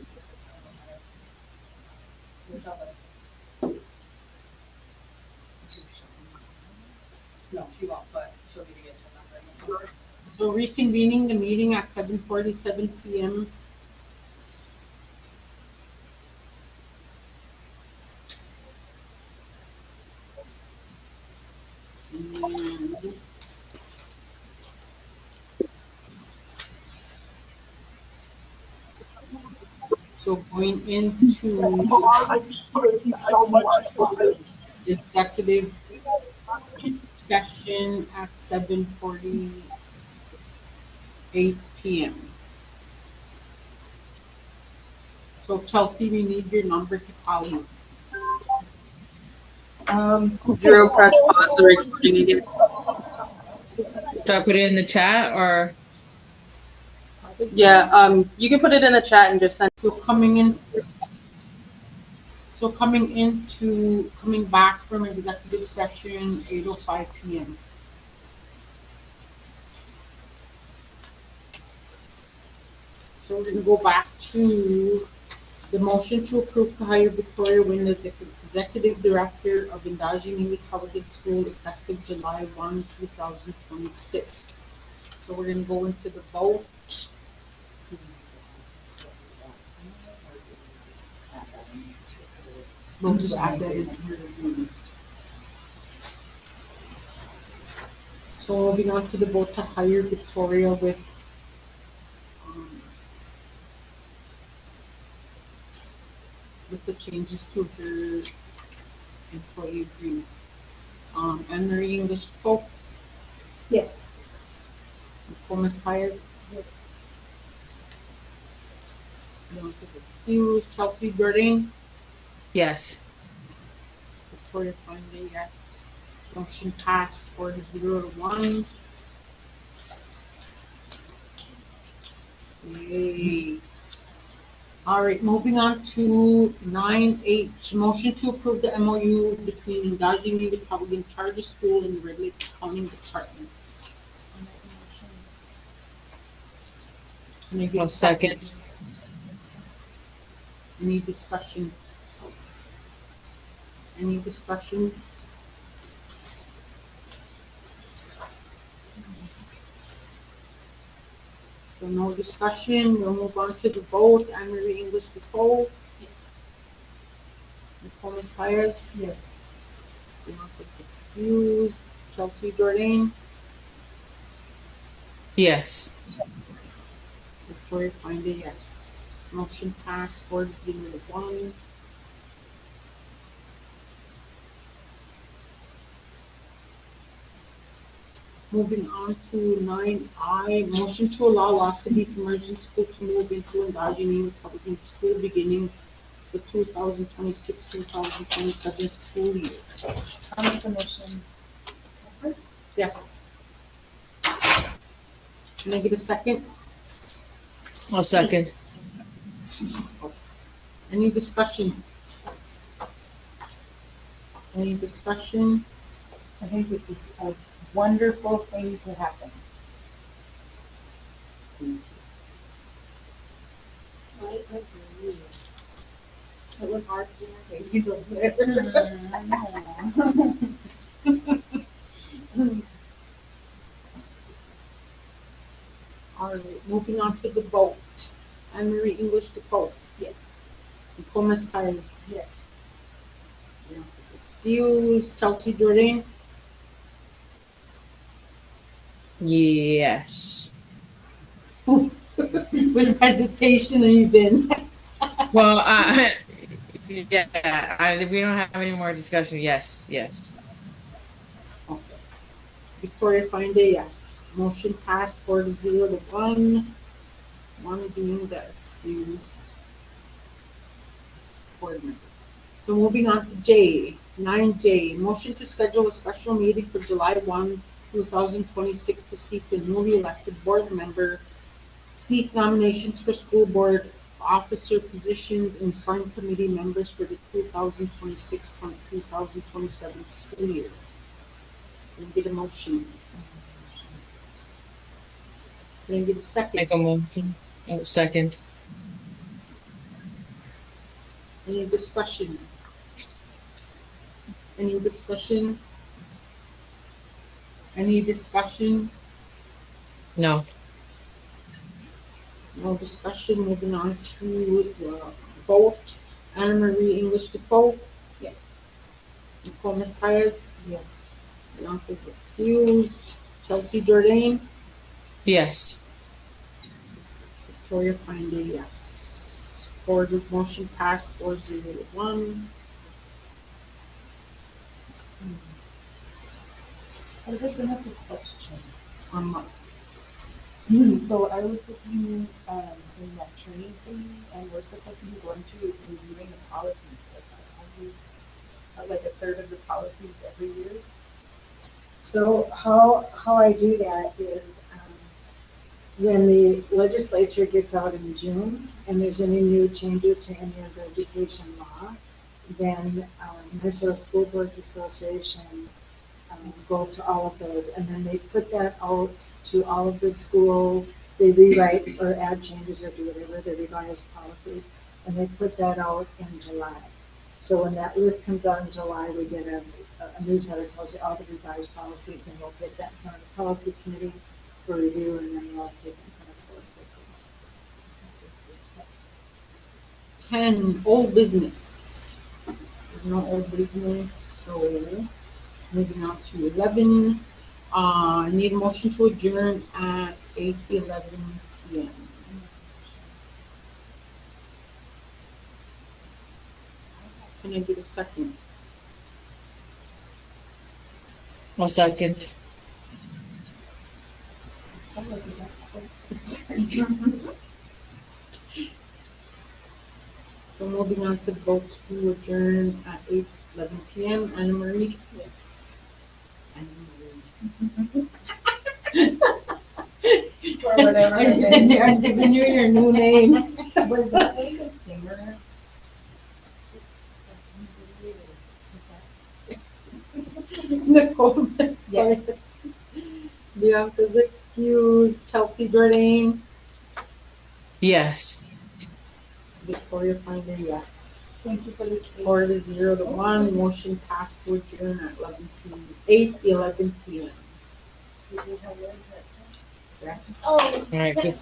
G: No, she won't, but she'll be to get your number.
K: So reconvening the meeting at 7:47 p.m. And so going into executive session at 7:48 p.m. So Chelsea, we need your number to call you.
L: Drew, press pause the recording again. Do I put it in the chat or?
J: Yeah, you can put it in the chat and just send.
K: So coming back from executive session 8:05 p.m. So we're gonna go back to the motion to approve to hire Victoria Wynn as Executive Director of Endazhi-Nitaawiging School effective July 1, 2026. So we're gonna go into the vote. We'll just add that in here. So moving on to the vote to hire Victoria with the changes to her employee agreement. Anne Marie English Pope,
H: Yes.
K: Thomas Hires. Yes. Excuse Chelsea Birding.
L: Yes.
K: Victoria Findlay, yes. Motion passed 4-0-1. Yay. All right, moving on to 9H, motion to approve the MOU between Endazhi-Nitaawiging Charter School and the Red Lake Accounting Department. Can I get a
L: second?
K: Any discussion? Any discussion? So no discussion, we'll move on to the vote. Anne Marie English Nicole. Yes. Nicole Ms. Myers.
H: Yes.
K: Is excused. Chelsea Jordan.
L: Yes.
K: Victoria Findlay, yes. Motion passed 4-0-1. Moving on to 9I, motion to allow Wasabi Emerging School to move into Endazhi-Nitaawiging School beginning the 2026-2027 school year.
H: I'll make the motion.
K: Yes. Can I get a second?
L: I'll second.
K: Any discussion? Any discussion?
G: I think this is a wonderful thing to happen.
H: I agree. It was hard to have babies over there.
G: I know.
K: All right, moving on to the vote. Anne Marie English DePaul.
G: Yes.
K: Nicomas Pies.
G: Yes.
K: Excuse. Chelsea Jordan.
L: Yes.
K: With hesitation, have you been?
L: Well, yeah, we don't have any more discussion. Yes, yes.
K: Okay. Victoria Finde, yes. Motion passed 4-0 to 1. One being the excused board member. So moving on to J, 9J, motion to schedule a special meeting for July 1, 2026 to seek the newly elected board member, seek nominations for school board officer positions and assign committee members for the 2026-2027 school year. Can I get a motion? Can I get a second?
L: Make a motion. Oh, second.
K: Any discussion? Any discussion? Any discussion?
L: No.
K: No discussion. Moving on to the vote. Anna Marie English DePaul.
G: Yes.
K: Nicole Paez.
G: Yes.
K: Bianca's excused. Chelsea Jordan.
L: Yes.
K: Victoria Finde, yes. For the motion passed 4-0 to 1.
G: I was going to have this question.
K: On what?
G: So I was looking in that training thing, and we're supposed to be going through reviewing the policies, like a third of the policies every year.
H: So how I do that is when the legislature gets out in June and there's any new changes to any of the education law, then Minnesota School Boards Association goes to all of those, and then they put that out to all of the schools. They rewrite or add changes or do whatever, they revise policies, and they put that out in July. So when that list comes out in July, we get a newsletter that tells you all the revised policies, and we'll take that in front of the policy committee for review, and then we'll take it in front of the board.
K: 10, old business. There's no old business, so moving on to 11. I need a motion to adjourn at 8:11 p.m. Can I get a second?
L: I'll second.
K: So moving on to vote to adjourn at 8:11 p.m. Anna Marie?
G: Yes.
H: Or whatever.
K: I'm giving you your new name.
G: Was that like a singer?
K: Nicole,
G: Yes.
K: Bianca's excused. Chelsea Jordan.
L: Yes.
K: Victoria Finde, yes.
G: Thank you for the
K: 4-0 to 1. Motion passed to adjourn at 8:11 p.m. Yes.
L: All right. Good.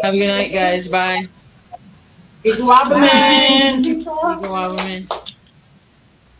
L: Have a good night, guys. Bye.
K: Iguabaman.
L: Iguabaman.